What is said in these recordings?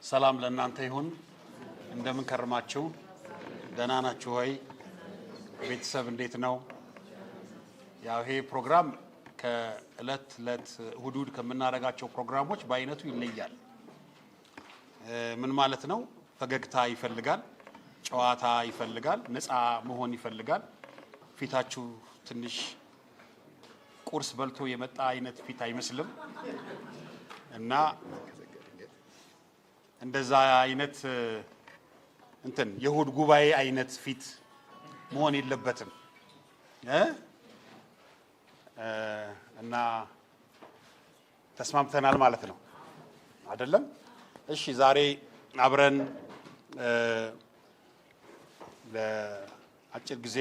ሰላም ለእናንተ ይሁን። እንደምን ከርማችሁ? ደህና ናችሁ ሆይ? ቤተሰብ እንዴት ነው? ያው ይሄ ፕሮግራም ከእለት እለት እሁድ ከምናደርጋቸው ፕሮግራሞች በአይነቱ ይለያል። ምን ማለት ነው? ፈገግታ ይፈልጋል፣ ጨዋታ ይፈልጋል፣ ነፃ መሆን ይፈልጋል። ፊታችሁ ትንሽ ቁርስ በልቶ የመጣ አይነት ፊት አይመስልም እና እንደዛ አይነት የእሁድ ጉባኤ አይነት ፊት መሆን የለበትም እና ተስማምተናል ማለት ነው አይደለም? እሺ ዛሬ አብረን ለአጭር ጊዜ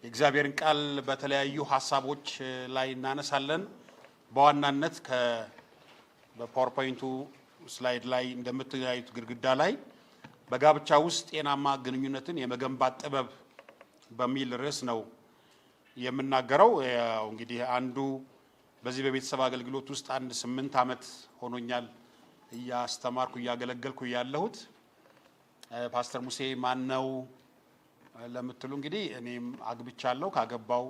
የእግዚአብሔርን ቃል በተለያዩ ሐሳቦች ላይ እናነሳለን። በዋናነት በፓወርፖይንቱ ስላይድ ላይ እንደምታዩት ግድግዳ ላይ በጋብቻ ውስጥ ጤናማ ግንኙነትን የመገንባት ጥበብ በሚል ርዕስ ነው የምናገረው። ያው እንግዲህ አንዱ በዚህ በቤተሰብ አገልግሎት ውስጥ 8 ዓመት ሆኖኛል እያስተማርኩ እያገለገልኩ ያለሁት። ፓስተር ሙሴ ማን ነው ለምትሉ እንግዲህ እኔም አግብቻለሁ። ካገባው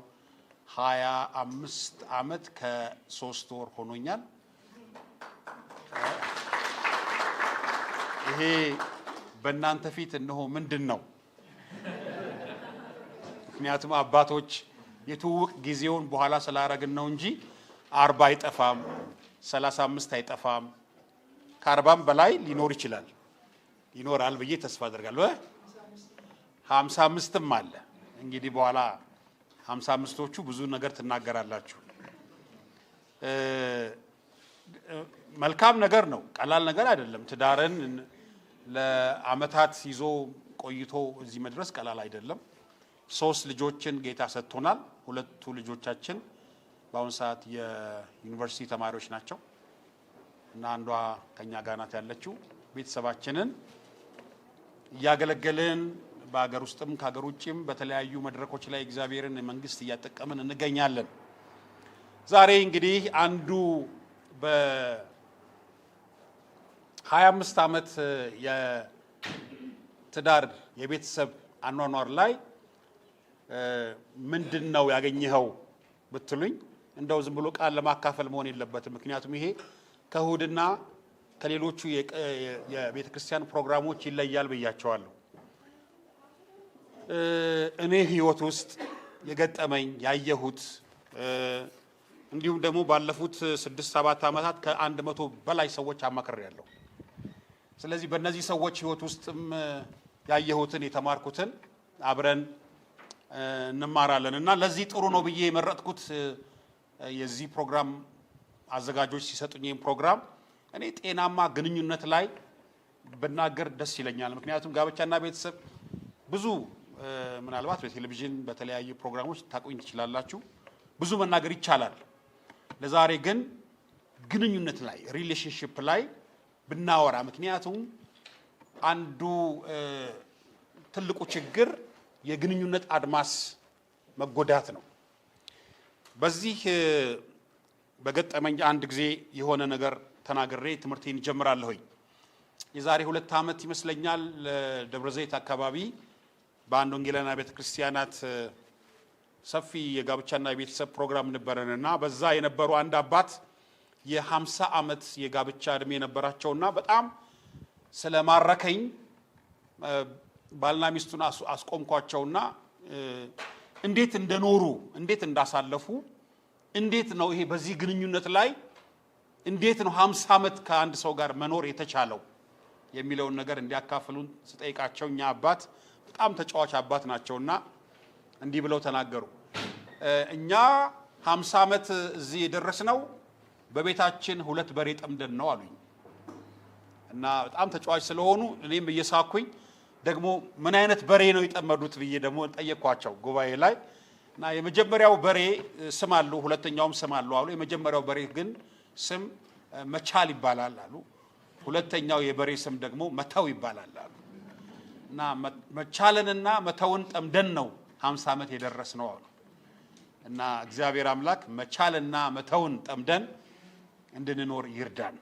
25 ዓመት ከ3 ወር ሆኖኛል። ይሄ በእናንተ ፊት እነሆ ምንድን ነው? ምክንያቱም አባቶች የትውውቅ ጊዜውን በኋላ ስላረግን ነው እንጂ 40 አይጠፋም፣ 35 አይጠፋም፣ ከ40ም በላይ ሊኖር ይችላል። ይኖራል ብዬ ተስፋ አደርጋለሁ። 55ም አለ። እንግዲህ በኋላ 55ቶቹ ብዙ ነገር ትናገራላችሁ። መልካም ነገር ነው፣ ቀላል ነገር አይደለም። ትዳርን ለአመታት ይዞ ቆይቶ እዚህ መድረስ ቀላል አይደለም። 3 ልጆችን ጌታ ሰጥቶናል። 2ቱ ልጆቻችን በአሁኑ ሰዓት የዩኒቨርሲቲ ተማሪዎች ናቸው እና አንዷ ከኛ ጋር ናት ያለችው። ቤተሰባችንን እያገለገልን በአገር ውስጥም ከሀገር ውጭም በተለያዩ መድረኮች ላይ እግዚአብሔርን መንግስት እያጠቀምን እንገኛለን። ዛሬ እንግዲህ አንዱ በ25 ዓመት የትዳር የቤተሰብ አኗኗር ላይ ምንድን ነው ያገኘኸው ብትሉኝ እንደው ዝም ብሎ ቃል ለማካፈል መሆን የለበትም። ምክንያቱም ይሄ ከእሁድና ከሌሎቹ የቤተ ክርስቲያን ፕሮግራሞች ይለያል ብያቸዋለሁ። እኔ ህይወት ውስጥ የገጠመኝ ያየሁት እንዲሁም ደግሞ ባለፉት 6-7 ዓመታት ከ100 በላይ ሰዎች አማክሬያለሁ። ስለዚህ በእነዚህ ሰዎች ህይወት ውስጥም ያየሁትን የተማርኩትን አብረን እንማራለን እና ለዚህ ጥሩ ነው ብዬ የመረጥኩት የዚህ ፕሮግራም አዘጋጆች ሲሰጡኝ ይህን ፕሮግራም እኔ ጤናማ ግንኙነት ላይ ብናገር ደስ ይለኛል። ምክንያቱም ጋብቻና ቤተሰብ ብዙ ምናልባት በቴሌቪዥን በተለያዩ ፕሮግራሞች ታቁኝ ትችላላችሁ፣ ብዙ መናገር ይቻላል። ለዛሬ ግን ግንኙነት ላይ ሪሌሽንሺፕ ላይ ብናወራ፣ ምክንያቱም አንዱ ትልቁ ችግር የግንኙነት አድማስ መጎዳት ነው። በዚህ በገጠመኝ አንድ ጊዜ የሆነ ነገር ተናግሬ ትምህርቴን ጀምራለሁኝ። የዛሬ 2 ዓመት ይመስለኛል ደብረ ዘይት አካባቢ በአንድ ወንጌላውያን ቤተክርስቲያናት ሰፊ የጋብቻና የቤተሰብ ፕሮግራም ነበረንና በዛ የነበሩ አንድ አባት የ50 ዓመት የጋብቻ እድሜ ነበራቸውና በጣም ስለማረከኝ ባልና ሚስቱን አስቆምኳቸውና እንዴት እንደኖሩ እንዴት እንዳሳለፉ እንዴት ነው ይሄ በዚህ ግንኙነት ላይ እንዴት ነው 50 ዓመት ከአንድ ሰው ጋር መኖር የተቻለው የሚለውን ነገር እንዲያካፍሉን ስጠይቃቸው እኛ አባት በጣም ተጫዋች አባት ናቸውና እንዲህ ብለው ተናገሩ። እኛ 50 ዓመት እዚህ የደረስነው በቤታችን 2 በሬ ጠምደን ነው አሉኝ እና በጣም ተጫዋች ስለሆኑ እኔም እየሳኩኝ ደግሞ ምን አይነት በሬ ነው የጠመዱት ብዬ ደግሞ ጠየቅኳቸው ጉባኤ ላይ እና የመጀመሪያው በሬ ስም አለው፣ ሁለተኛውም ስም አለው አሉ። የመጀመሪያው በሬ ግን ስም መቻል ይባላል አሉ። ሁለተኛው የበሬ ስም ደግሞ መተው ይባላል አሉ እና መቻልንና መተውን ጠምደን ነው 50 ዓመት የደረስነው አሉ እና እግዚአብሔር አምላክ መቻልና መተውን ጠምደን እንድንኖር ይርዳን።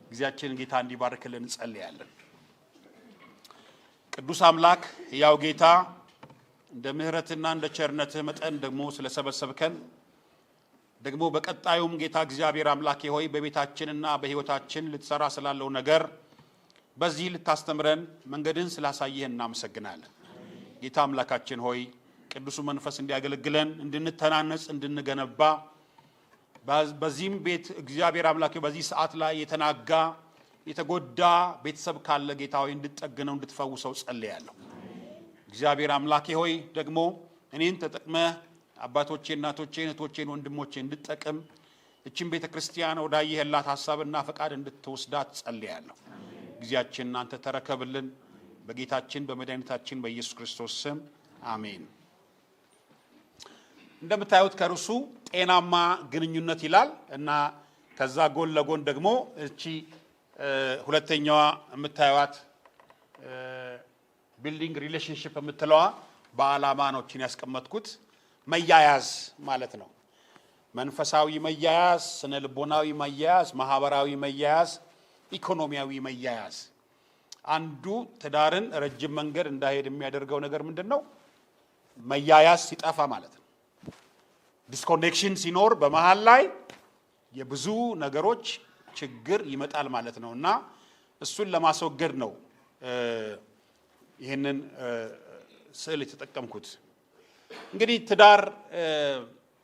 ጊዜያችንን ጌታ እንዲባርክልን እንጸልያለን። ቅዱስ አምላክ ያው ጌታ እንደ ምህረትና እንደ ቸርነትህ መጠን ደግሞ ስለሰበሰብከን ደግሞ በቀጣዩም ጌታ እግዚአብሔር አምላኬ ሆይ በቤታችንና በህይወታችን ልትሰራ ስላለው ነገር በዚህ ልታስተምረን መንገድን ስላሳየህ እናመሰግናለን። ጌታ አምላካችን ሆይ ቅዱሱ መንፈስ እንዲያገለግለን እንድንተናነጽ እንድንገነባ በዚህም ቤት እግዚአብሔር አምላኬ በዚህ ሰዓት ላይ የተናጋ የተጎዳ ቤተሰብ ካለ ጌታ ሆይ እንድትጠግነው እንድትፈውሰው ጸልያለሁ። እግዚአብሔር አምላኬ ሆይ ደግሞ እኔን ተጠቅመህ አባቶቼ እናቶቼ እህቶቼን ወንድሞቼ እንድትጠቅም እቺን ቤተክርስቲያን ወዳየህላት ሐሳብና ፈቃድ እንድትወስዳት ጸልያለሁ። ጊዜያችንን አንተ ተረከብልን በጌታችን በመድኃኒታችን በኢየሱስ ክርስቶስ ስም አሜን። እንደምታዩት ከርሱ ጤናማ ግንኙነት ይላል እና ከዛ ጎን ለጎን ደግሞ እቺ ሁለተኛዋ የምታዩት ቢልዲንግ ሪሌሽንሺፕ የምትለዋ በዓላማ ነው እቺን ያስቀመጥኩት። መያያዝ ማለት ነው። መንፈሳዊ መያያዝ፣ ስነ ልቦናዊ መያያዝ፣ ማህበራዊ መያያዝ፣ ኢኮኖሚያዊ መያያዝ። አንዱ ትዳርን ረጅም መንገድ እንዳይሄድ የሚያደርገው ነገር ምንድነው? መያያዝ ሲጠፋ ማለት ነው። ዲስኮኔክሽን ሲኖር በመሃል ላይ የብዙ ነገሮች ችግር ይመጣል ማለት ነው እና እሱን ለማስወገድ ነው ይሄንን ስዕል የተጠቀምኩት። እንግዲህ ትዳር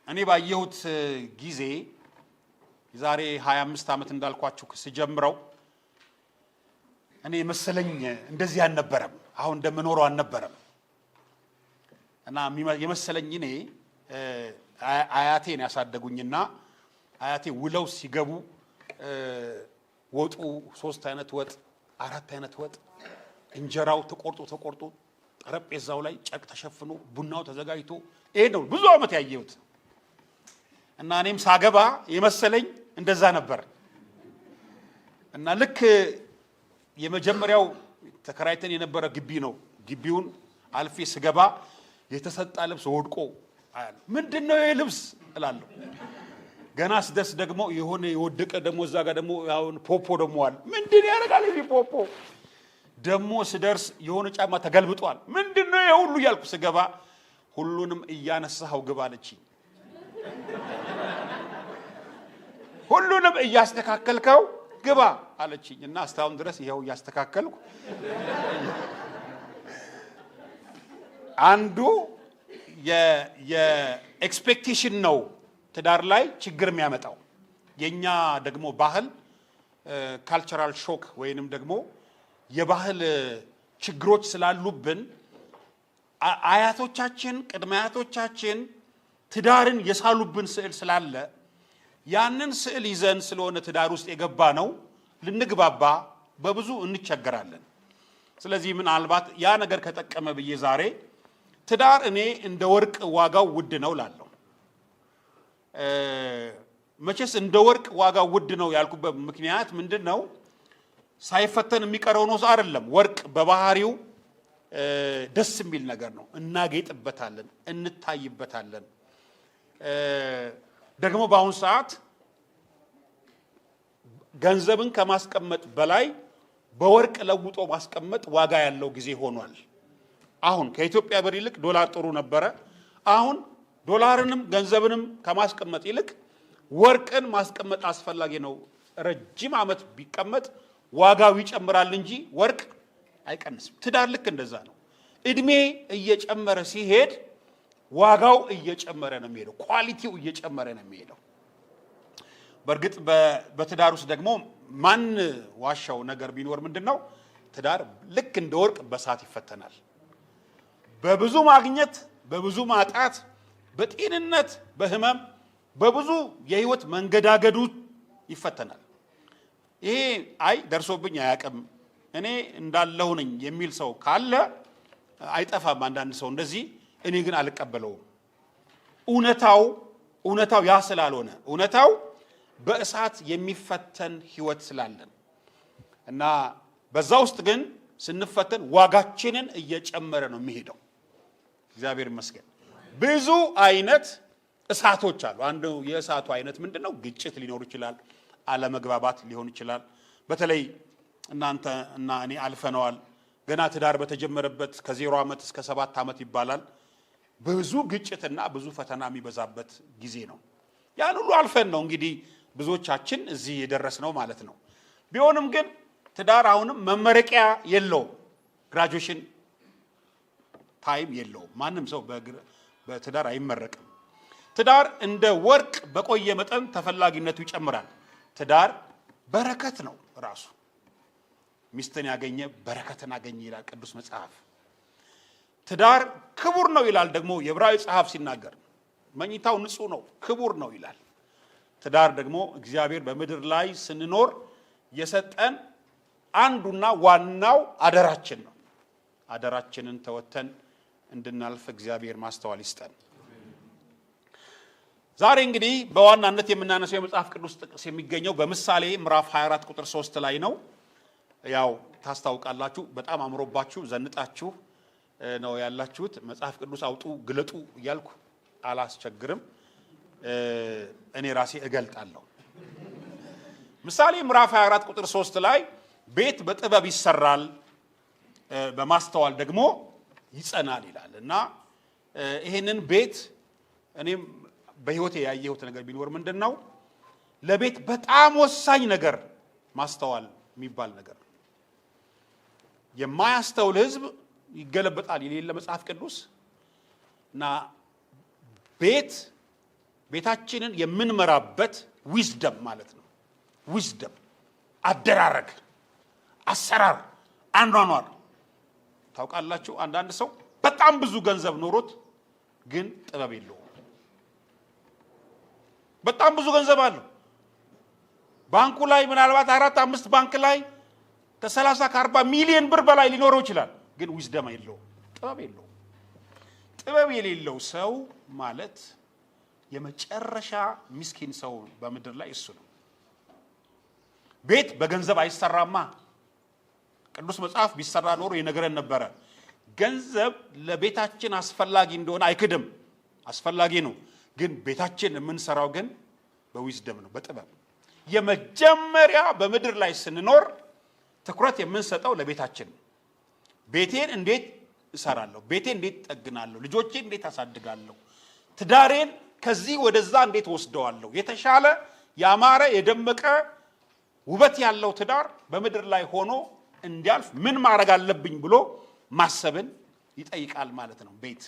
እኔ ባየሁት ጊዜ ዛሬ 25 ዓመት እንዳልኳችሁ ሲጀምረው እኔ መሰለኝ እንደዚህ አልነበረም፣ አሁን እንደምኖረው አልነበረም እና የመሰለኝ እኔ አያቴን ያሳደጉኝና አያቴ ውለው ሲገቡ ወጡ 3 አይነት ወጥ 4 አይነት ወጥ እንጀራው ተቆርጦ ጠረጴዛው ላይ ጨርቅ ተሸፍኖ ቡናው ተዘጋጅቶ ይሄ ነው ብዙ ዓመት ያየሁት እና እኔም ሳገባ የመሰለኝ እንደዛ ነበር እና ልክ የመጀመሪያው ተከራይተን የነበረ ግቢ ነው። ግቢውን አልፌ ስገባ የተሰጣ ልብስ ወድቆ አያለሁ። ምንድነው ይሄ ልብስ እላለሁ። ገና ስደርስ ደግሞ የሆነ የወደቀ ደግሞ እዛ ጋር ደግሞ አሁን ፖፖ ደግሞ አለ። ምንድን ያደርጋል ይሄ ፖፖ? ደግሞ ስደርስ የሆነ ጫማ ተገልብጧል። ምንድነው ይሄ ሁሉ እያልኩ ስገባ ሁሉንም እያነሳኸው ግባ አለችኝ። ሁሉንም እያስተካከልከው ግባ አለችኝ እና እስካሁን ድረስ ይሄው እያስተካከልኩ አንዱ የኤክስፔክቴሽን ነው ትዳር ላይ ችግር የሚያመጣው። የኛ ደግሞ ባህል ካልቸራል ሾክ ወይንም ደግሞ የባህል ችግሮች ስላሉብን አያቶቻችን ቅድመ አያቶቻችን ትዳርን የሳሉብን ስዕል ስላለ ያንን ስዕል ይዘን ስለሆነ ትዳር ውስጥ የገባ ነው ልንግባባ በብዙ እንቸገራለን። ስለዚህ ምናልባት ያ ነገር ከጠቀመ ብዬ ዛሬ ትዳር እኔ እንደ ወርቅ ዋጋው ውድ ነው ላለው። መቼስ እንደ ወርቅ ዋጋው ውድ ነው ያልኩበት ምክንያት ምንድነው? ሳይፈተን የሚቀረው ነው አይደለም። ወርቅ በባህሪው ደስ የሚል ነገር ነው። እናጌጥበታለን፣ እንታይበታለን። ደግሞ በአሁኑ ሰዓት ገንዘብን ከማስቀመጥ በላይ በወርቅ ለውጦ ማስቀመጥ ዋጋ ያለው ጊዜ ሆኗል። አሁን ከኢትዮጵያ ብር ይልቅ ዶላር ጥሩ ነበረ። አሁን ዶላርንም ገንዘብንም ከማስቀመጥ ይልቅ ወርቅን ማስቀመጥ አስፈላጊ ነው። ረጅም ዓመት ቢቀመጥ ዋጋው ይጨምራል እንጂ ወርቅ አይቀንስም። ትዳር ልክ እንደዛ ነው። እድሜ እየጨመረ ሲሄድ ዋጋው እየጨመረ ነው የሚሄደው፣ ኳሊቲው እየጨመረ ነው የሚሄደው። በእርግጥ በትዳር ውስጥ ደግሞ ማን ዋሻው ነገር ቢኖር ምንድነው? ትዳር ልክ እንደ ወርቅ በሳት ይፈተናል። በብዙ ማግኘት፣ በብዙ ማጣት፣ በጤንነት፣ በህመም፣ በብዙ የህይወት መንገዳገዱ ይፈተናል። ይሄ አይ ደርሶብኝ አያውቅም እኔ እንዳለሁ ነኝ የሚል ሰው ካለ አይጠፋም። አንዳንድ ሰው እንደዚህ እኔ ግን አልቀበለውም። እውነታው ያ ስላልሆነ እውነታው በእሳት የሚፈተን ህይወት ስላለን እና በዛ ውስጥ ግን ስንፈተን ዋጋችንን እየጨመረ ነው የሚሄደው። እግዚአብሔር ይመስገን። ብዙ አይነት እሳቶች አሉ። አንዱ የእሳቱ አይነት ምንድነው? ግጭት ሊኖር ይችላል፣ አለመግባባት ሊሆን ይችላል፣ በተለይ እናንተ እና እኔ አልፈነዋል። ገና ትዳር በተጀመረበት ከ0 ዓመት እስከ 7 ዓመት ይባላል ብዙ ግጭትና ብዙ ፈተና የሚበዛበት ጊዜ ነው። ያን ሁሉ አልፈን ነው እንግዲህ ብዙዎቻችን እዚህ የደረስነው ማለት ነው። ቢሆንም ግን ትዳር አሁንም መመረቂያ የለውም። ግራጁዌሽን ታይም የለውም። ማንም ሰው በትዳር አይመረቅም። ትዳር እንደ ወርቅ በቆየ መጠን ተፈላጊነቱ ይጨምራል። ትዳር በረከት ነው ራሱ። ሚስትን ያገኘ በረከትን አገኘ ይላል ቅዱስ መጽሐፍ። ትዳር ክቡር ነው ይላል ደግሞ የዕብራዊ ጸሐፊ ሲናገር። መኝታው ንጹህ ነው፣ ክቡር ነው ይላል። ትዳር ደግሞ እግዚአብሔር በምድር ላይ ስንኖር የሰጠን አንዱና ዋናው አደራችን ነው። አደራችንን ተወተን እንድናልፍ እግዚአብሔር ማስተዋል ይስጠን። ዛሬ እንግዲህ በዋናነት የምናነሳው የመጽሐፍ ቅዱስ ጥቅስ የሚገኘው በምሳሌ ምዕራፍ 24 ቁጥር 3 ላይ ነው። ያው ታስታውቃላችሁ፣ በጣም አምሮባችሁ ዘንጣችሁ ነው ያላችሁት። መጽሐፍ ቅዱስ አውጡ ግለጡ እያልኩ አላስቸግርም፣ እኔ ራሴ እገልጣለሁ። ምሳሌ ምዕራፍ 24 ቁጥር 3 ላይ ቤት በጥበብ ይሰራል በማስተዋል ደግሞ ይጸናል ይላል እና ይሄንን ቤት እኔም በህይወቴ ያየሁት ነገር ቢኖር ምንድነው? ለቤት በጣም ወሳኝ ነገር ማስተዋል የሚባል ነገር። የማያስተውል ህዝብ ይገለበጣል የሌለ መጽሐፍ ቅዱስ እና ቤታችንን የምንመራበት ዊዝደም ማለት ነው። ዊዝደም አደራረግ፣ አሰራር፣ አኗኗር። ታውቃላችሁ አንዳንድ ሰው በጣም ብዙ ገንዘብ ኖሮት ግን ጥበብ የለውም። በጣም ብዙ ገንዘብ አለው ባንኩ ላይ ምናልባት 4-5 ባንክ ላይ ከ30 ከ40 ሚሊዮን ብር በላይ ሊኖረው ይችላል፣ ግን ዊዝደም የለውም፣ ጥበብ የለውም። ጥበብ የሌለው ሰው ማለት የመጨረሻ ምስኪን ሰው በምድር ላይ እሱ ነው። ቤት በገንዘብ አይሰራማ። ቅዱስ መጽሐፍ ቢሰራ ኖሮ ይነግረን ነበረ። ገንዘብ ለቤታችን አስፈላጊ እንደሆነ አይክድም፣ አስፈላጊ ነው። ግን ቤታችን የምንሰራው ግን በዊዝደም ነው፣ በጥበብ። የመጀመሪያ በምድር ላይ ስንኖር ትኩረት የምንሰጠው ለቤታችን ነው። ቤቴን እንዴት እሰራለሁ? ቤቴን እንዴት ጠግናለሁ? ልጆቼን እንዴት አሳድጋለሁ? ትዳሬን ከዚህ ወደዛ እንዴት ወስደዋለሁ? የተሻለ ያማረ የደመቀ ውበት ያለው ትዳር በምድር ላይ ሆኖ እንዲያልፍ ምን ማድረግ አለብኝ ብሎ ማሰብን ይጠይቃል ማለት ነው ቤት።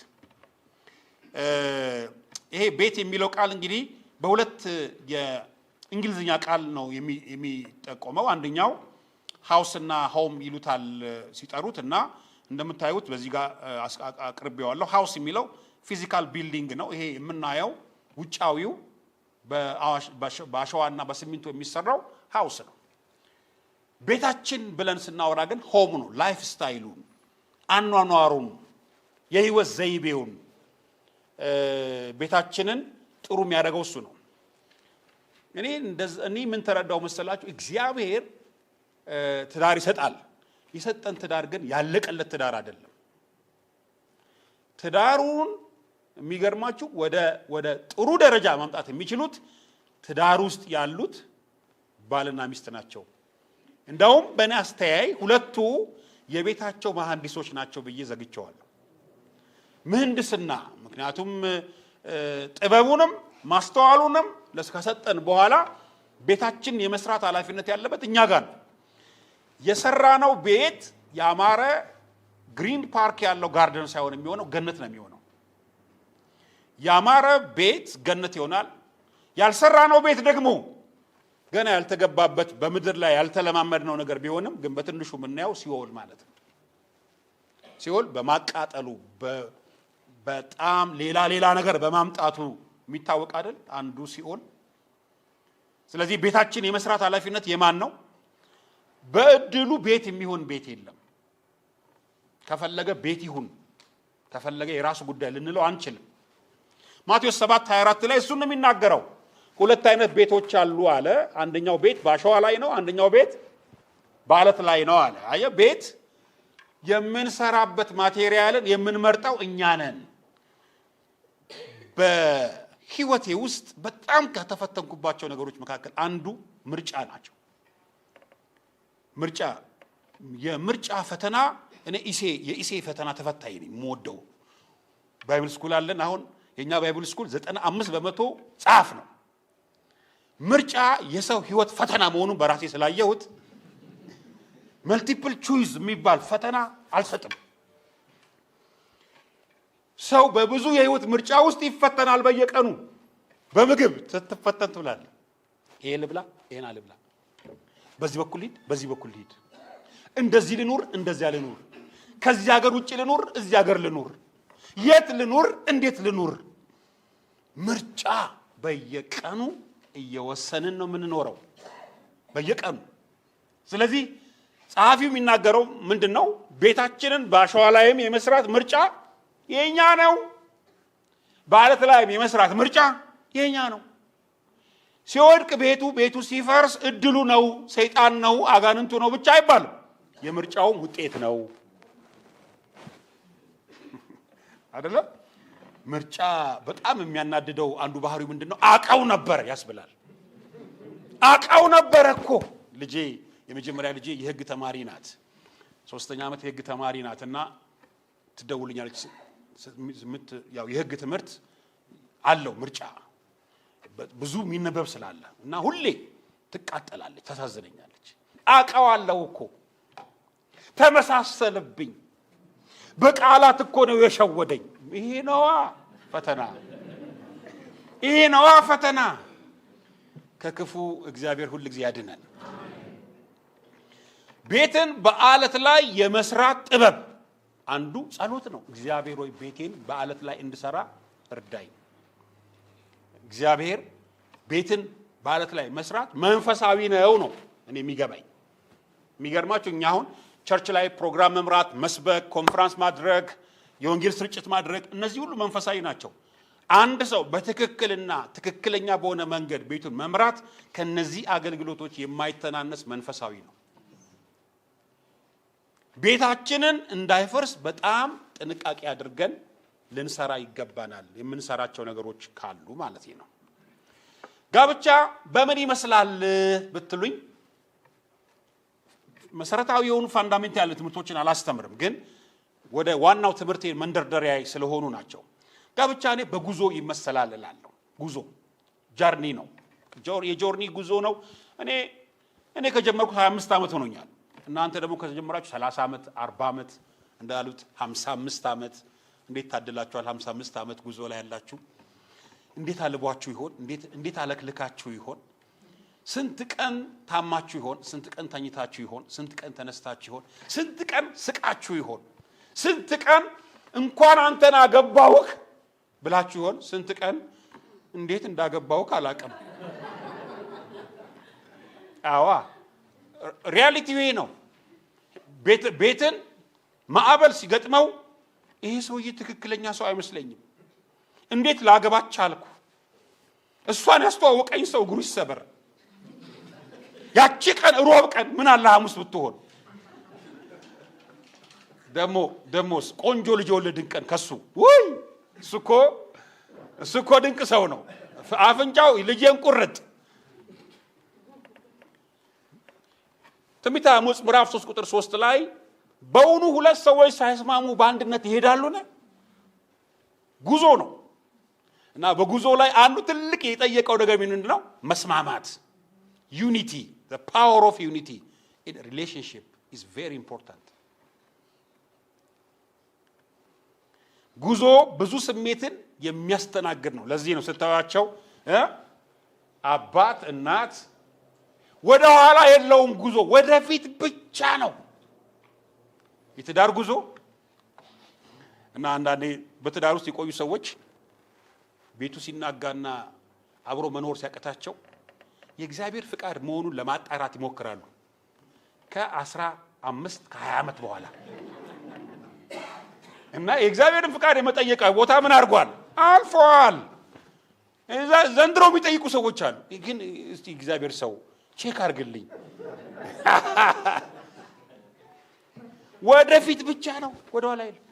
ይሄ ቤት የሚለው ቃል እንግዲህ በሁለት የእንግሊዝኛ ቃል ነው የሚጠቆመው። አንደኛው ሃውስ እና ሆም ይሉታል ሲጠሩት እና እንደምታዩት በዚህ ጋር አቅርቤዋለሁ። ሃውስ የሚለው ፊዚካል ቢልዲንግ ነው። ይሄ የምናየው ውጫዊው በአሸዋና በሲሚንቶ የሚሰራው ሃውስ ነው። ቤታችን ብለን ስናወራ ግን ሆም ነው። ላይፍ ስታይሉን፣ አኗኗሩን፣ የህይወት ዘይቤውን ቤታችንን ጥሩ የሚያደርገው እሱ ነው። እኔ ምን ተረዳው መሰላችሁ? እግዚአብሔር ትዳር ይሰጣል። የሰጠን ትዳር ግን ያለቀለት ትዳር አይደለም። ትዳሩን የሚገርማችሁ ወደ ጥሩ ደረጃ ማምጣት የሚችሉት ትዳር ውስጥ ያሉት ባልና ሚስት ናቸው። እንደውም በእኔ አስተያይ ሁለቱ የቤታቸው መሐንዲሶች ናቸው ብዬ ዘግቸዋለሁ። ምህንድስና፣ ምክንያቱም ጥበቡንም ማስተዋሉንም ለስከሰጠን በኋላ ቤታችን የመስራት ኃላፊነት ያለበት እኛ ጋር ነው። የሰራነው ቤት ያማረ ግሪን ፓርክ ያለው ጋርደን ሳይሆን የሚሆነው ገነት ነው የሚሆነው። ያማረ ቤት ገነት ይሆናል። ያልሰራነው ቤት ደግሞ ገና ያልተገባበት በምድር ላይ ያልተለማመድነው ነገር ቢሆንም ግን በትንሹ የምናየው ሲኦል ማለት ነው። ሲኦል በማቃጠሉ በጣም ሌላ ነገር በማምጣቱ የሚታወቅ አይደል አንዱ ሲኦል። ስለዚህ ቤታችን የመስራት ኃላፊነት የማን ነው? በእድሉ ቤት የሚሆን ቤት የለም። ከፈለገ ቤት ይሁን ከፈለገ የራሱ ጉዳይ ልንለው አንችልም። ማቴዎስ 7:24 ላይ እሱን ነው የሚናገረው። ሁለት አይነት ቤቶች አሉ አለ። አንደኛው ቤት በአሸዋ ላይ ነው፣ አንደኛው ቤት በአለት ላይ ነው አለ። አየህ፣ ቤት የምንሰራበት ማቴሪያልን የምንመርጠው እኛ ነን። በህይወቴ ውስጥ በጣም ከተፈተንኩባቸው ነገሮች መካከል አንዱ ምርጫ ናቸው። ምርጫ የምርጫ ፈተና እኔ የኢሴ ፈተና ተፈታኝ ነኝ የምወደው ባይብል ስኩል አለን አሁን የኛ ባይብል ስኩል 95% ጻፍ ነው ምርጫ የሰው ህይወት ፈተና መሆኑን በራሴ ስላየሁት መልቲፕል ቾይስ የሚባል ፈተና አልሰጥም ሰው በብዙ የህይወት ምርጫ ውስጥ ይፈተናል በየቀኑ በምግብ ተፈተን ትብላለህ ይሄ ልብላ ይሄን አልብላ በዚህ በኩል ሂድ እንደዚህ ልኑር እንደዚያ ልኑር ከዚህ ሀገር ውጪ ልኑር እዚህ ሀገር ልኑር የት ልኑር እንዴት ልኑር ምርጫ በየቀኑ እየወሰንን ነው የምንኖረው በየቀኑ ስለዚህ ጸሐፊው የሚናገረው ምንድነው ቤታችንን ባሸዋ ላይም የመስራት ምርጫ የኛ ነው በአለት ላይም የመስራት ምርጫ የኛ ነው ሲወድቅ ቤቱ ሲፈርስ እድሉ ነው ሰይጣን ነው አጋንንቱ ነው ብቻ አይባልም የምርጫው ውጤት ነው አይደለ ምርጫ በጣም የሚያናድደው አንዱ ባህሪው ምንድነው አቃው ነበር ያስብላል አቃው ነበር እኮ ልጄ የመጀመሪያ ልጄ የህግ ተማሪ ናት 3ኛ ዓመት የህግ ተማሪ ናትና ትደውልኛለች ያው የህግ ትምህርት አለው ምርጫ ብዙ የሚነበብ ስላለ እና ሁሌ ትቃጠላለች ታሳዝነኛለች አቃዋለሁ እኮ ተመሳሰለብኝ በቃላት እኮ ነው የሸወደኝ ይሄ ነዋ ፈተና ከክፉ እግዚአብሔር ሁሉ ጊዜ ያድነን ቤትን በአለት ላይ የመስራት ጥበብ አንዱ ጸሎት ነው እግዚአብሔር ሆይ ቤቴን በአለት ላይ እንድሰራ እርዳኝ እግዚአብሔር ቤትን በአለት ላይ መስራት መንፈሳዊ ነው እኔ የሚገርማችሁ እኛ አሁን ቸርች ላይ ፕሮግራም መምራት መስበክ ኮንፈረንስ ማድረግ የወንጌል ስርጭት ማድረግ እነዚህ ሁሉ መንፈሳዊ ናቸው አንድ ሰው በትክክልና ትክክለኛ በሆነ መንገድ ቤቱን መምራት ከነዚህ አገልግሎቶች የማይተናነስ መንፈሳዊ ነው ቤታችንን እንዳይፈርስ በጣም ጥንቃቄ አድርገን ልንሰራ ይገባናል የምንሰራቸው ነገሮች ካሉ ማለት ነው ጋብቻ በምን ይመስላል ብትሉኝ መሰረታዊ የሆኑ ፋንዳሜንታል ትምህርቶችን አላስተምርም ግን ወደ ዋናው ትምህርት መንደርደሪያ ስለሆኑ ናቸው ጋብቻ እኔ በጉዞ ይመሰላል እላለሁ ጉዞ ጆርኒ ነው የጆርኒ ጉዞ ነው እኔ ከጀመርኩ 25 ዓመት ሆኖኛል እናንተ ደግሞ ከጀመራችሁ 30 ዓመት 40 ዓመት እንዳሉት 55 ዓመት እንዴት ታድላችኋል 55 ዓመት ጉዞ ላይ ያላችሁ እንዴት አልቧችሁ ይሆን እንዴት አለክልካችሁ ይሆን ስንት ቀን ታማችሁ ይሆን ስንት ቀን ተኝታችሁ ይሆን ስንት ቀን ተነስታችሁ ይሆን ስንት ቀን ስቃችሁ ይሆን ስንት ቀን እንኳን አንተና አገባውክ ብላችሁ ይሆን ስንት ቀን እንዴት እንዳገባውክ አላቀም አዋ ሪያሊቲው ነው ቤትን ማዕበል ሲገጥመው ይሄ ሰውዬ ትክክለኛ ሰው አይመስለኝም እንዴት ላገባች አልኩ እሷን ያስተዋወቀኝ ሰው እግሩ ይሰበር ያቺ ቀን ሮብ ቀን ምን አለ ሐሙስ ብትሆን ደሞስ ቆንጆ ልጅ ወለድን ቀን ከሱ ወይ እሱኮ ድንቅ ሰው ነው አፍንጫው ልጄን ቁርጥ ትንቢተ አሞጽ ምዕራፍ 3 ቁጥር 3 ላይ በውኑ ሁለት ሰዎች ሳይስማሙ በአንድነት ይሄዳሉና ጉዞ ነው እና በጉዞ ላይ አንዱ ትልቅ የጠየቀው ነገር ምንድነው መስማማት unity the power of unity in a relationship is very important ጉዞ ብዙ ስሜትን የሚያስተናግድ ነው ለዚህ ነው ስታያቸው አባት እናት ወደ ኋላ የለውም ጉዞ ወደፊት ብቻ ነው የትዳር ጉዞ እና አንዳንዴ በትዳር ውስጥ የቆዩ ሰዎች ቤቱ ሲናጋና አብሮ መኖር ሲያቀታቸው የእግዚአብሔር ፍቃድ መሆኑን ለማጣራት ይሞክራሉ ከ15 ከ20 ዓመት በኋላ እና የእግዚአብሔርን ፍቃድ የመጠየቅ ቦታ ምን አድርጓል አልፏል ዘንድሮ የሚጠይቁ ሰዎች አሉ ግን እስቲ እግዚአብሔር ሰው ቼክ አድርግልኝ ወደፊት ብቻ ነው ወደ ኋላ አይደለም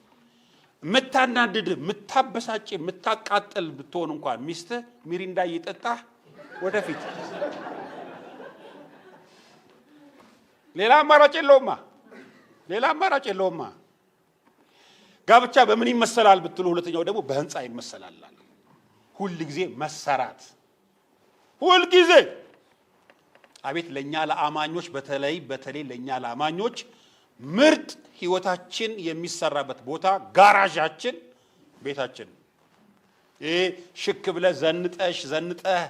መታናድድ መታበሳጭ መታቃጠል ብትሆን እንኳን ሚስት ሚሪንዳ እየጠጣ ወደፊት ሌላ አማራጭ የለውማ። ጋብቻ በምን ይመሰላል ብትሉ ሁለተኛው ደግሞ በህንፃ ይመሰላል። ሁል ጊዜ መሰራት፣ ሁል ጊዜ አቤት ለኛ ለአማኞች በተለይ ለኛ ለአማኞች ምርጥ ህይወታችን የሚሰራበት ቦታ ጋራዣችን ቤታችን። ይሄ ሽክ ብለ ዘንጠህ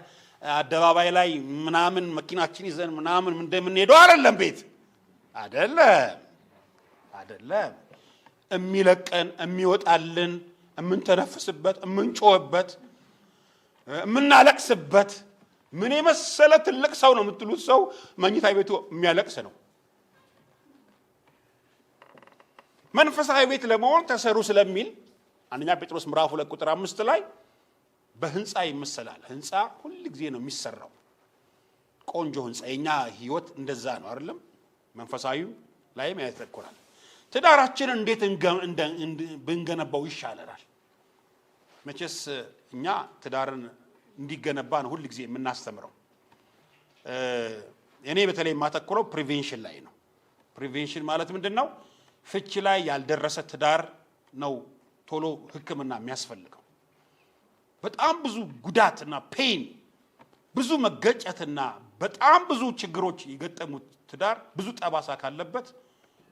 አደባባይ ላይ ምናምን መኪናችን ይዘን ምናምን እንደምንሄደው አይደለም። ቤት አይደለም። የሚለቀን የሚወጣልን የምንተነፍስበት የምንጮህበት የምናለቅስበት ምን የመሰለ ትልቅ ሰው ነው የምትሉት ሰው መኝታ ቤቱ የሚያለቅስ ነው። መንፈሳዊ ቤት ለመሆን ተሰሩ ስለሚል አንደኛ ጴጥሮስ ምዕራፍ 2 ቁጥር 5 ላይ በህንፃ ይመሰላል። ህንፃ ሁሉ ጊዜ ነው የሚሰራው። ቆንጆ ህንፃ የኛ ህይወት እንደዛ ነው አይደለም? መንፈሳዊው ላይም ያተኮራል። ትዳራችን እንዴት ብንገነባው ይሻለናል? መቼስ እኛ ትዳርን እንዲገነባ ነው ሁሉ ጊዜ የምናስተምረው። እኔ በተለይ የማተኮረው ፕሪቬንሽን ላይ ነው። ፕሪቬንሽን ማለት ምንድነው? ፍቺ ላይ ያልደረሰ ትዳር ነው ቶሎ ህክምና የሚያስፈልገው። በጣም ብዙ ጉዳትና ፔን፣ ብዙ መገጨትና በጣም ብዙ ችግሮች የገጠሙት ትዳር ብዙ ጠባሳ ካለበት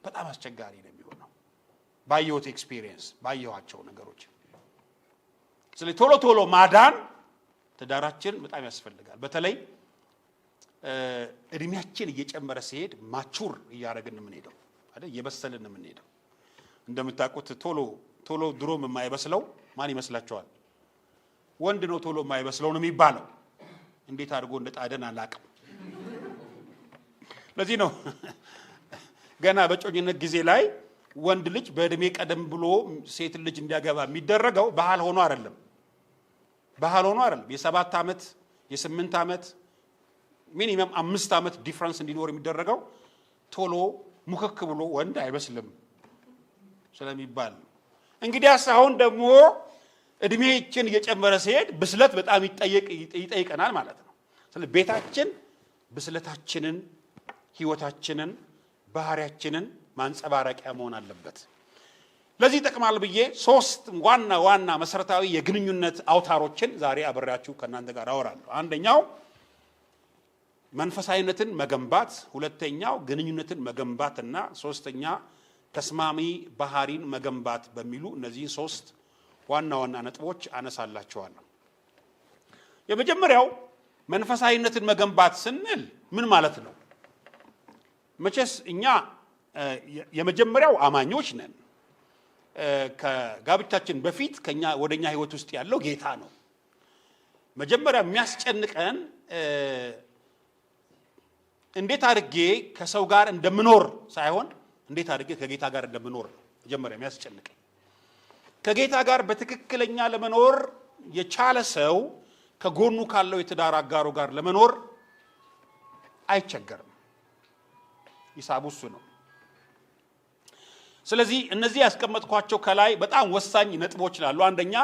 በጣም አስቸጋሪ ነው የሚሆነው። ባየሁት ኤክስፒሪየንስ ባየኋቸው ነገሮች። ስለዚህ ቶሎ ማዳን ትዳራችን በጣም ያስፈልጋል። በተለይ እድሜያችን እየጨመረ ሲሄድ ማቹር እያደረግን የምንሄደው አይደል? እየበሰልን የምንሄደው። እንደምታውቁት ቶሎ ድሮም የማይበስለው ማን ይመስላችኋል? ወንድ ነው ቶሎ የማይበስለው ነው የሚባለው። እንዴት አድርጎ እንደጣደን አላውቅም። ለዚህ ነው ገና በጮኝነት ጊዜ ላይ ወንድ ልጅ በእድሜ ቀደም ብሎ ሴት ልጅ እንዲያገባ የሚደረገው ባህል ሆኖ አይደለም። የ7 ዓመት የ8 ዓመት ሚኒመም 5 ዓመት ዲፍረንስ እንዲኖር የሚደረገው ቶሎ ሙከክ ብሎ ወንድ አይበስልም ስለሚባል። እንግዲህ አሁን ደግሞ እድሜያችን እየጨመረ ሲሄድ ብስለት በጣም ይጠይቀናል ማለት ነው። ስለዚህ ቤታችን ብስለታችንን፣ ህይወታችንን፣ ባህሪያችንን ማንጸባረቂያ መሆን አለበት። ለዚህ ይጠቅማል ብዬ 3 ዋና መሰረታዊ የግንኙነት አውታሮችን ዛሬ አብሬያችሁ ከእናንተ ጋር አወራለሁ። አንደኛው መንፈሳዊነትን መገንባት፣ ሁለተኛው ግንኙነትን መገንባትና ሶስተኛ ተስማሚ ባህሪን መገንባት በሚሉ እነዚህ 3 ዋና ነጥቦች አነሳላችኋለሁ። የመጀመሪያው መንፈሳዊነትን መገንባት ስንል ምን ማለት ነው? መቼስ እኛ የመጀመሪያው አማኞች ነን። ከጋብቻችን በፊት ወደኛ ህይወት ውስጥ ያለው ጌታ ነው። መጀመሪያ የሚያስጨንቀን እንዴት አድርጌ ከሰው ጋር እንደምኖር ሳይሆን እንዴት አድርጌ ከጌታ ጋር እንደምኖር ነው መጀመሪያ የሚያስጨንቀን። ከጌታ ጋር በትክክለኛ ለመኖር የቻለ ሰው ከጎኑ ካለው የትዳር አጋሩ ጋር ለመኖር አይቸገርም። ሂሳቡ እሱ ነው። ስለዚህ እነዚህ ያስቀመጥኳቸው ከላይ በጣም ወሳኝ ነጥቦች ላሉ፣ አንደኛ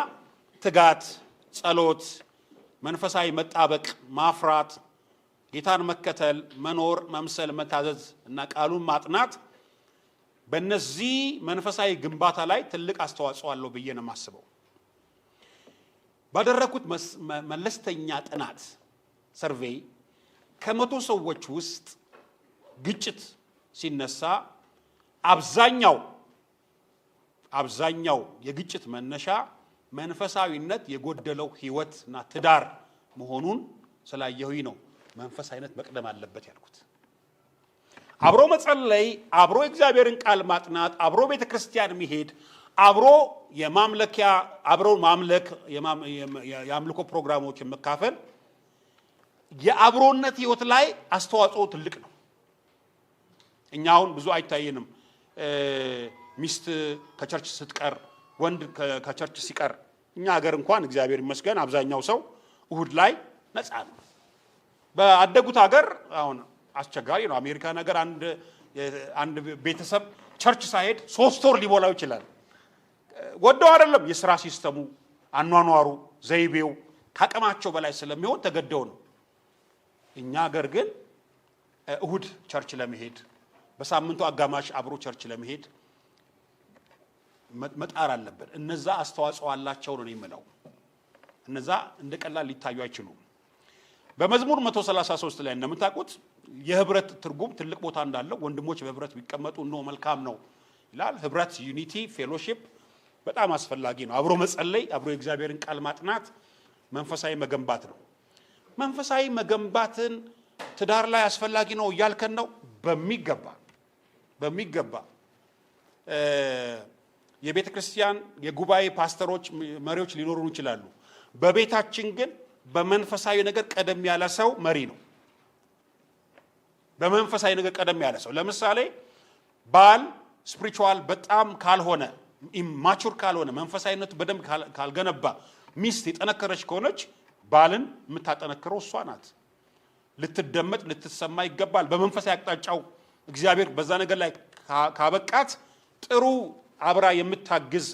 ትጋት፣ ጸሎት፣ መንፈሳዊ መጣበቅ፣ ማፍራት፣ ጌታን መከተል፣ መኖር፣ መምሰል፣ መታዘዝ እና ቃሉን ማጥናት በእነዚህ መንፈሳዊ ግንባታ ላይ ትልቅ አስተዋጽኦ አለው ብዬ ነው የማስበው። ባደረኩት መለስተኛ ጥናት ሰርቬይ ከ100 ሰዎች ውስጥ ግጭት ሲነሳ አብዛኛው የግጭት መነሻ መንፈሳዊነት የጎደለው ህይወትና ትዳር መሆኑን ስላየሁኝ ነው መንፈሳዊነት መቅደም አለበት ያልኩት። አብሮ መጸለይ፣ አብሮ እግዚአብሔርን ቃል ማጥናት፣ አብሮ ቤተክርስቲያን መሄድ፣ አብሮ ማምለክ የአምልኮ ፕሮግራሞችን መካፈል የአብሮነት ህይወት ላይ አስተዋጽኦ ትልቅ ነው። እኛ አሁን ብዙ አይታየንም። ሚስት ከቸርች ስትቀር፣ ወንድ ከቸርች ሲቀር፣ እኛ ሀገር እንኳን እግዚአብሔር ይመስገን አብዛኛው ሰው እሁድ ላይ ነፃ ነው። በአደጉት ሀገር አሁን አስቸጋሪ ነው። አሜሪካ ነገር አንድ ቤተሰብ ቸርች ሳይሄድ 3 ወር ሊሞላው ይችላል። ወደው አይደለም፣ የሥራ ሲስተሙ፣ አኗኗሩ፣ ዘይቤው ካቅማቸው በላይ ስለሚሆን ተገደው ነው። እኛ ሀገር ግን እሁድ ቸርች ለመሄድ በሳምንቱ አጋማሽ አብሮ ቸርች ለመሄድ መጣር አለበት። እነዛ አስተዋጽኦ አላቸው ነው የምለው። እነዛ እንደ ቀላል ሊታዩ አይችሉም። በመዝሙር 133 ላይ እንደምታውቁት የህብረት ትርጉም ትልቅ ቦታ እንዳለው ወንድሞች በህብረት ቢቀመጡ ነው መልካም ነው ይላል። ህብረት ዩኒቲ ፌሎሺፕ በጣም አስፈላጊ ነው። አብሮ መጸለይ፣ አብሮ የእግዚአብሔርን ቃል ማጥናት መንፈሳዊ መገንባት ነው። መንፈሳዊ መገንባትን ትዳር ላይ አስፈላጊ ነው እያልከን ነው? በሚገባ የቤተ ክርስቲያን የጉባኤ ፓስተሮች መሪዎች ሊኖሩ ይችላሉ። በቤታችን ግን በመንፈሳዊ ነገር ቀደም ያለ ሰው መሪ ነው። በመንፈሳዊ ነገር ቀደም ያለ ሰው ለምሳሌ ባል ስፒሪቹዋል በጣም ካልሆነ ኢማቹር ካልሆነ መንፈሳዊነቱ በደንብ ካልገነባ ሚስት የጠነከረች ከሆነች ባልን የምታጠነክረው እሷ ናት። ልትደመጥ ልትሰማ ይገባል። በመንፈሳዊ አቅጣጫው እግዚአብሔር በዛ ነገር ላይ ካበቃት ጥሩ አብራ የምታግዝ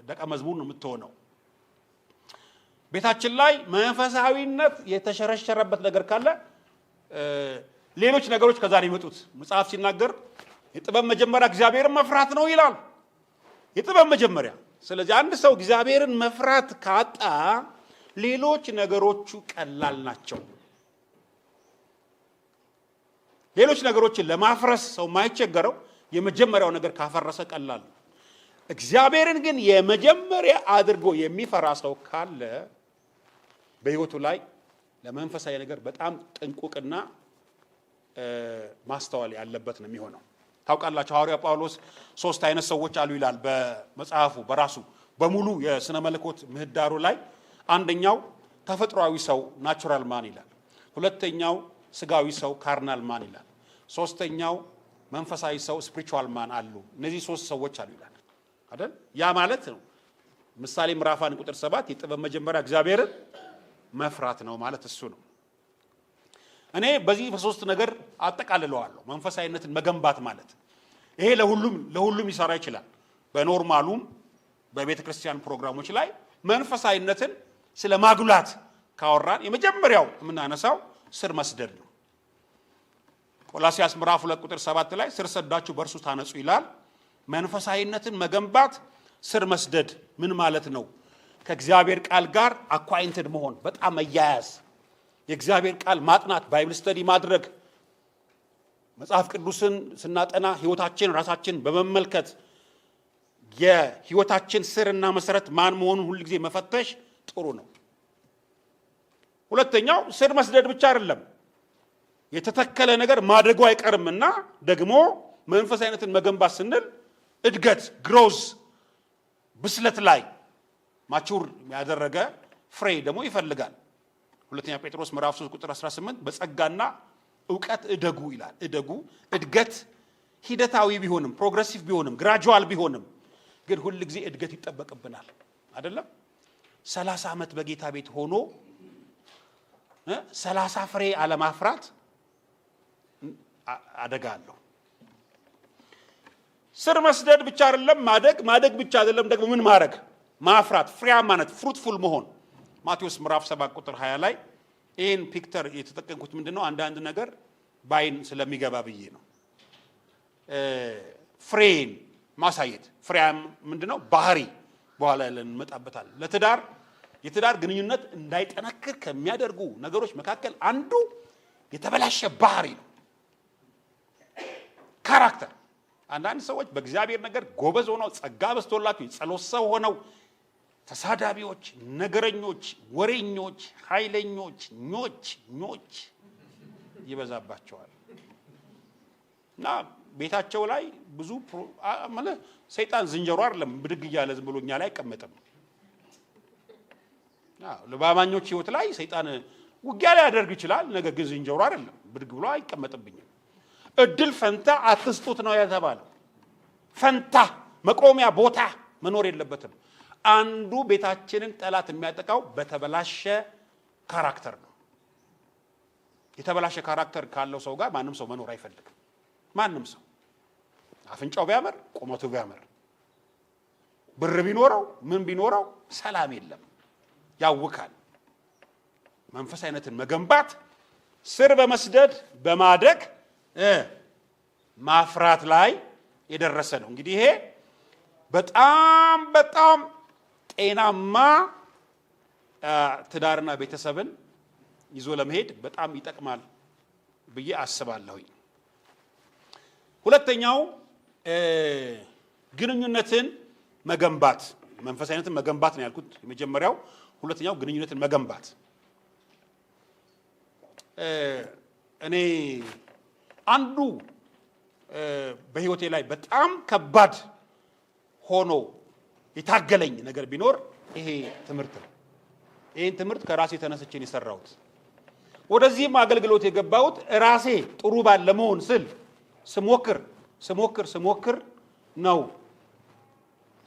ደቀ መዝሙር ነው የምትሆነው። ቤታችን ላይ መንፈሳዊነት የተሸረሸረበት ነገር ካለ ሌሎች ነገሮች ከዛ ነው የሚመጡት። መጽሐፍ ሲናገር የጥበብ መጀመሪያ እግዚአብሔርን መፍራት ነው ይላል። የጥበብ መጀመሪያ። ስለዚህ አንድ ሰው እግዚአብሔርን መፍራት ካጣ ሌሎች ነገሮቹ ቀላል ናቸው። ሌሎች ነገሮችን ለማፍረስ ሰው ማይቸገረው የመጀመሪያው ነገር ካፈረሰ ቀላል ነው። እግዚአብሔርን ግን የመጀመሪያ አድርጎ የሚፈራ ሰው ካለ በህይወቱ ላይ ለመንፈሳዊ ነገር በጣም ጥንቁቅና ማስተዋል ያለበት ነው የሚሆነው። ታውቃላችሁ ሐዋርያ ጳውሎስ 3 አይነት ሰዎች አሉ ይላል በመጽሐፉ በራሱ በሙሉ የሥነ መለኮት ምህዳሩ ላይ። አንደኛው ተፈጥሯዊ ሰው ናቹራል ማን ይላል። ሁለተኛው ስጋዊ ሰው ካርናል ማን ይላል። ሶስተኛው መንፈሳዊ ሰው ስፒሪቹዋል ማን አሉ። እነዚህ 3 ሰዎች አሉ ይላል አይደል? ያ ማለት ነው ምሳሌ ምዕራፍ 1 ቁጥር 7 የጥበብ መጀመሪያ እግዚአብሔርን መፍራት ነው ማለት እሱ ነው። እኔ በዚህ በ3 ነገር አጠቃልለዋለሁ መንፈሳዊነትን መገንባት ማለት። ይሄ ለሁሉም ይሰራ ይችላል። በኖርማሉም በቤተ ክርስቲያን ፕሮግራሞች ላይ መንፈሳዊነትን ስለ ማጉላት ካወራን የመጀመሪያው የምናነሳው ስር መስደድ ነው። ቆላስይስ ምዕራፍ 2 ቁጥር 7 ላይ ስር ሰዳችሁ በእርሱ ታነጹ ይላል። መንፈሳዊነትን መገንባት ስር መስደድ ምን ማለት ነው? ከእግዚአብሔር ቃል ጋር አኳይንትድ መሆን፣ በጣም መያያዝ፣ የእግዚአብሔር ቃል ማጥናት፣ ባይብል ስተዲ ማድረግ፣ መጽሐፍ ቅዱስን ስናጠና ህይወታችን ራሳችን በመመልከት የህይወታችን ስርና መሰረት ማን መሆኑን ሁሉ ጊዜ መፈተሽ ጥሩ ነው። ሁለተኛው ስር መስደድ ብቻ አይደለም፣ የተተከለ ነገር ማደጉ አይቀርምና ደግሞ መንፈሳዊነትን መገንባት ስንል እድገት ግሮዝ ብስለት ላይ ማቹር ያደረገ ፍሬ ደግሞ ይፈልጋል። ሁለተኛ ጴጥሮስ ምዕራፍ 3 ቁጥር 18 በጸጋና ዕውቀት እደጉ ይላል። እድገት ሂደታዊ ቢሆንም ፕሮግሬሲቭ ቢሆንም ግራጁዋል ቢሆንም ግን ሁሉ ጊዜ እድገት ይጠበቅብናል አይደለም? 30 ዓመት በጌታ ቤት ሆኖ 30 ፍሬ አለማፍራት አደጋ አለው። ስር መስደድ ብቻ አይደለም ማደግ ብቻ አይደለም ደግሞ ምን ማድረግ ማፍራት ፍሬያማነት ፍሩትፉል መሆን። ማቴዎስ ምዕራፍ 7 ቁጥር 20 ላይ ይህን ፒክቸር የተጠቀምኩት ምንድነው አንዳንድ ነገር ባይን ስለሚገባ ብዬ ነው። ፍሬን ማሳየት ፍሬያም ምንድነው ባህሪ በኋላ እንመጣበታለን። የትዳር ግንኙነት እንዳይጠነክር ከሚያደርጉ ነገሮች መካከል አንዱ የተበላሸ ባህሪ ነው። ካራክተር። አንዳንድ ሰዎች በእግዚአብሔር ነገር ጎበዝ ሆነው ጸጋ በስቶላቸው የጸሎት ሰው ሆነው ተሳዳቢዎች፣ ነገረኞች፣ ወሬኞች፣ ኃይለኞች ኞች ይበዛባቸዋል እና ቤታቸው ላይ ብዙ ማለት ሰይጣን ዝንጀሮ አይደለም ብድግ እያለ ዝም ብሎ እኛ ላይ አይቀመጥም። ለባማኞች ህይወት ላይ ሰይጣን ውጊያ ላይ ያደርግ ይችላል። ነገር ግን ዝንጀሮ አይደለም ብድግ ብሎ አይቀመጥብኝም። እድል ፈንታ አትስጡት ነው የተባለው። ፈንታ መቆሚያ ቦታ መኖር የለበትም። አንዱ ቤታችንን ጠላት የሚያጠቃው በተበላሸ ካራክተር ነው። የተበላሸ ካራክተር ካለው ሰው ጋር ማንም ሰው መኖር አይፈልግም። ማንም ሰው አፍንጫው ቢያምር ቁመቱ ቢያምር ብር ቢኖረው ምን ቢኖረው ሰላም የለም፣ ያውካል። መንፈሳዊነትን መገንባት ስር በመስደድ በማደግ ማፍራት ላይ የደረሰ ነው። እንግዲህ ይሄ በጣም ጤናማ ትዳርና ቤተሰብን ይዞ ለመሄድ በጣም ይጠቅማል ብዬ አስባለሁኝ። ሁለተኛው ግንኙነትን መገንባት፣ መንፈሳዊነትን መገንባት ነው ያልኩት የመጀመሪያው። ሁለተኛው ግንኙነትን መገንባት። እኔ አንዱ በህይወቴ ላይ በጣም ከባድ ሆኖ የታገለኝ ነገር ቢኖር ይሄ ትምህርት ነው። ይሄን ትምህርት ከራሴ ተነስቼን የሰራሁት ወደዚህም አገልግሎት የገባሁት ራሴ ጥሩ ባል ለመሆን ስል ስሞክር ነው።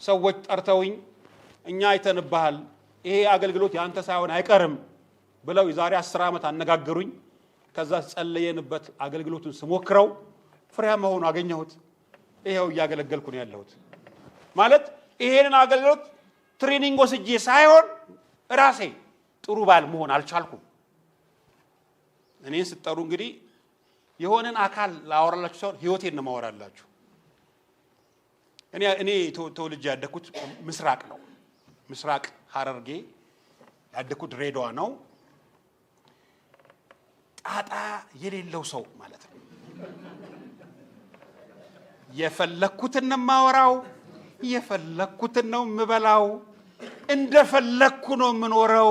ሰዎች ጠርተውኝ እኛ አይተንብሃል፣ ይሄ አገልግሎት ያንተ ሳይሆን አይቀርም ብለው የዛሬ 10 ዓመት አነጋገሩኝ። ከዛ ጸለየንበት አገልግሎቱን ስሞክረው ፍሬያማ ሆኖ አገኘሁት። ይሄው እያገለገልኩ ነው ያለሁት። ማለት ይሄንን አገልግሎት ትሬኒንግ ወስጄ ሳይሆን ራሴ ጥሩ ባል መሆን አልቻልኩም። እኔን ስትጠሩ እንግዲህ የሆነን አካል ላወራላችሁ ሳይሆን ህይወቴን ነው ማወራላችሁ። እኔ ተወልጄ ያደኩት ምስራቅ ነው። ምስራቅ ሐረርጌ ያደኩት ድሬዳዋ ነው። ጣጣ የሌለው ሰው ማለት ነው። የፈለኩትን ነው የማወራው፣ የፈለኩትን ነው የምበላው፣ እንደፈለኩ ነው የምኖረው።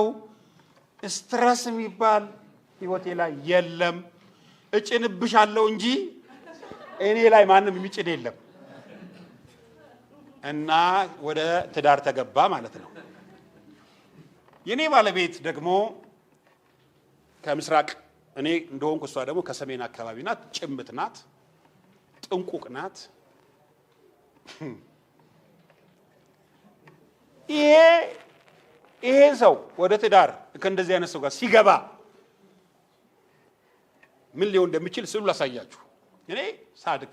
ስትረስ የሚባል ህይወቴ ላይ የለም። እጭንብሻለሁ እንጂ እኔ ላይ ማንም የሚጭን የለም። እና ወደ ትዳር ተገባ ማለት ነው። የኔ ባለቤት ደግሞ ከምስራቅ እኔ እንደሆንኩ እሷ ደግሞ ከሰሜን አካባቢ ናት። ጭምት ናት፣ ጥንቁቅ ናት። ይሄ ሰው ወደ ትዳር ከእንደዚህ አይነት ሰው ጋር ሲገባ ምን ሊሆን እንደሚችል ስሉ ላሳያችሁ። እኔ ሳድግ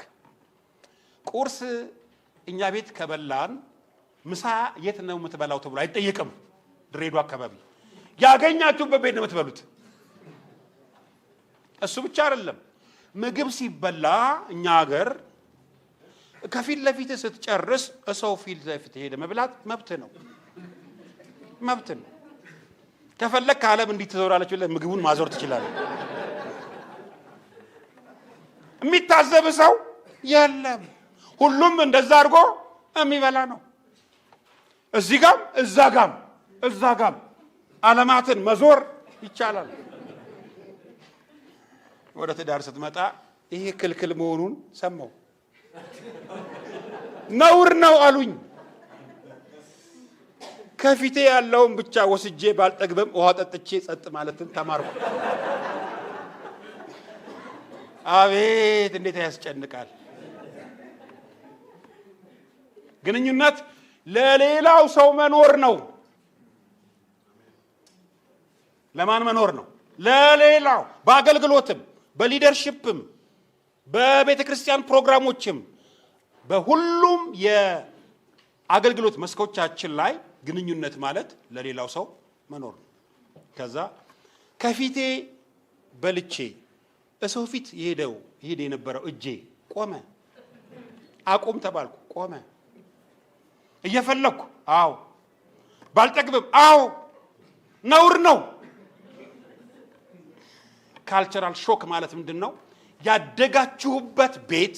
ቁርስ እኛ ቤት ከበላን ምሳ የት ነው የምትበላው ተብሎ አይጠየቅም። ድሬዳዋ አካባቢ ያገኛችሁበት ቤት ነው የምትበሉት። እሱ ብቻ አይደለም፣ ምግብ ሲበላ እኛ ሀገር ከፊት ለፊት ስትጨርስ ሰው ፊት ለፊት ሄደ መብላት መብት ነው። ከፈለክ ከዓለም እንዲህ ትዞራለች ብለህ ምግቡን ማዞር ትችላለህ። የሚታዘብ ሰው የለም። ሁሉም እንደዛ አድርጎ የሚበላ ነው። እዚህ ጋም እዛ ጋም ዓለማትን መዞር ይቻላል። ወደ ትዳር ስትመጣ ይሄ ክልክል መሆኑን ሰማሁ። ነውር ነው አሉኝ። ከፊቴ ያለውን ብቻ ወስጄ ባልጠግብም ውሃ ጠጥቼ ጸጥ ማለትን ተማርኩ። አቤት እንዴት ያስጨንቃል! ግንኙነት ለሌላው ሰው መኖር ነው። ለማን መኖር ነው? ለሌላው። በአገልግሎትም፣ በሊደርሺፕም፣ በቤተ ክርስቲያን ፕሮግራሞችም፣ በሁሉም የአገልግሎት መስኮቻችን ላይ ግንኙነት ማለት ለሌላው ሰው መኖር ነው። ከዛ ከፊቴ በልቼ ሰው ፊት ይሄድ የነበረው እጄ ቆመ። አቁም ተባልኩ፣ ቆመ። እየፈለኩ አዎ፣ ባልጠግብም አዎ፣ ነውር ነው። ካልቸራል ሾክ ማለት ምንድን ነው? ያደጋችሁበት ቤት፣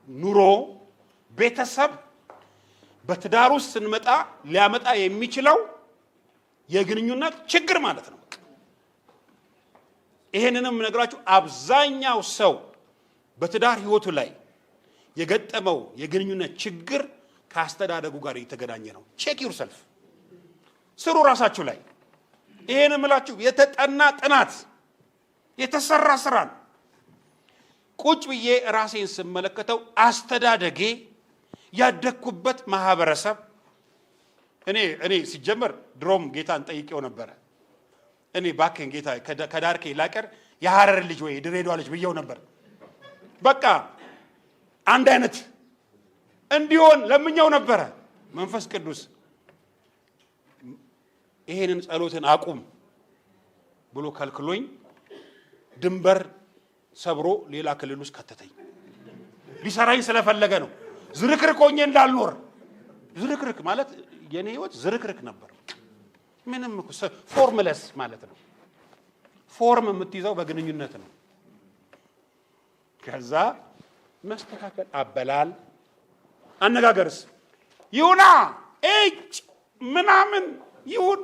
ኑሮ፣ ቤተሰብ በትዳር ውስጥ ስንመጣ ሊያመጣ የሚችለው የግንኙነት ችግር ማለት ነው። ይሄንንም ነግራችሁ አብዛኛው ሰው በትዳር ህይወቱ ላይ የገጠመው የግንኙነት ችግር ከአስተዳደጉ ጋር የተገናኘ ነው። ቼክ ዩርሰልፍ፣ ስሩ ራሳችሁ ላይ። ይሄን እምላችሁ የተጠና ጥናት የተሰራ ስራ ነው። ቁጭ ብዬ ራሴን ስመለከተው አስተዳደጌ፣ ያደግኩበት ማህበረሰብ እኔ ሲጀመር ድሮም ጌታን ጠይቄው ነበረ። እኔ ባክን ጌታ ከዳርኬ ላቀር የሐረር ልጅ ወይ ድሬዳዋ ልጅ ብየው ነበር። በቃ አንድ አይነት እንዲሆን ለምኛው ነበረ። መንፈስ ቅዱስ ይሄንን ጸሎትን አቁም ብሎ ከልክሎኝ ድንበር ሰብሮ ሌላ ክልል ውስጥ ከተተኝ። ሊሰራኝ ስለፈለገ ነው። ዝርክርክ ሆኜ እንዳልኖር። ዝርክርክ ማለት የኔ ህይወት ዝርክርክ ነበር። ምንም ፎርምለስ ማለት ነው። ፎርም የምትይዘው በግንኙነት ነው። ከዛ መስተካከል፣ አበላል፣ አነጋገርስ ይሁና እጭ ምናምን ይሁን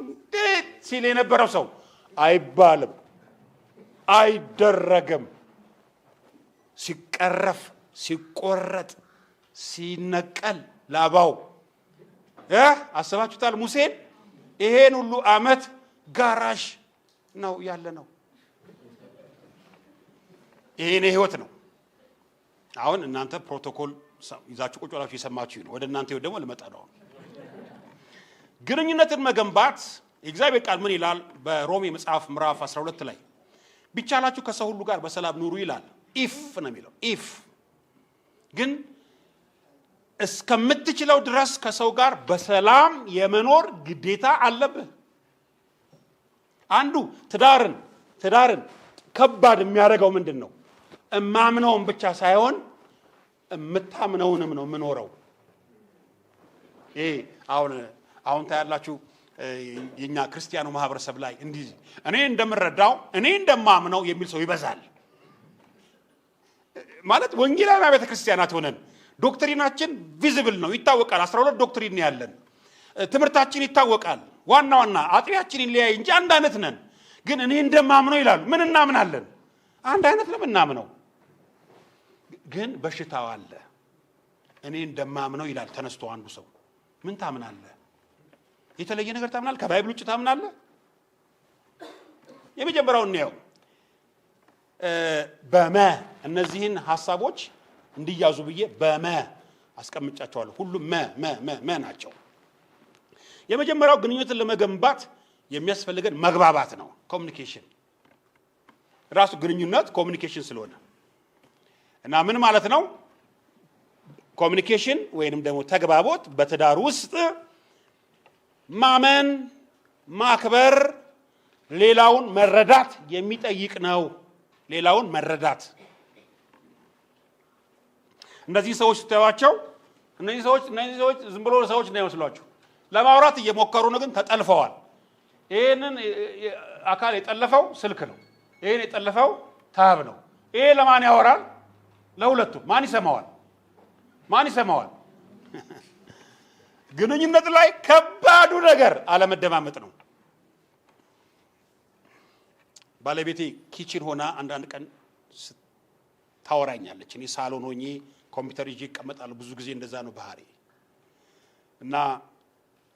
ሲል የነበረው ሰው አይባልም፣ አይደረግም። ሲቀረፍ፣ ሲቆረጥ፣ ሲነቀል ላባው አስባችሁታል? ሙሴን ይሄን ሁሉ አመት ጋራሽ ነው ያለ ነው። ይሄን ህይወት ነው። አሁን እናንተ ፕሮቶኮል ይዛችሁ ቁጭ ብላችሁ የሰማችሁ ነው። ወደ እናንተ ደግሞ ልመጣ ነው። ግንኙነትን መገንባት የእግዚአብሔር ቃል ምን ይላል? በሮሜ መጽሐፍ ምዕራፍ 12 ላይ ቢቻላችሁ ከሰው ሁሉ ጋር በሰላም ኑሩ ይላል። ኢፍ ነው የሚለው። ኢፍ ግን እስከምትችለው ድረስ ከሰው ጋር በሰላም የመኖር ግዴታ አለብህ። አንዱ ትዳርን ከባድ የሚያደርገው ምንድን ነው? እማምነውን ብቻ ሳይሆን እምታምነውንም ነው የምኖረው። ይሄ አሁን ታያላችሁ የኛ ክርስቲያኑ ማህበረሰብ ላይ እንዲህ እኔ እንደምረዳው እኔ እንደማምነው የሚል ሰው ይበዛል። ማለት ወንጌላዊ ቤተ ክርስቲያናት ሆነን ዶክትሪናችን ቪዚብል ነው፣ ይታወቃል። 12 ዶክትሪን ያለን ትምህርታችን ይታወቃል። ዋና አጥቢያችን ይለያይ እንጂ አንድ አይነት ነን። ግን እኔ እንደማምነው ይላሉ። ምን እናምናለን? አንድ አይነት ነው የምናምነው። ግን በሽታው አለ። እኔ እንደማምነው ይላል ተነስቶ አንዱ ሰው። ምን ታምናለህ? የተለየ ነገር ታምናለህ? ከባይብል ውጭ ታምናለህ? የመጀመሪያው ነው እነዚህን ሐሳቦች እንዲያዙ ብዬ አስቀምጫቸዋለሁ። ሁሉም ናቸው። የመጀመሪያው ግንኙነትን ለመገንባት የሚያስፈልገን መግባባት ነው። ኮሚኒኬሽን ራሱ ግንኙነት ኮሚኒኬሽን ስለሆነ እና ምን ማለት ነው? ኮሚኒኬሽን ወይንም ደግሞ ተግባቦት በትዳር ውስጥ ማመን፣ ማክበር፣ ሌላውን መረዳት የሚጠይቅ ነው። ሌላውን መረዳት እነዚህ ሰዎች ስታዩዋቸው እነዚህ ሰዎች ዝም ብሎ ሰዎች እንዳይመስሏችሁ ለማውራት እየሞከሩ ነው፣ ግን ተጠልፈዋል። ይሄንን አካል የጠለፈው ስልክ ነው። ይሄን የጠለፈው ታብ ነው። ይሄ ለማን ያወራል? ለሁለቱም። ማን ይሰማዋል? ግንኙነት ላይ ከባዱ ነገር አለመደማመጥ ነው። ባለቤቴ ኪችን ሆና አንዳንድ ቀን ታወራኛለች። እኔ ሳሎን ሆኜ ኮምፒውተር ይዤ እቀመጣለሁ። ብዙ ጊዜ እንደዛ ነው ባህሪ እና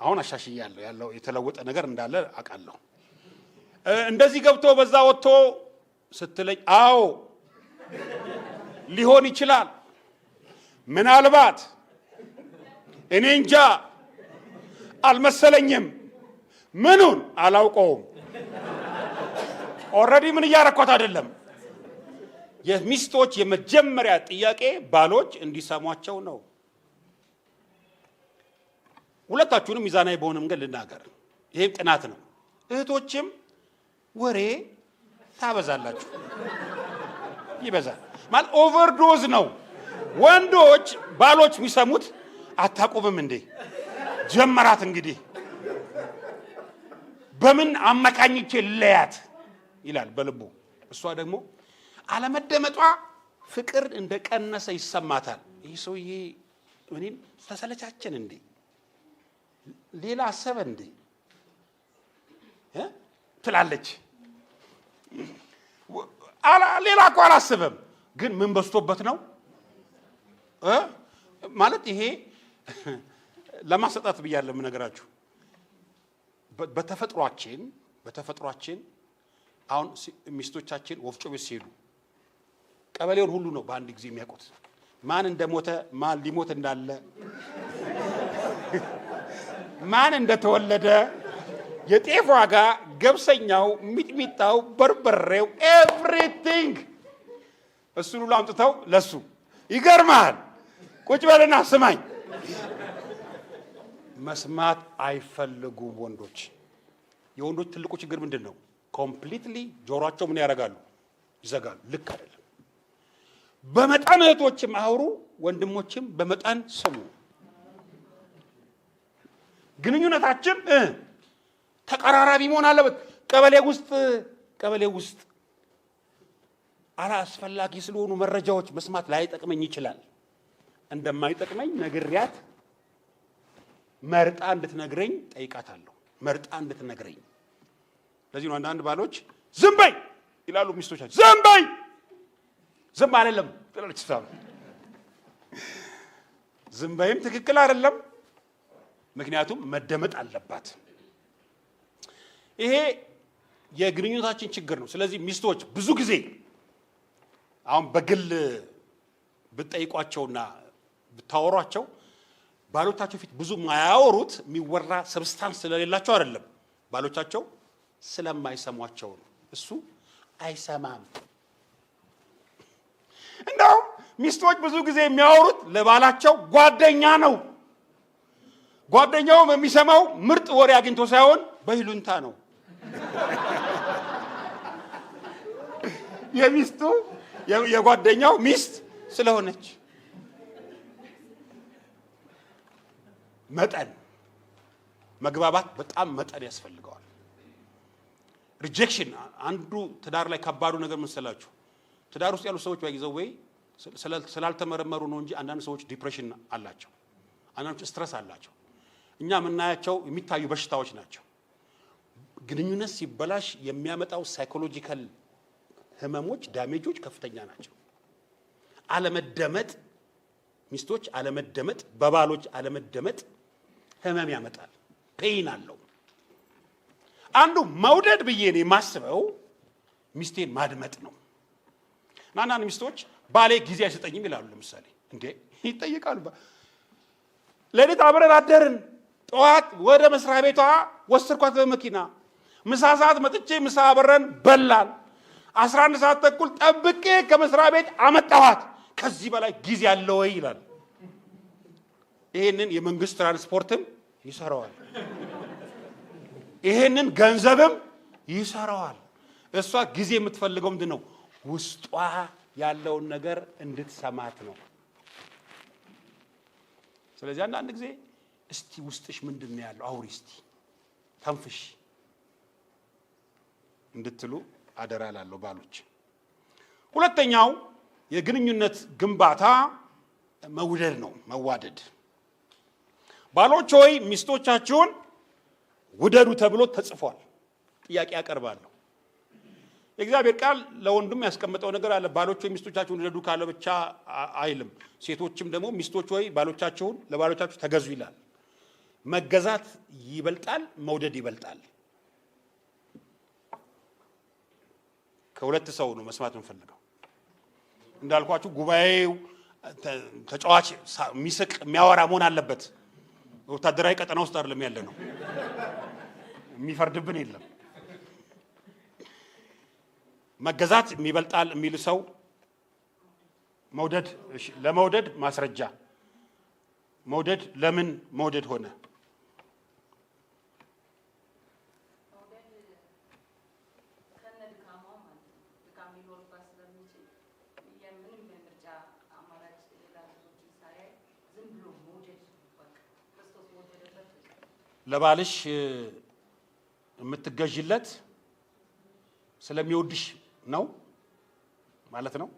አሁን አሻሽያለሁ። ያለው የተለወጠ ነገር እንዳለ አውቃለሁ። እንደዚህ ገብቶ በዛ ወጥቶ ስትለኝ አዎ ሊሆን ይችላል፣ ምናልባት እኔ እንጃ፣ አልመሰለኝም፣ ምኑን አላውቀውም። ኦልሬዲ ምን እያረኳት አይደለም። የሚስቶች የመጀመሪያ ጥያቄ ባሎች እንዲሰሟቸው ነው። ሁለታችሁንም ሚዛናዊ በሆነ መንገድ ልናገር። ይሄም ጥናት ነው። እህቶችም ወሬ ታበዛላችሁ። ይበዛል ማለት ኦቨርዶዝ ነው። ወንዶች ባሎች የሚሰሙት አታቆምም እንዴ? ጀመራት እንግዲህ በምን አመካኝቼ ለያት ይላል በልቡ። እሷ ደግሞ አለመደመጧ ፍቅር እንደቀነሰ ይሰማታል። ይህ ሰውዬ እኔን ተሰለቻችን እንዴ? ሌላ አሰበ እንዴ? ትላለች። ሌላ እኮ አላሰበም፣ ግን ምን በዝቶበት ነው ማለት። ይሄ ለማሰጣት ብያለሁ የምነግራችሁ። በተፈጥሯችን አሁን ሚስቶቻችን ወፍጮ ቤት ሲሄዱ ቀበሌውን ሁሉ ነው በአንድ ጊዜ የሚያውቁት። ማን እንደሞተ፣ ማን ሊሞት እንዳለ፣ ማን እንደተወለደ፣ የጤፍ ዋጋ፣ ገብሰኛው፣ ሚጥሚጣው፣ በርበሬው፣ ኤቭሪቲንግ እሱን ሁሉ አምጥተው ለሱ። ይገርማል። ቁጭ በልና ስማኝ። መስማት አይፈልጉም ወንዶች። የወንዶች ትልቁ ችግር ምንድን ነው? ኮምፕሊትሊ ጆሮአቸው ምን ያደርጋሉ? ይዘጋሉ። ልክ አይደለም። በመጠን እህቶችም አውሩ፣ ወንድሞችም በመጠን ስሙ። ግንኙነታችን ተቀራራቢ መሆን አለበት። ቀበሌ ውስጥ አላስፈላጊ ስለሆኑ መረጃዎች መስማት ላይጠቅመኝ ይችላል። እንደማይጠቅመኝ ነግሪያት መርጣ እንድትነግረኝ ጠይቃታለሁ። መርጣ እንድትነግረኝ። ለዚህ ነው አንዳንድ ባሎች ዝም በይ ይላሉ ሚስቶቻቸው። ዝም በይ ዝም አይደለም ትላለች እሷ። ዝም በይም ትክክል አይደለም፣ ምክንያቱም መደመጥ አለባት። ይሄ የግንኙነታችን ችግር ነው። ስለዚህ ሚስቶች ብዙ ጊዜ አሁን በግል ብትጠይቋቸውና ብታወሯቸው ባሎቻቸው ፊት ብዙ ማያወሩት የሚወራ ሰብስታንስ ስለሌላቸው አይደለም፣ ባሎቻቸው ስለማይሰሟቸው ነው። እሱ አይሰማም። እንደውም ሚስቶች ብዙ ጊዜ የሚያወሩት ለባላቸው ጓደኛ ነው። ጓደኛውም የሚሰማው ምርጥ ወሬ አግኝቶ ሳይሆን በይሉንታ ነው። የሚስቱ የጓደኛው ሚስት ስለሆነች። መጠን መግባባት በጣም መጠን ያስፈልገዋል። ሪጀክሽን አንዱ ትዳር ላይ ከባዱ ነገር መሰላችሁ። ትዳር ውስጥ ያሉ ሰዎች ባይዘው ወይ ስላልተመረመሩ ነው እንጂ አንዳንድ ሰዎች ዲፕሬሽን አላቸው፣ አንዳንዶች ስትረስ አላቸው። እኛ የምናያቸው የሚታዩ በሽታዎች ናቸው። ግንኙነት ሲበላሽ የሚያመጣው ሳይኮሎጂካል ህመሞች፣ ዳሜጆች ከፍተኛ ናቸው። አለመደመጥ፣ ሚስቶች አለመደመጥ፣ በባሎች አለመደመጥ ህመም ያመጣል። ፔይን አለው። አንዱ መውደድ ብዬ ነው የማስበው ሚስቴን ማድመጥ ነው። አንዳንድ ሚስቶች ባሌ ጊዜ አይሰጠኝም ይላሉ። ለምሳሌ እንዴ ይጠይቃሉ። ሌሊት አብረን አደርን፣ ጠዋት ወደ መስሪያ ቤቷ ወሰድኳት በመኪና፣ ምሳ ሰዓት መጥቼ ምሳ አብረን በላን፣ 11 ሰዓት ተኩል ጠብቄ ከመስሪያ ቤት አመጣኋት፣ ከዚህ በላይ ጊዜ አለ ወይ ይላል። ይሄንን የመንግስት ትራንስፖርትም ይሰራዋል፣ ይሄንን ገንዘብም ይሰራዋል። እሷ ጊዜ የምትፈልገው ምንድን ነው? ውስጧ ያለውን ነገር እንድትሰማት ነው። ስለዚህ አንዳንድ ጊዜ እስቲ ውስጥሽ ምንድን ነው ያለው አውሪ፣ እስቲ ተንፍሽ እንድትሉ አደራ ላለው ባሎች። ሁለተኛው የግንኙነት ግንባታ መውደድ ነው፣ መዋደድ። ባሎች ሆይ ሚስቶቻችሁን ውደዱ ተብሎ ተጽፏል። ጥያቄ ያቀርባለሁ። የእግዚአብሔር ቃል ለወንድም ያስቀመጠው ነገር አለ። ባሎች ሆይ ሚስቶቻችሁን ውደዱ ካለ ብቻ አይልም። ሴቶችም ደግሞ ሚስቶች ሆይ ባሎቻችሁን ለባሎቻችሁ ተገዙ ይላል። መገዛት ይበልጣል፣ መውደድ ይበልጣል። ከሁለት ሰው ነው መስማት የምፈልገው። እንዳልኳችሁ ጉባኤው ተጫዋች፣ የሚስቅ፣ የሚያወራ መሆን አለበት። ወታደራዊ ቀጠና ውስጥ አይደለም ያለ ነው። የሚፈርድብን የለም። መገዛት የሚበልጣል የሚል ሰው መውደድ፣ ለመውደድ ማስረጃ መውደድ ለምን መውደድ ሆነ? ለባልሽ የምትገዥለት ስለሚወድሽ ነው ማለት ነው።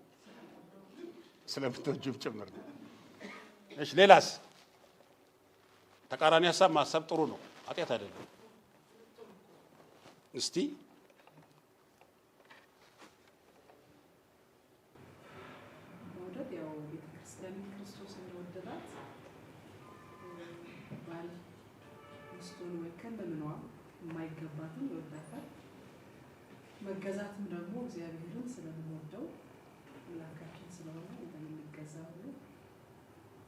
ስለምትወጂው ጭምር ነው። እሺ ሌላስ? ተቃራኒ ሀሳብ ማሰብ ጥሩ ነው፣ ኃጢአት አይደለም። እስቲ መውደድ ያው ቤተክርስቲያን ክርስቶስ እንደወደዳት ባል ሚስቱን ወከን በምንዋ የማይገባትም ይወዳታል። መገዛትም ደግሞ እግዚአብሔርን ስለምንወደው አምላካችን ስለሆነ እንደምንገዛ ሁሉ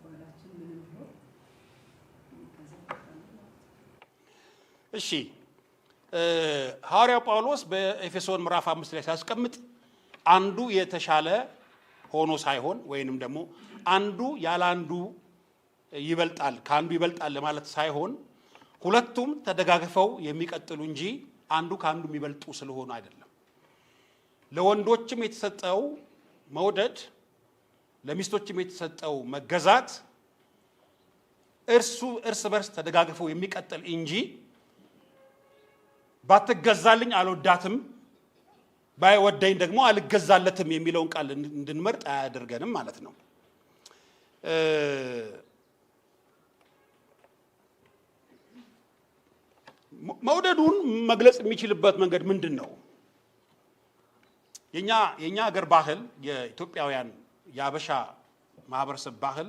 ባላችን ምንም ቢሆን እሺ ሐዋርያው ጳውሎስ በኤፌሶን ምዕራፍ 5 ላይ ሲያስቀምጥ አንዱ የተሻለ ሆኖ ሳይሆን ወይንም ደግሞ አንዱ ያለ አንዱ ይበልጣል ከአንዱ ይበልጣል ለማለት ሳይሆን ሁለቱም ተደጋግፈው የሚቀጥሉ እንጂ አንዱ ከአንዱ የሚበልጡ ስለሆነ አይደለም። ለወንዶችም የተሰጠው መውደድ ለሚስቶችም የተሰጠው መገዛት እርስ በርስ ተደጋግፈው የሚቀጥል እንጂ ባትገዛልኝ አልወዳትም ባይወደኝ ደግሞ አልገዛለትም የሚለውን ቃል እንድንመርጥ አያደርገንም ማለት ነው። መውደዱን መግለጽ የሚችልበት መንገድ ምንድን ነው? የኛ ሀገር ባህል የኢትዮጵያውያን የአበሻ ማህበረሰብ ባህል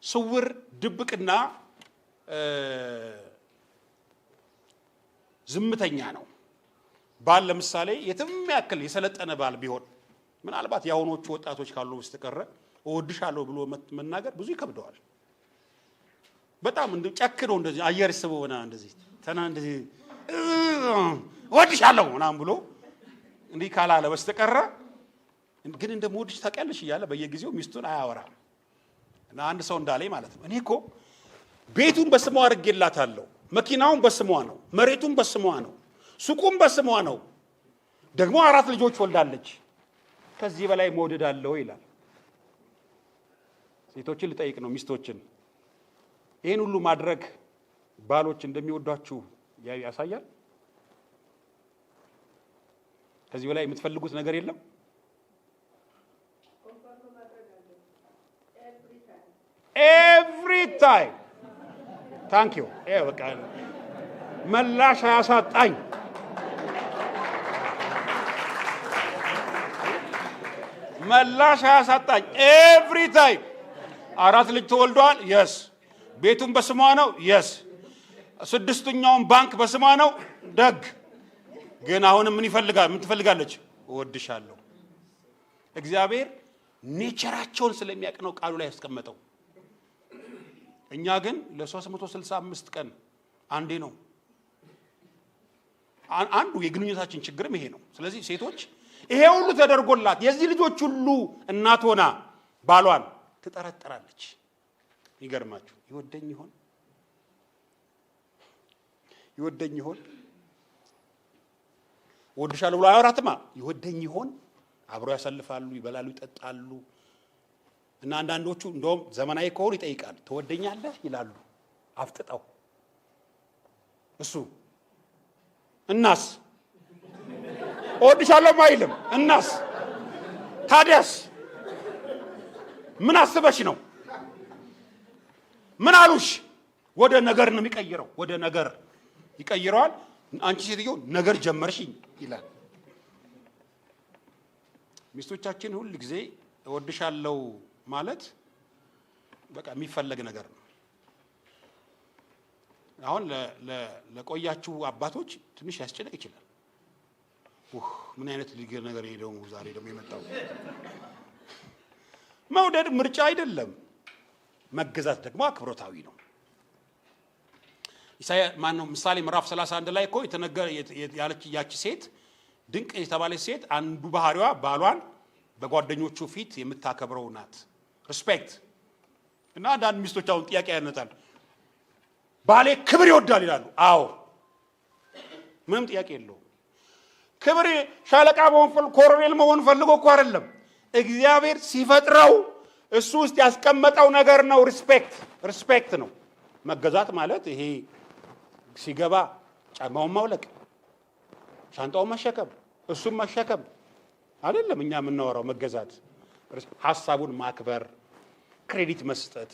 ስውር ድብቅና ዝምተኛ ነው። ባል ለምሳሌ የትም ያክል የሰለጠነ ባል ቢሆን ምናልባት የአሁኖቹ ወጣቶች ካሉ በስተቀር እወድሻለሁ ብሎ መናገር ብዙ ይከብደዋል። በጣም ጨክኖ እንደዚህ አየር ስቦና እንደዚህ እንደዚህ እወድሻለሁ ምናምን ብሎ እንዲህ ካላለ በስተቀር ግን እንደምወድሽ ታውቂያለሽ እያለ በየጊዜው ሚስቱን አያወራም። እና አንድ ሰው እንዳለኝ ማለት ነው እኔ እኮ ቤቱን በስሟ አድርጌላታለሁ፣ መኪናውን በስሟ ነው፣ መሬቱን በስሟ ነው፣ ሱቁም በስሟ ነው፣ ደግሞ 4 ልጆች ወልዳለች፣ ከዚህ በላይ መውደድ አለው ይላል። ሴቶችን ልጠይቅ ነው ሚስቶችን፣ ይህን ሁሉ ማድረግ ባሎች እንደሚወዷችሁ ያሳያል? ከዚህ በላይ የምትፈልጉት ነገር የለም? ኤቭሪ ታይም ታንክ ዩ በቃ መላሽ አያሳጣኝ። መላሽ አያሳጣኝ። ኤቭሪ ታይም 4 ልጅ ተወልዷል። የስ ቤቱን በስሟ ነው። የስ 6ኛውን ባንክ በስሟ ነው። ደግ ግን አሁንም ምን ይፈልጋል? ምን ትፈልጋለች? እወድሻለሁ። እግዚአብሔር ኔቸራቸውን ስለሚያውቅ ነው ቃሉ ላይ ያስቀመጠው። እኛ ግን ለ365 ቀን አንዴ ነው። አንዱ የግንኙነታችን ችግርም ይሄ ነው። ስለዚህ ሴቶች ይሄ ሁሉ ተደርጎላት የዚህ ልጆች ሁሉ እናት ሆና ባሏን ትጠረጠራለች። ይገርማችሁ ይወደኝ ይሆን? ይወደኝ ይሆን? ወድሻለሁ ብሎ አያወራትማ። ይወደኝ ይሆን? አብረው ያሳልፋሉ፣ ይበላሉ፣ ይጠጣሉ። እና አንዳንዶቹ እንደውም ዘመናዊ ከሆኑ ይጠይቃሉ። ትወደኛለህ ይላሉ አፍጥጠው። እሱ እናስ እወድሻለሁ አይልም። እናስ ታዲያስ ምን አስበሽ ነው? ምን አሉሽ? ወደ ነገር ነው የሚቀይረው። ወደ ነገር ይቀይረዋል። አንቺ ሴትዮ ነገር ጀመርሽኝ ይላል። ሚስቶቻችን ሁል ጊዜ እወድሻለሁ ማለት በቃ የሚፈለግ ነገር ነው። አሁን ለቆያችሁ አባቶች ትንሽ ያስጨነቅ ይችላል። ምን አይነት ልጅ ነገር ሄደው ዛሬ ደግሞ የመጣው። መውደድ ምርጫ አይደለም፣ መገዛት ደግሞ አክብሮታዊ ነው። ምሳሌ ምዕራፍ 31 ላይ እኮ ያለች ያቺ ሴት ድንቅ የተባለች ሴት አንዱ ባህሪዋ ባሏን በጓደኞቹ ፊት የምታከብረው ናት። ሪስፔክት። እና አንዳንድ ሚስቶች አሁን ጥያቄ ያነጣል። ባሌ ክብር ይወዳል ይላሉ። አዎ ምንም ጥያቄ የለውም። ክብር ሻለቃ መሆን ኮሎኔል መሆን ፈልጎ እኮ አይደለም። እግዚአብሔር ሲፈጥረው እሱ ውስጥ ያስቀመጠው ነገር ነው። ሪስፔክት ነው። መገዛት ማለት ይሄ ሲገባ ጫማውን ማውለቅ፣ ሻንጣውን መሸከም፣ እሱም መሸከም አይደለም። እኛ የምናወራው መገዛት ሐሳቡን ማክበር፣ ክሬዲት መስጠት፣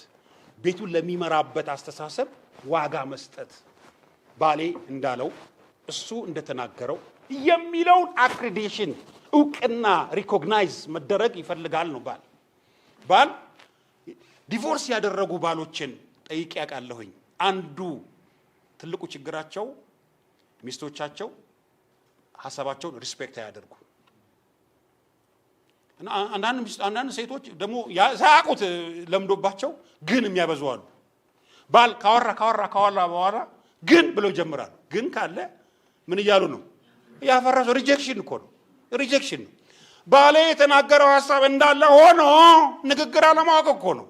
ቤቱን ለሚመራበት አስተሳሰብ ዋጋ መስጠት፣ ባሌ እንዳለው እሱ እንደተናገረው የሚለውን አክሬዲሽን እውቅና ሪኮግናይዝ መደረግ ይፈልጋል ነው። ባል ዲቮርስ ያደረጉ ባሎችን ጠይቄ ያውቃለሁኝ። አንዱ ትልቁ ችግራቸው ሚስቶቻቸው ሐሳባቸውን ሪስፔክት አያደርጉ እና አንዳንድ ሴቶች ደግሞ ሳያውቁት ለምዶባቸው ግን የሚያበዙ አሉ። ባል ካወራ በኋላ ግን ብለው ይጀምራሉ። ግን ካለ ምን እያሉ ነው? ያፈረሰው ሪጀክሽን እኮ ነው። ሪጀክሽን ነው። ባሌ የተናገረው ሐሳብ እንዳለ ሆኖ ንግግር አለማወቅ እኮ ነው።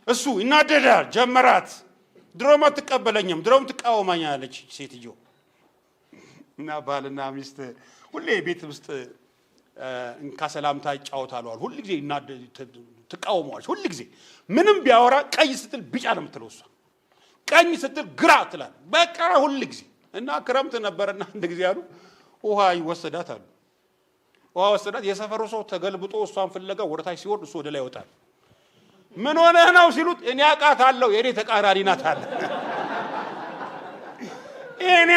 እሱ ይናደዳል። ጀመራት። ድሮም አትቀበለኝም፣ ድሮም ትቃወማኛለች ሴትዮ። እና ባልና ሚስት ሁሌ ቤት ውስጥ እንካ ሰላምታ ይጫወታሉ ሁሉ ጊዜ ትቃወመዋለች። ሁሉ ጊዜ ምንም ቢያወራ ቀይ ስትል ቢጫ ነው የምትለው እሷ፣ ቀኝ ስትል ግራ ትላል። በቃ ሁሉ ጊዜ እና ክረምት ነበርና አንድ ጊዜ አሉ ውሃ ይወሰዳት አሉ። ውሃ ወሰዳት። የሰፈሩ ሰው ተገልብጦ እሷን ፍለጋ ወደታች ሲወርድ እሱ ወደ ላይ ይወጣል። ምን ሆነህ ነው ሲሉት እኔ አውቃታለሁ የኔ ተቃራኒ ናት አለ። ይሄን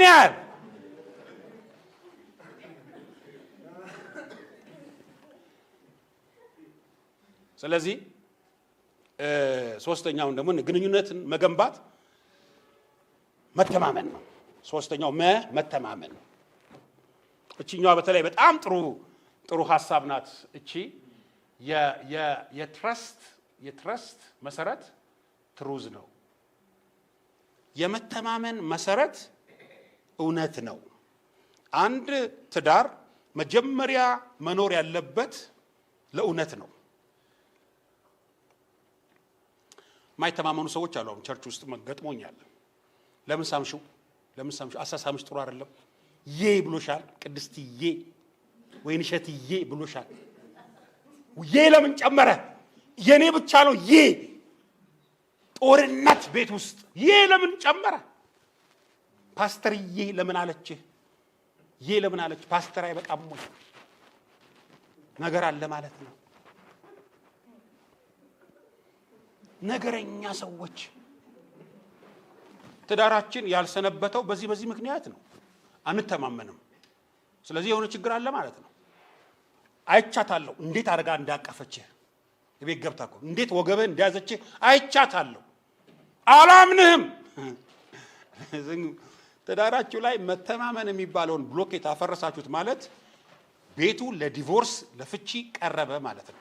ያህል ስለዚህ ሶስተኛውን ደግሞ ግንኙነትን መገንባት መተማመን ነው። ሶስተኛው መተማመን ነው። እቺኛዋ በተለይ በጣም ጥሩ ሐሳብ ናት። እቺ የትረስት መሰረት ትሩዝ ነው። የመተማመን መሰረት እውነት ነው። አንድ ትዳር መጀመሪያ መኖር ያለበት ለእውነት ነው። ማይተማመኑ ሰዎች አሉ። አሁን ቸርች ውስጥ ገጥሞኛል። ለምን ሳምሽው አሳሳምሽ ጥሩ አይደለም፣ ብሎሻል፣ ቅድስትዬ ወይንሸትዬ ብሎሻል፣ ለምን ጨመረ፣ የኔ ብቻ ነው ጦርነት ቤት ውስጥ ለምን ጨመረ፣ ፓስተርዬ ለምን አለችህ፣ ለምን አለች፣ ፓስተር አይበቃም ወይ ነገር አለ ማለት ነው። ነገረኛ ሰዎች ትዳራችን ያልሰነበተው በዚህ ምክንያት ነው። አንተማመንም። ስለዚህ የሆነ ችግር አለ ማለት ነው። አይቻታለሁ እንዴት አድርጋ እንዳቀፈችህ ቤት ገብታ እኮ እንዴት ወገብህ እንደያዘችህ አይቻታለሁ፣ አላምንህም። ትዳራችሁ ላይ መተማመን የሚባለውን ብሎኬት አፈረሳችሁት ማለት ቤቱ ለዲቮርስ ለፍቺ ቀረበ ማለት ነው።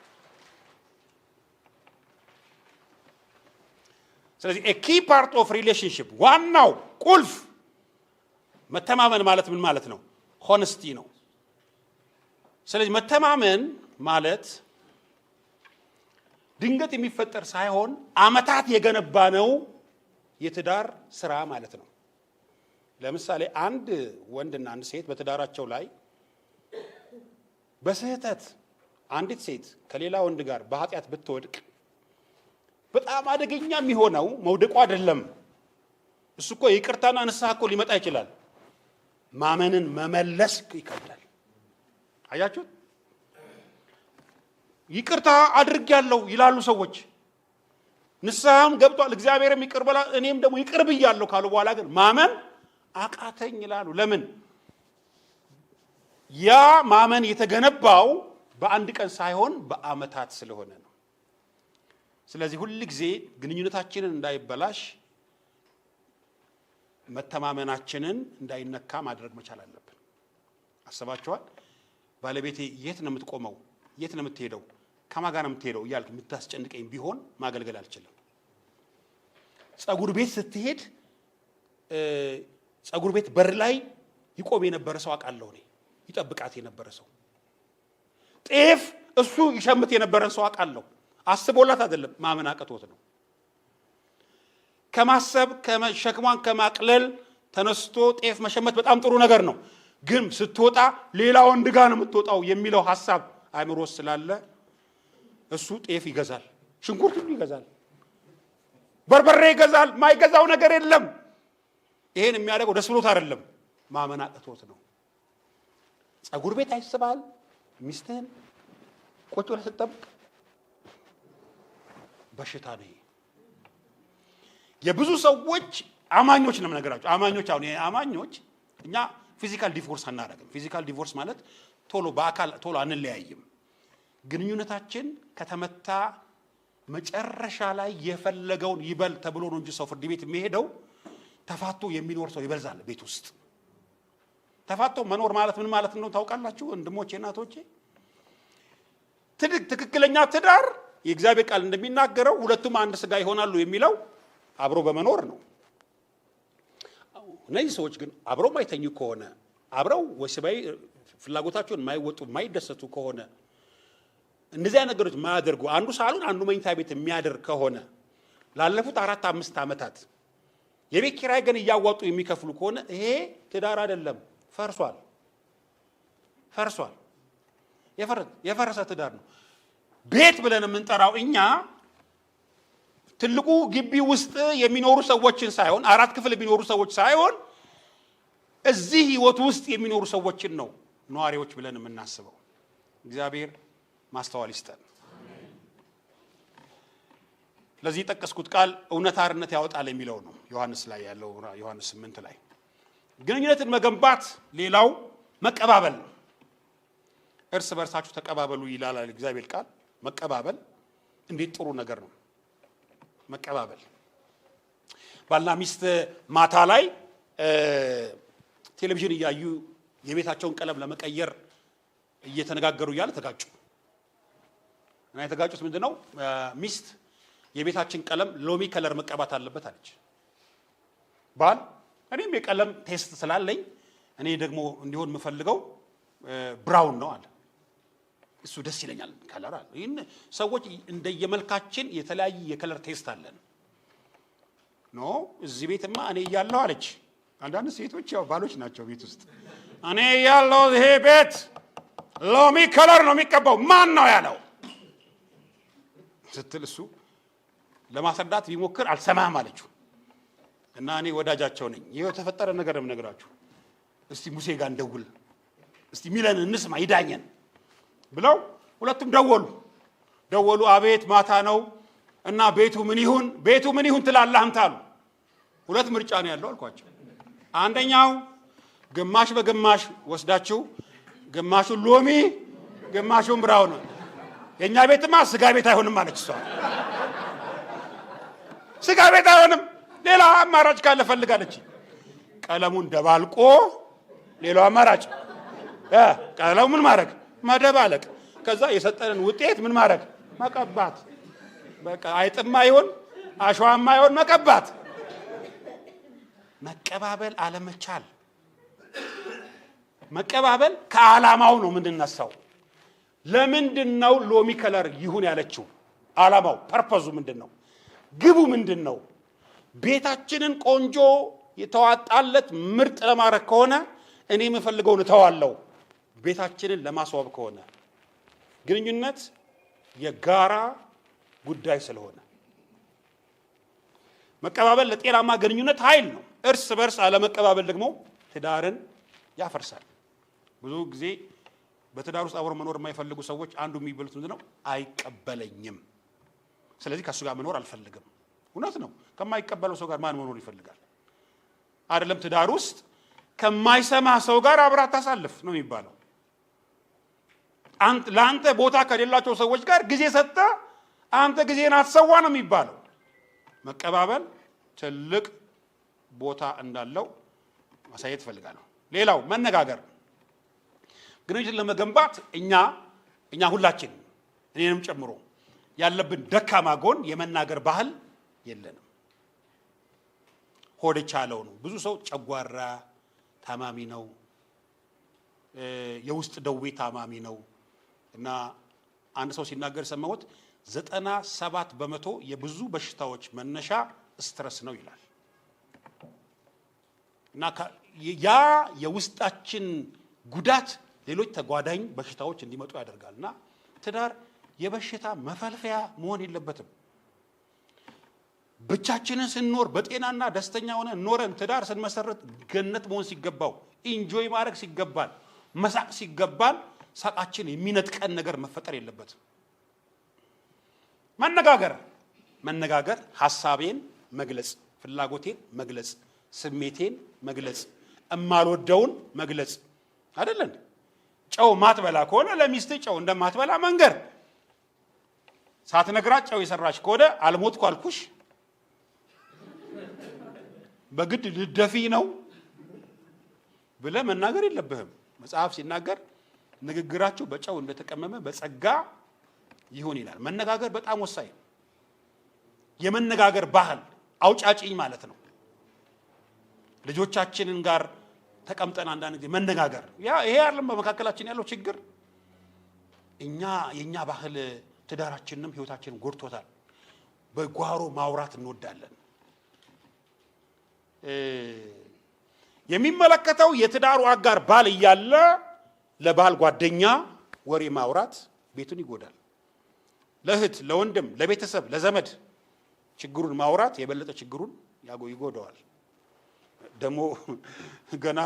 ስለዚህ a key part of relationship ዋናው ቁልፍ መተማመን ማለት ምን ማለት ነው? ሆነስቲ ነው። ስለዚህ መተማመን ማለት ድንገት የሚፈጠር ሳይሆን አመታት የገነባ ነው የትዳር ስራ ማለት ነው። ለምሳሌ አንድ ወንድና አንድ ሴት በትዳራቸው ላይ በስህተት አንዲት ሴት ከሌላ ወንድ ጋር በኃጢአት ብትወድቅ በጣም አደገኛ የሚሆነው መውደቁ አይደለም። እሱ እኮ ይቅርታና ንስሐ እኮ ሊመጣ ይችላል። ማመንን መመለስ ይከብዳል። አያችሁት? ይቅርታ አድርጌያለሁ ይላሉ ሰዎች፣ ንስሐም ገብቷል፣ እግዚአብሔርም ይቅር በላ እኔም ደግሞ ይቅር ብያለሁ ካሉ በኋላ ግን ማመን አቃተኝ ይላሉ። ለምን? ያ ማመን የተገነባው በአንድ ቀን ሳይሆን በአመታት ስለሆነ ነው። ስለዚህ ሁሉ ጊዜ ግንኙነታችንን እንዳይበላሽ መተማመናችንን እንዳይነካ ማድረግ መቻል አለብን። አስባችኋል? ባለቤቴ የት ነው የምትቆመው? የት ነው የምትሄደው? ከማን ጋር ነው የምትሄደው እያልክ የምታስጨንቀኝ ቢሆን ማገልገል አልችልም። ጸጉር ቤት ስትሄድ ጸጉር ቤት በር ላይ ይቆም የነበረ ሰው አውቃለሁ እኔ፣ ይጠብቃት የነበረ ሰው። ጤፍ እሱ ይሸምት የነበረን ሰው አውቃለሁ። አስቦላት አይደለም፣ ማመን አቅቶት ነው። ከማሰብ ሸክሟን ከማቅለል ተነስቶ ጤፍ መሸመት በጣም ጥሩ ነገር ነው። ግን ስትወጣ ሌላ ወንድ ጋር ነው የምትወጣው የሚለው ሐሳብ አእምሮ ስላለ እሱ ጤፍ ይገዛል፣ ሽንኩርት ሁሉ ይገዛል፣ በርበሬ ይገዛል፣ ማይገዛው ነገር የለም። ይሄን የሚያደርገው ደስ ብሎት አይደለም፣ ማመን አቅቶት ነው። ጸጉር ቤት አይስባል። ሚስትህን ቁጭ ብለህ ስትጠብቅ በሽታ ነው። የብዙ ሰዎች አማኞች ነው ነገራቸው። አማኞች አሁን አማኞች እኛ ፊዚካል ዲቮርስ አናደርግም። ፊዚካል ዲቮርስ ማለት ቶሎ በአካል ቶሎ አንለያይም። ግንኙነታችን ከተመታ መጨረሻ ላይ የፈለገውን ይበል ተብሎ ነው እንጂ ሰው ፍርድ ቤት የሚሄደው ተፋቶ የሚኖር ሰው ይበዛል ቤት ውስጥ። ተፋቶ መኖር ማለት ምን ማለት ነው ታውቃላችሁ ወንድሞቼ እናቶቼ? ትክክለኛ ትዳር የእግዚአብሔር ቃል እንደሚናገረው ሁለቱም አንድ ስጋ ይሆናሉ የሚለው አብሮ በመኖር ነው። እነዚህ ሰዎች ግን አብረው ማይተኙ ከሆነ አብረው ወሲባዊ ፍላጎታቸውን ማይወጡ ማይደሰቱ ከሆነ እንደዚህ አይነት ነገሮች ማያደርጉ አንዱ ሳሎን አንዱ መኝታ ቤት የሚያደርግ ከሆነ ላለፉት 4-5 ዓመታት የቤት ኪራይ ግን እያዋጡ የሚከፍሉ ከሆነ ይሄ ትዳር አይደለም፣ ፈርሷል። ፈርሷል። የፈረሰ ትዳር ነው። ቤት ብለን የምንጠራው እኛ ትልቁ ግቢ ውስጥ የሚኖሩ ሰዎችን ሳይሆን 4 ክፍል የሚኖሩ ሰዎች ሳይሆን እዚህ ህይወት ውስጥ የሚኖሩ ሰዎችን ነው ነዋሪዎች ብለን የምናስበው። እግዚአብሔር ማስተዋል ይስጠን። ለዚህ ጠቀስኩት ቃል እውነት አርነት ያወጣል የሚለው ነው ዮሐንስ ላይ ያለው ዮሐንስ 8 ላይ። ግንኙነትን መገንባት ሌላው መቀባበል ነው። እርስ በርሳችሁ ተቀባበሉ ይላል እግዚአብሔር ቃል። መቀባበል እንዴት ጥሩ ነገር ነው። መቀባበል ባልና ሚስት ማታ ላይ ቴሌቪዥን እያዩ የቤታቸውን ቀለም ለመቀየር እየተነጋገሩ እያለ ተጋጩ። እና የተጋጩት ምንድነው? ሚስት የቤታችን ቀለም ሎሚ ከለር መቀባት አለበት አለች። ባል እኔም የቀለም ቴስት ስላለኝ እኔ ደግሞ እንዲሆን የምፈልገው ብራውን ነው አለ። እሱ ደስ ይለኛል ከለር አለ። ይሄን ሰዎች እንደየመልካችን የተለያየ የከለር ቴስት አለን። ኖ እዚህ ቤትማ እኔ እያለሁ አለች። አንዳንድ ሴቶች ያው ባሎች ናቸው ቤት ውስጥ እኔ እያለሁ ይሄ ቤት ሎሚ ከለር ነው የሚቀባው ማን ነው ያለው ስትል እሱ ለማስረዳት ቢሞክር አልሰማህም አለችው። እና እኔ ወዳጃቸው ነኝ። ይሄ የተፈጠረ ነገር ነው የምነግራችሁ። እስቲ ሙሴ ጋር እንደውል እስቲ ሚለን እንስማ ይዳኘን ብለው ሁለቱም ደወሉ። አቤት ማታ ነው እና ቤቱ ምን ይሁን ትላለህ አንተ አሉ። ሁለት ምርጫ ነው ያለው አልኳቸው። አንደኛው ግማሽ በግማሽ ወስዳችሁ ግማሹን ሎሚ ግማሹን ብራውን። የኛ ቤትማ ስጋ ቤት አይሆንም አለች እሷ። ስጋ ቤት አይሆንም ሌላ አማራጭ ካለ ፈልጋለች። ቀለሙን ደባልቆ ሌላው አማራጭ ቀለሙ ምን ማድረግ መደባለቅ፣ ከዛ የሰጠንን ውጤት ምን ማድረግ መቀባት። በቃ አይጥማ ይሁን አሸዋማ ይሁን መቀባት። መቀባበል አለመቻል። መቀባበል ከዓላማው ነው የምንነሳው። ለምንድነው ሎሚ ከለር ይሁን ያለችው? ዓላማው ፐርፐዙ ምንድነው? ግቡ ምንድነው? ቤታችንን ቆንጆ የተዋጣለት ምርጥ ለማድረግ ከሆነ እኔ የምፈልገውን እተዋለሁ። ቤታችንን ለማስዋብ ከሆነ ግንኙነት የጋራ ጉዳይ ስለሆነ መቀባበል ለጤናማ ግንኙነት ኃይል ነው። እርስ በርስ አለመቀባበል ደግሞ ትዳርን ያፈርሳል። ብዙ ጊዜ በትዳር ውስጥ አብሮ መኖር የማይፈልጉ ሰዎች አንዱ የሚበሉት ምንድነው? አይቀበለኝም፣ ስለዚህ ከሱ ጋር መኖር አልፈልግም። እውነት ነው። ከማይቀበለው ሰው ጋር ማን መኖር ይፈልጋል? አይደለም ትዳር ውስጥ ከማይሰማ ሰው ጋር አብራ ታሳልፍ ነው የሚባለው። ለአንተ ቦታ ከሌላቸው ሰዎች ጋር ጊዜ ሰጠ አንተ ጊዜን አትሰዋ ነው የሚባለው። መቀባበል ትልቅ ቦታ እንዳለው ማሳየት ፈልጋለሁ። ሌላው መነጋገር። ግንኙነትን ለመገንባት እኛ ሁላችን እኔንም ጨምሮ ያለብን ደካማ ጎን የመናገር ባህል የለንም። ሆድ ቻለው ነው። ብዙ ሰው ጨጓራ ታማሚ ነው፣ የውስጥ ደዌ ታማሚ ነው። እና አንድ ሰው ሲናገር ሰማሁት 97% የብዙ በሽታዎች መነሻ ስትረስ ነው ይላል። እና ያ የውስጣችን ጉዳት ሌሎች ተጓዳኝ በሽታዎች እንዲመጡ ያደርጋል። እና ትዳር የበሽታ መፈልፈያ መሆን የለበትም። ብቻችንን ስንኖር በጤናና ደስተኛ ሆነ ኖረን ትዳር ስንመሰረት ገነት መሆን ሲገባው ኢንጆይ ማድረግ ሲገባል መሳቅ ሲገባል ሳቃችን የሚነጥቀን ነገር መፈጠር የለበትም። መነጋገር ሐሳቤን መግለጽ፣ ፍላጎቴን መግለጽ፣ ስሜቴን መግለጽ፣ እማልወደውን መግለጽ አይደለም። ጨው ማትበላ ከሆነ ለሚስት ጨው እንደማትበላ መንገር። ሳትነግራት ጨው የሰራች ከሆነ አልሞትኩ አልኩሽ በግድ ልደፊ ነው ብለህ መናገር የለብህም። መጽሐፍ ሲናገር ንግግራችሁ በጨው እንደተቀመመ በጸጋ ይሁን ይላል። መነጋገር በጣም ወሳኝ ነው። የመነጋገር ባህል አውጫጭኝ ማለት ነው። ልጆቻችንን ጋር ተቀምጠን አንዳንድ ጊዜ መነጋገር ይሄ አይደለም በመካከላችን ያለው ችግር። የኛ ባህል ትዳራችንንም ህይወታችንን ጎድቶታል። በጓሮ ማውራት እንወዳለን። የሚመለከተው የትዳሩ አጋር ባል እያለ ለባል ጓደኛ ወሬ ማውራት ቤቱን ይጎዳል። ለእህት፣ ለወንድም፣ ለቤተሰብ፣ ለዘመድ ችግሩን ማውራት የበለጠ ችግሩን ይጎዳዋል። ደግሞ ገና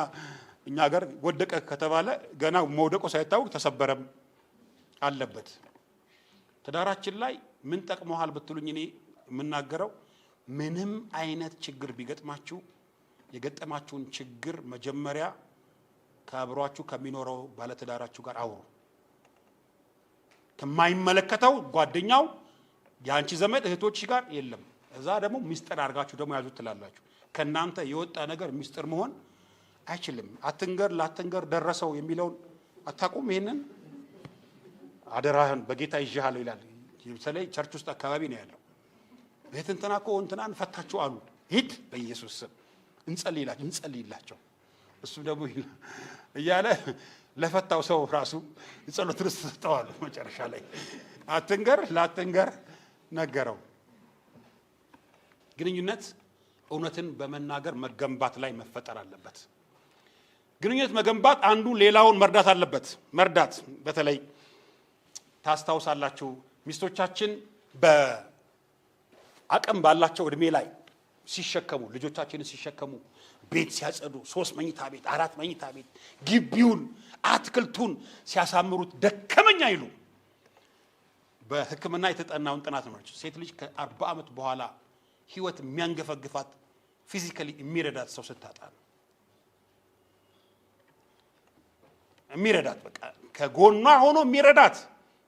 እኛ ሀገር ወደቀ ከተባለ ገና መውደቁ ሳይታወቅ ተሰበረም አለበት። ትዳራችን ላይ ምን ጠቅመዋል ብትሉኝ እኔ የምናገረው ምንም አይነት ችግር ቢገጥማችሁ የገጠማችሁን ችግር መጀመሪያ ከአብሯችሁ ከሚኖረው ባለትዳራችሁ ጋር አውሩ። ከማይመለከተው ጓደኛው የአንቺ ዘመድ እህቶች ጋር የለም። እዛ ደግሞ ሚስጥር አድርጋችሁ ደግሞ ያዙት ትላላችሁ። ከናንተ የወጣ ነገር ሚስጥር መሆን አይችልም። አትንገር ላትንገር ደረሰው የሚለውን አታውቁም? ይሄንን አደራህን በጌታ ይዤሃለሁ ይላል። በተለይ ቸርች ውስጥ አካባቢ ነው ያለው። እህት እንትና እኮ እንትናን ፈታችሁ አሉ። ሂድ በኢየሱስ ስም እንጸልይላቸው። እሱ ደግሞ እያለ ለፈታው ሰው ራሱ የጸሎት ርዕስ ሰጠዋል። መጨረሻ ላይ አትንገር ላትንገር ነገረው። ግንኙነት እውነትን በመናገር መገንባት ላይ መፈጠር አለበት። ግንኙነት መገንባት አንዱ ሌላውን መርዳት አለበት። መርዳት በተለይ ታስታውሳላችሁ ሚስቶቻችን በአቅም ባላቸው እድሜ ላይ ሲሸከሙ ልጆቻችንን ሲሸከሙ ቤት ሲያጸዱ 3 መኝታ ቤት 4 መኝታ ቤት ግቢውን አትክልቱን ሲያሳምሩት ደከመኛ ይሉ በሕክምና የተጠናውን ጥናት ነው። ሴት ልጅ ከ40 ዓመት በኋላ ህይወት የሚያንገፈግፋት ፊዚካሊ የሚረዳት ሰው ስታጣ ነው። የሚረዳት በቃ ከጎኗ ሆኖ የሚረዳት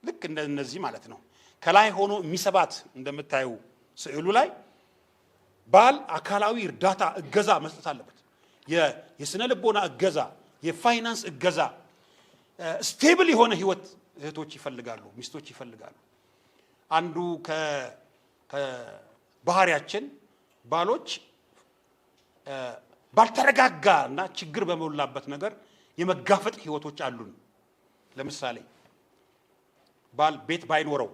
ልክ እንደነዚህ ማለት ነው። ከላይ ሆኖ የሚሰባት እንደምታዩ ስዕሉ ላይ ባል አካላዊ እርዳታ እገዛ መስጠት አለበት። የስነ ልቦና እገዛ፣ የፋይናንስ እገዛ፣ ስቴብል የሆነ ህይወት እህቶች ይፈልጋሉ፣ ሚስቶች ይፈልጋሉ። አንዱ ከባህሪያችን ባሎች ባልተረጋጋ እና ችግር በመውላበት ነገር የመጋፈጥ ህይወቶች አሉን። ለምሳሌ ባል ቤት ባይኖረው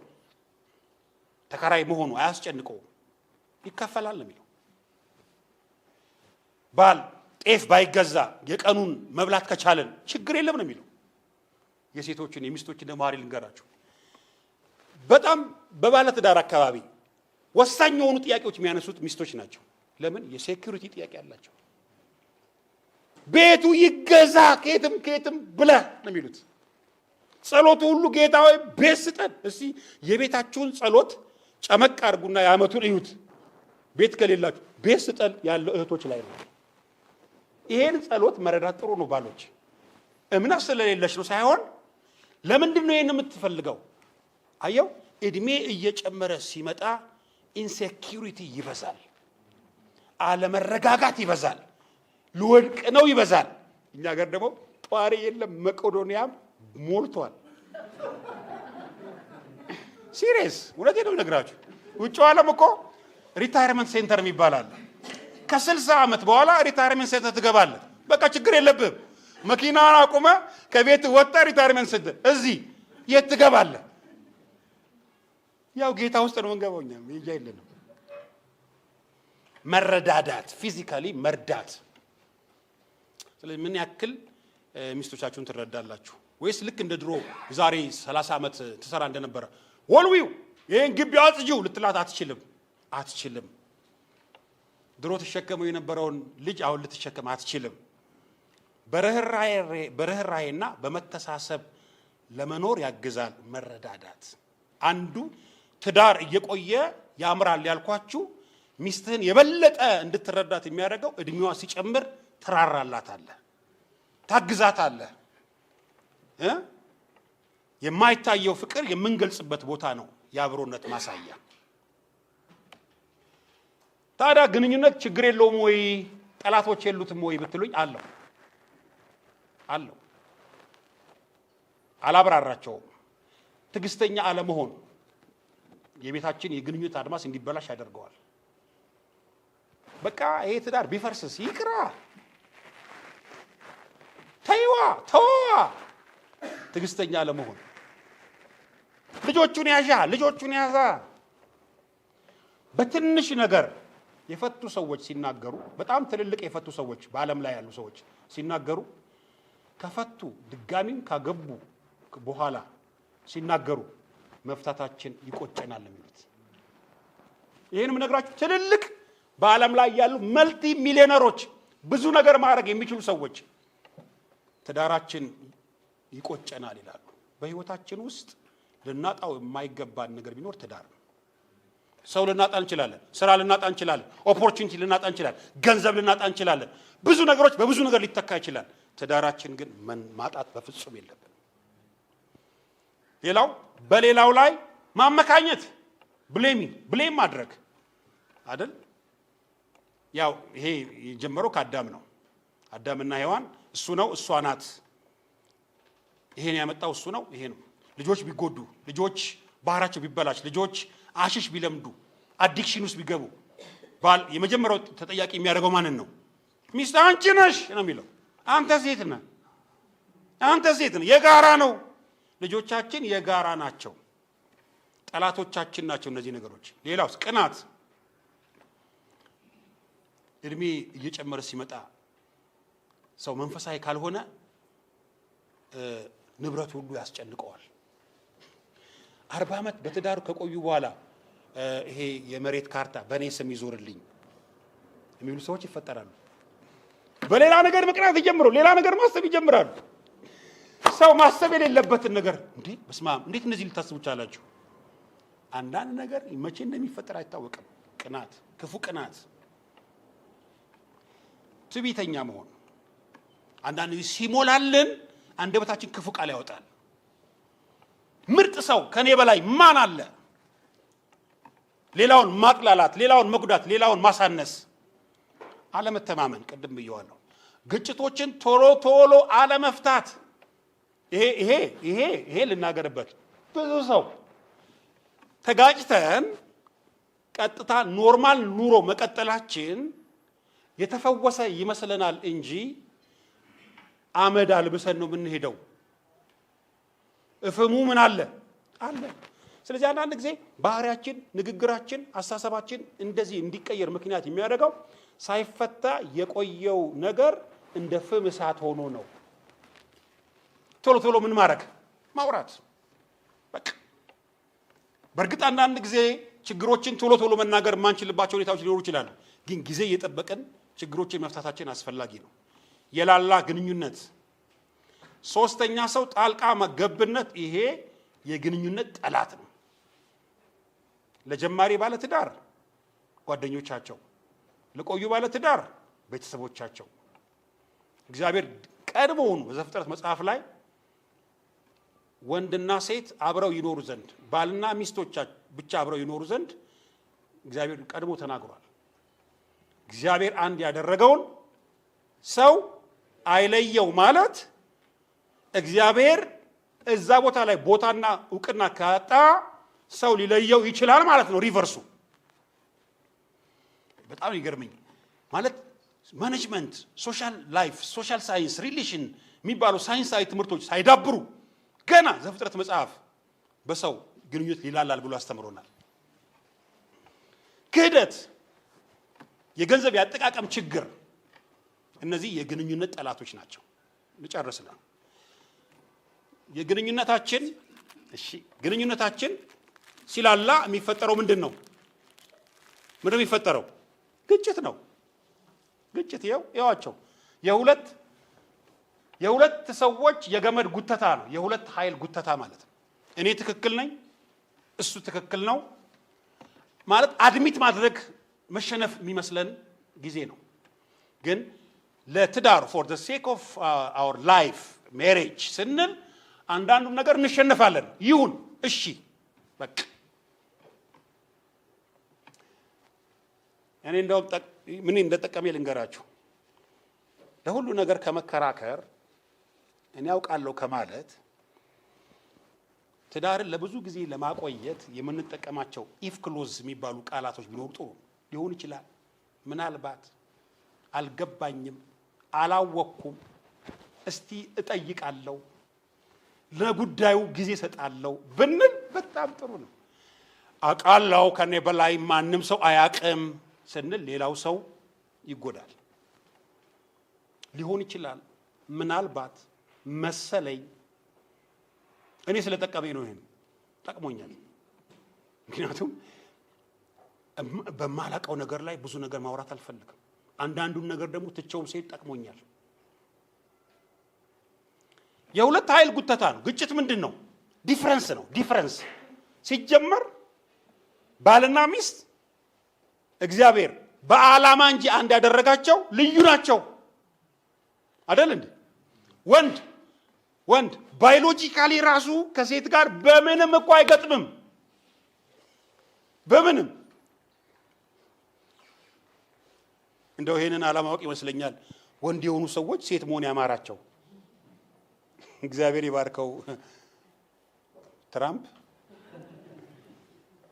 ተከራይ መሆኑ አያስጨንቀው፣ ይከፈላል ነው የሚለው። ባል ጤፍ ባይገዛ የቀኑን መብላት ከቻለን ችግር የለም ነው የሚለው። የሴቶችን የሚስቶችን ደማሪ ልንገራችሁ። በጣም በባለትዳር አካባቢ ወሳኝ የሆኑ ጥያቄዎች የሚያነሱት ሚስቶች ናቸው። ለምን? የሴኩሪቲ ጥያቄ አላቸው። ቤቱ ይገዛ ከየትም ብለህ ነው የሚሉት። ጸሎቱ ሁሉ ጌታ ሆይ ቤት ስጠን። እስቲ የቤታችሁን ጸሎት ጨመቅ አድርጉና የዓመቱን እዩት። ቤት ከሌላችሁ ቤት ስጠን ያለው እህቶች ላይ ነው። ይሄን ጸሎት መረዳት ጥሩ ነው። ባሎች እምነት ስለሌለሽ ነው ሳይሆን ለምንድን ነው ይሄን የምትፈልገው? አየው እድሜ እየጨመረ ሲመጣ ኢንሴኪዩሪቲ ይበዛል፣ አለመረጋጋት ይበዛል፣ ልወድቅ ነው ይበዛል። እኛ ሀገር ደግሞ ጧሪ የለም መቄዶንያም ሞልቷል። ሲሪየስ እውነቴን ነው የምነግራችሁ። ውጭው ዓለም እኮ ሪታየርመንት ሴንተር የሚባል አለ። ከ60 ዓመት በኋላ ሪታየርመንት ሴንተር ትገባለህ። በቃ ችግር የለብህም። መኪናን አቁመ ከቤት ወጣ ሪታየርመንት ሴንተር እዚህ የት ትገባለህ? ያው ጌታ ውስጥ ነው የምንገባው። እኛም ይያ የለንም። መረዳዳት፣ ፊዚካሊ መርዳት። ስለዚህ ምን ያክል ሚስቶቻችሁን ትረዳላችሁ? ወይስ ልክ እንደ ድሮ ዛሬ 30 ዓመት ትሰራ እንደነበረ ወልዊው ይሄን ግቢ አጽጂው ልትላት አትችልም። ድሮ ተሸከመው የነበረውን ልጅ አሁን ልትሸከም አትችልም። በርህራሄና በመተሳሰብ ለመኖር ያግዛል መረዳዳት። አንዱ ትዳር እየቆየ ያምራል ያልኳችሁ ሚስትህን የበለጠ እንድትረዳት የሚያደርገው እድሜዋ ሲጨምር ትራራላታለህ፣ ታግዛታለህ። የማይታየው ፍቅር የምንገልጽበት ቦታ ነው የአብሮነት ማሳያ። ታዲያ ግንኙነት ችግር የለውም ወይ ጠላቶች የሉትም ወይ ብትሉኝ አለው አላብራራቸውም። ትዕግስተኛ አለመሆን የቤታችን የግንኙነት አድማስ እንዲበላሽ ያደርገዋል። በቃ ይሄ ትዳር ቢፈርስስ ይቅራ፣ ተዋ። ትዕግስተኛ አለመሆን ልጆቹን ያዛ። በትንሽ ነገር የፈቱ ሰዎች ሲናገሩ፣ በጣም ትልልቅ የፈቱ ሰዎች በዓለም ላይ ያሉ ሰዎች ሲናገሩ ከፈቱ ድጋሚም ካገቡ በኋላ ሲናገሩ መፍታታችን ይቆጨናል የሚሉት። ይሄንም ነግራችሁ ትልልቅ በዓለም ላይ ያሉ መልቲ ሚሊዮነሮች ብዙ ነገር ማድረግ የሚችሉ ሰዎች ትዳራችን ይቆጨናል ይላሉ። በህይወታችን ውስጥ ልናጣው የማይገባን ነገር ቢኖር ትዳር ነው። ሰው ልናጣ እንችላለን፣ ስራ ልናጣ እንችላለን፣ ኦፖርቹኒቲ ልናጣ እንችላለን፣ ገንዘብ ልናጣ እንችላለን። ብዙ ነገሮች በብዙ ነገር ሊተካ ይችላል። ትዳራችን ግን ማጣት በፍጹም የለብንም። ሌላው በሌላው ላይ ማመካኘት፣ ብሌም ማድረግ አይደል? ያው ይሄ የጀመረው ከአዳም ነው። አዳምና ሔዋን እሱ ነው እሷ ናት፣ ይሄን ያመጣው እሱ ነው ይሄ ነው። ልጆች ቢጎዱ፣ ልጆች ባህራቸው ቢበላሽ፣ ልጆች አሽሽ ቢለምዱ፣ አዲክሽን ውስጥ ቢገቡ ባል የመጀመሪያው ተጠያቂ የሚያደርገው ማንን ነው? ሚስት አንቺ ነሽ ነው የሚለው። አንተ ሴት ነህ፣ አንተ ሴት ነህ። የጋራ ነው። ልጆቻችን የጋራ ናቸው። ጠላቶቻችን ናቸው እነዚህ ነገሮች። ሌላውስ ቅናት። እድሜ እየጨመረ ሲመጣ ሰው መንፈሳዊ ካልሆነ ንብረት ሁሉ ያስጨንቀዋል። 40 ዓመት በትዳሩ ከቆዩ በኋላ ይሄ የመሬት ካርታ በእኔ ስም ይዞርልኝ የሚሉ ሰዎች ይፈጠራሉ። በሌላ ነገር መቅናት ይጀምሩ፣ ሌላ ነገር ማሰብ ይጀምራሉ። ሰው ማሰብ የሌለበትን ነገር እንዴ በስመ አብ እንዴት እንደዚህ ልታስቡ ቻላችሁ? አንዳንድ ነገር መቼ እንደሚፈጠር አይታወቅም። ቅናት፣ ክፉ ቅናት፣ ትዕቢተኛ መሆን። አንዳንድ ጊዜ ሲሞላልን አንደበታችን ክፉ ቃል ያወጣል። ምርጥ ሰው ከኔ በላይ ማን አለ? ሌላውን ማጥላላት፣ ሌላውን መጉዳት፣ ሌላውን ማሳነስ፣ አለመተማመን። ቅድም ብየዋለሁ። ግጭቶችን ቶሎ ቶሎ አለመፍታት። ይሄ ልናገርበት። ብዙ ሰው ተጋጭተን ቀጥታ ኖርማል ኑሮ መቀጠላችን የተፈወሰ ይመስለናል እንጂ አመድ አልብሰን ነው የምንሄደው። እፍሙ ምን አለ? ስለዚህ አንዳንድ ጊዜ ባህሪያችን፣ ንግግራችን፣ አስተሳሰባችን እንደዚህ እንዲቀየር ምክንያት የሚያደርገው ሳይፈታ የቆየው ነገር እንደ ፍም እሳት ሆኖ ነው። ቶሎ ቶሎ ምን ማድረግ? ማውራት። በቃ በእርግጥ አንዳንድ ጊዜ ችግሮችን ቶሎ ቶሎ መናገር የማንችልባቸው ሁኔታዎች ሊኖሩ ይችላሉ። ግን ጊዜ እየጠበቅን ችግሮችን መፍታታችን አስፈላጊ ነው። የላላ ግንኙነት። ሶስተኛ ሰው ጣልቃ ገብነት። ይሄ የግንኙነት ጠላት ነው። ለጀማሪ ባለ ትዳር ጓደኞቻቸው፣ ለቆዩ ባለ ትዳር ቤተሰቦቻቸው። እግዚአብሔር ቀድሞውኑ በዘፍጥረት መጽሐፍ ላይ ወንድና ሴት አብረው ይኖሩ ዘንድ፣ ባልና ሚስቶች ብቻ አብረው ይኖሩ ዘንድ እግዚአብሔር ቀድሞ ተናግሯል። እግዚአብሔር አንድ ያደረገውን ሰው አይለየው ማለት እግዚአብሔር እዛ ቦታ ላይ ቦታና እውቅና ካጣ ሰው ሊለየው ይችላል ማለት ነው። ሪቨርሱ በጣም ይገርመኝ ማለት ማኔጅመንት፣ ሶሻል ላይፍ፣ ሶሻል ሳይንስ፣ ሪሌሽን የሚባሉ ሳይንሳዊ ትምህርቶች ሳይዳብሩ ገና ዘፍጥረት መጽሐፍ በሰው ግንኙነት ሊላላል ብሎ አስተምሮናል። ክህደት፣ የገንዘብ ያጠቃቀም ችግር፣ እነዚህ የግንኙነት ጠላቶች ናቸው። ልጨርስና ግንኙነታችን ሲላላ የሚፈጠረው ምንድን ነው? የሚፈጠረው ግጭት ነው። ግጭት ይኸዋቸው የሁለት ሰዎች የገመድ ጉተታ ነው። የሁለት ኃይል ጉተታ ማለት ነው። እኔ ትክክል ነኝ፣ እሱ ትክክል ነው ማለት አድሚት ማድረግ መሸነፍ የሚመስለን ጊዜ ነው። ግን ለትዳር for the sake of our life marriage ስንል አንዳንዱን ነገር እንሸነፋለን። ይሁን እሺ በቃ እኔ እንደውም ምን እንደጠቀመ ልንገራችሁ። ለሁሉ ነገር ከመከራከር እኔ ያውቃለሁ ከማለት ትዳርን ለብዙ ጊዜ ለማቆየት የምንጠቀማቸው ኢፍ ክሎዝ የሚባሉ ቃላቶች ቢኖሩ ጥሩ ሊሆን ይችላል። ምናልባት አልገባኝም፣ አላወቅኩም፣ እስቲ እጠይቃለሁ፣ ለጉዳዩ ጊዜ ሰጣለሁ ብንል በጣም ጥሩ ነው። አውቃለሁ ከኔ በላይ ማንም ሰው አያውቅም ስንል ሌላው ሰው ይጎዳል። ሊሆን ይችላል ምናልባት መሰለኝ። እኔ ስለጠቀመኝ ነው። ይሄን ጠቅሞኛል። ምክንያቱም በማላውቀው ነገር ላይ ብዙ ነገር ማውራት አልፈልግም። አንዳንዱን ነገር ደግሞ ትቼውም ሲሄድ ጠቅሞኛል። የሁለት ኃይል ጉተታ ነው። ግጭት ምንድን ነው? ዲፍረንስ ነው። ዲፍረንስ ሲጀመር ባልና ሚስት እግዚአብሔር በዓላማ እንጂ አንድ ያደረጋቸው ልዩ ናቸው አይደል እንዴ? ወንድ ባዮሎጂካሊ ራሱ ከሴት ጋር በምንም እኮ አይገጥምም። በምንም እንደው ይሄንን አለማወቅ ይመስለኛል ወንድ የሆኑ ሰዎች ሴት መሆን ያማራቸው። እግዚአብሔር ይባርከው።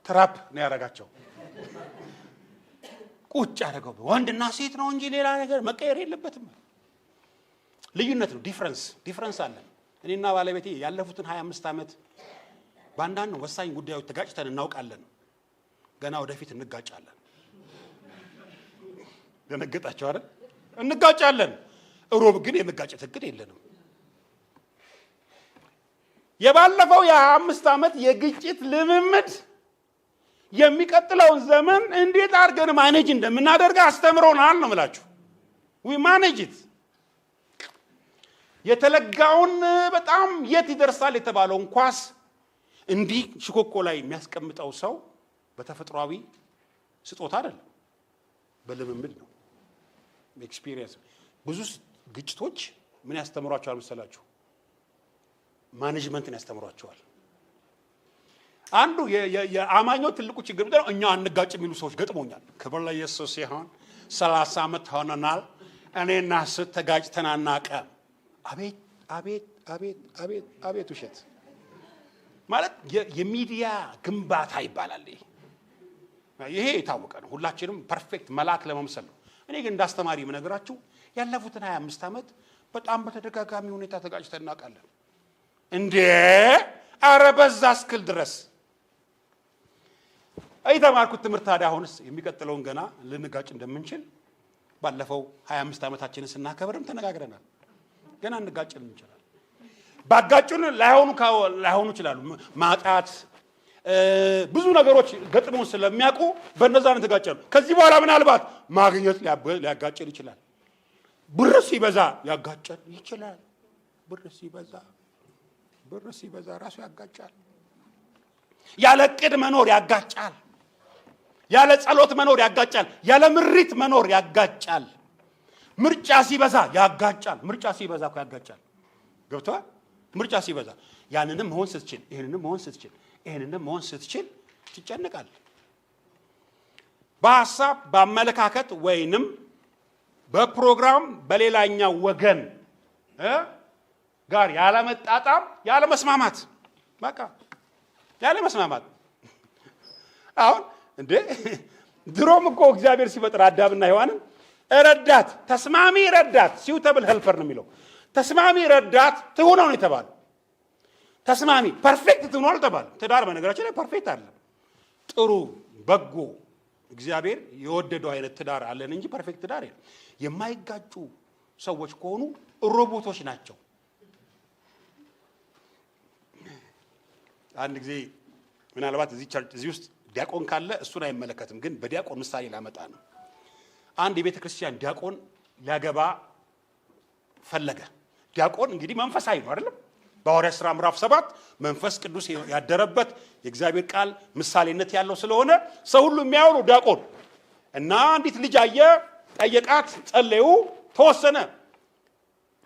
ትራፕ ነው ያደረጋቸው። ቁጭ ያደረገው ወንድና ሴት ነው እንጂ ሌላ ነገር መቀየር የለበትም። ልዩነት ነው። ዲፍረንስ አለ። እኔና ባለቤቴ ያለፉትን 25 ዓመት በአንዳንድ ወሳኝ ጉዳዮች ተጋጭተን እናውቃለን። ገና ወደፊት እንጋጫለን። ደነገጣችሁ አይደል? እንጋጫለን። ሮብ ግን የመጋጨት እቅድ የለንም። የባለፈው የ25 ዓመት የግጭት ልምምድ የሚቀጥለውን ዘመን እንዴት አድርገን ማኔጅ እንደምናደርግ አስተምሮናል ነው የምላችሁ። ዊ ማኔጅ ኢት። የተለጋውን በጣም የት ይደርሳል የተባለውን ኳስ እንዲህ ሽኮኮ ላይ የሚያስቀምጠው ሰው በተፈጥሯዊ ስጦታ አይደለም፣ በልምምድ ነው። ኤክስፒሪየንስ። ብዙ ግጭቶች ምን ያስተምሯቸዋል መሰላችሁ? ማኔጅመንትን ያስተምሯቸዋል። አንዱ የአማኞች ትልቁ ችግር ምንድነው? እኛ አንጋጭ የሚሉ ሰዎች ገጥሞኛል። ክብር ለኢየሱስ ይሁን። 30 ዓመት ሆነናል። እኔና እሱ ተጋጭተን አናውቅም። አቤት ውሸት ማለት የሚዲያ ግንባታ ይባላል። ይሄ የታወቀ ነው። ሁላችንም ፐርፌክት መልአክ ለመምሰል ነው። እኔ ግን እንዳስተማሪ የምነግራችሁ ያለፉትን 25 ዓመት በጣም በተደጋጋሚ ሁኔታ ተጋጭተን እናውቃለን። እንዴ አረ በዛ እስክል ድረስ የተማርኩት ትምህርት ታዲያ አሁንስ የሚቀጥለውን ገና ልንጋጭ እንደምንችል ባለፈው 25 ዓመታችንን ስናከብርም ተነጋግረናል። ገና እንጋጭን እንችላለን። ባጋጩን ላይሆኑ ይችላሉ። ማጣት ብዙ ነገሮች ገጥሞን ስለሚያውቁ በእነዛ ነው ተጋጨን። ከዚህ በኋላ ምናልባት ማግኘት ሊያጋጭን ይችላል። ብር ሲበዛ ያጋጨን ይችላል። ብር ሲበዛ ራሱ ያጋጫል። ያለ ዕቅድ መኖር ያጋጫል። ያለ ጸሎት መኖር ያጋጫል። ያለ ምሪት መኖር ያጋጫል። ምርጫ ሲበዛ ያጋጫል። ምርጫ ሲበዛ እኮ ያጋጫል። ገብቶሃል? ምርጫ ሲበዛ ያንንም መሆን ስትችል ይሄንንም መሆን ስትችል ትጨነቃለህ። በሐሳብ በአመለካከት ወይንም በፕሮግራም በሌላኛው ወገን ጋር ያለመጣጣም ያለመስማማት፣ በቃ ያለመስማማት። አሁን እንዴ ድሮም እኮ እግዚአብሔር ሲፈጥር አዳምና ሔዋንን ተስማሚ ረዳት ሲውተብል ሄልፐር ነው የሚለው። ተስማሚ ረዳት ትሁነው ነው የተባለው። ተስማሚ ፐርፌክት ትሁነው አልተባለም። ትዳር በነገራችን ላይ ፐርፌክት አይደለም። ጥሩ በጎ እግዚአብሔር የወደደው አይነት ትዳር አለን እንጂ ፐርፌክት ትዳር የለም። የማይጋጩ ሰዎች ከሆኑ ሮቦቶች ናቸው። አንድ ጊዜ ምናልባት እዚህ ውስጥ ዲያቆን ካለ እሱን አይመለከትም፣ ግን በዲያቆን ምሳሌ ላመጣ ነው። አንድ የቤተ ክርስቲያን ዲያቆን ሊያገባ ፈለገ። ዲያቆን እንግዲህ መንፈሳዊ ነው አይደለም? በሐዋርያት ሥራ ምዕራፍ 7 መንፈስ ቅዱስ ያደረበት የእግዚአብሔር ቃል ምሳሌነት ያለው ስለሆነ ሰው ሁሉ የሚያየው ነው ዲያቆን። እና አንዲት ልጅ አየ፣ ጠየቃት፣ ጸለዩ፣ ተወሰነ።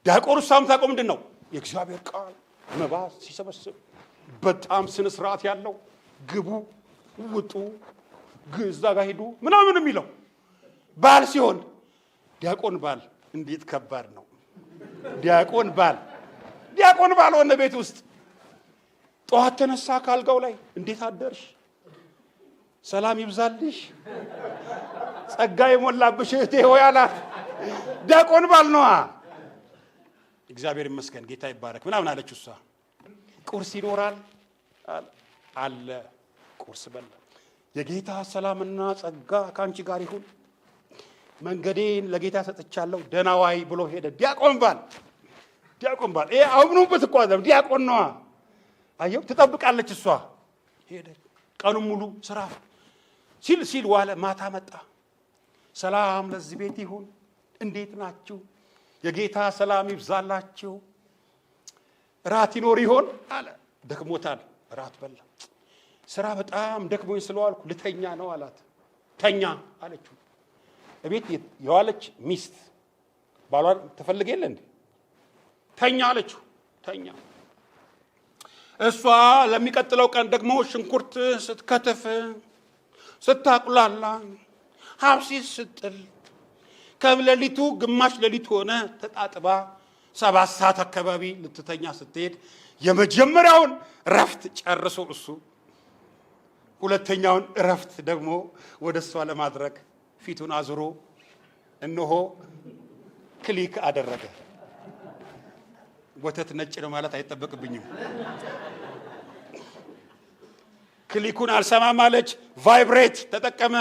ዲያቆኑ ሳምታቆም ምንድን ነው የእግዚአብሔር ቃል መባ ሲሰበስብ በጣም ስነ ስርዓት ያለው ግቡ፣ ውጡ፣ እዛ ጋር ሄዱ ምናምን የሚለው ባል ሲሆን ዲያቆን ባል እንዴት ከባድ ነው። ዲያቆን ባል ሆነ ቤት ውስጥ ጠዋት ተነሳ ካልጋው ላይ እንዴት አደርሽ፣ ሰላም ይብዛልሽ፣ ጸጋ የሞላብሽ እህቴ ሆይ አላት። ዲያቆን ባል ነዋ። እግዚአብሔር ይመስገን ጌታ ይባረክ ምናምን አለች እሷ። ቁርስ ይኖራል አለ። ቁርስ በላ። የጌታ ሰላምና ጸጋ ካንቺ ጋር ይሁን፣ መንገዴን ለጌታ ሰጥቻለሁ፣ ደህና ዋይ ብሎ ሄደ። ዲያቆን ባል አምኖበት እኮ አይደለም ዲያቆን ነዋ። አየው ትጠብቃለች እሷ። ሄደች ቀኑን ሙሉ ስራ ሲል ዋለ። ማታ መጣ። ሰላም ለዚህ ቤት ይሁን፣ እንዴት ናችሁ? የጌታ ሰላም ይብዛላችሁ። ራት ይኖር ይሆን አለ። ደክሞታል። ራት በላ። ስራ በጣም ደክሞኝ ስለዋልኩ ልተኛ ነው አላት። ተኛ አለችው። እቤት የዋለች ሚስት ባሏን ትፈልግ የለ እንዴ? ተኛ አለችው። ተኛ። እሷ ለሚቀጥለው ቀን ደግሞ ሽንኩርት ስትከትፍ ስታቁላላ ሀብሲስ ስጥል ከሌሊቱ ግማሽ ሌሊት ሆነ ተጣጥባ 7 ሰዓት አካባቢ ልትተኛ ስትሄድ የመጀመሪያውን እረፍት ጨርሶ እሱ ሁለተኛውን እረፍት ደግሞ ወደ እሷ ለማድረግ ፊቱን አዙሮ እነሆ ክሊክ አደረገ። ወተት ነጭ ነው ማለት አይጠበቅብኝም። ክሊኩን አልሰማም አለች። ቫይብሬት ተጠቀመ።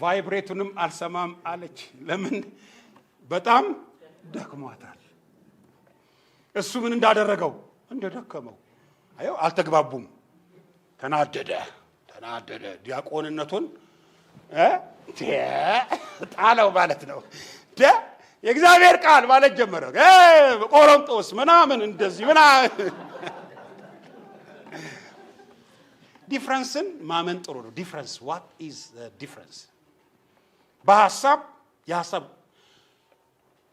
ቫይብሬቱንም አልሰማም አለች። ለምን? በጣም ደክሟታል። እሱ ምን እንዳደረገው እንደደከመው አየው። አልተግባቡም። ተናደደ። ዲያቆንነቱን ጣለው ማለት ነው። የእግዚአብሔር ቃል ማለት ጀመረ። ቆሮንጦስ ምናምን እንደዚህ ምናምን ዲፍረንስን ማመን ጥሩ ነው። ዲፍረንስ ዋት ኢዝ ዲፍረንስ? በሐሳብ የሐሳብ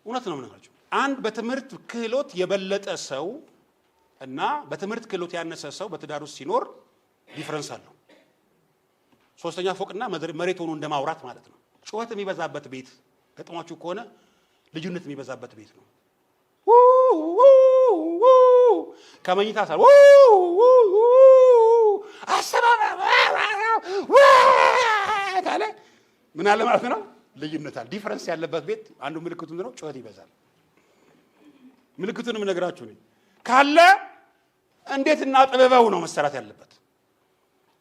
እውነት ነው የምነግራችሁ። አንድ በትምህርት ክህሎት የበለጠ ሰው እና በትምህርት ክህሎት ያነሰ ሰው በትዳር ውስጥ ሲኖር ዲፍረንስ አለው። ሶስተኛ ፎቅና መሬት ሆኖ እንደማውራት ማለት ነው። ጩኸት የሚበዛበት ቤት ገጥሟችሁ ከሆነ ልዩነት የሚበዛበት ቤት ነው። ከመኝታ ሳል ካለ ምን አለ ማለት ነው? ልዩነት አለ። ዲፍረንስ ያለበት ቤት አንዱ ምልክቱ ምንድን ነው? ጩኸት ይበዛል። ምልክቱንም እነግራችሁ ነኝ። ካለ እንዴት እናጥበበው ነው መሰራት ያለበት።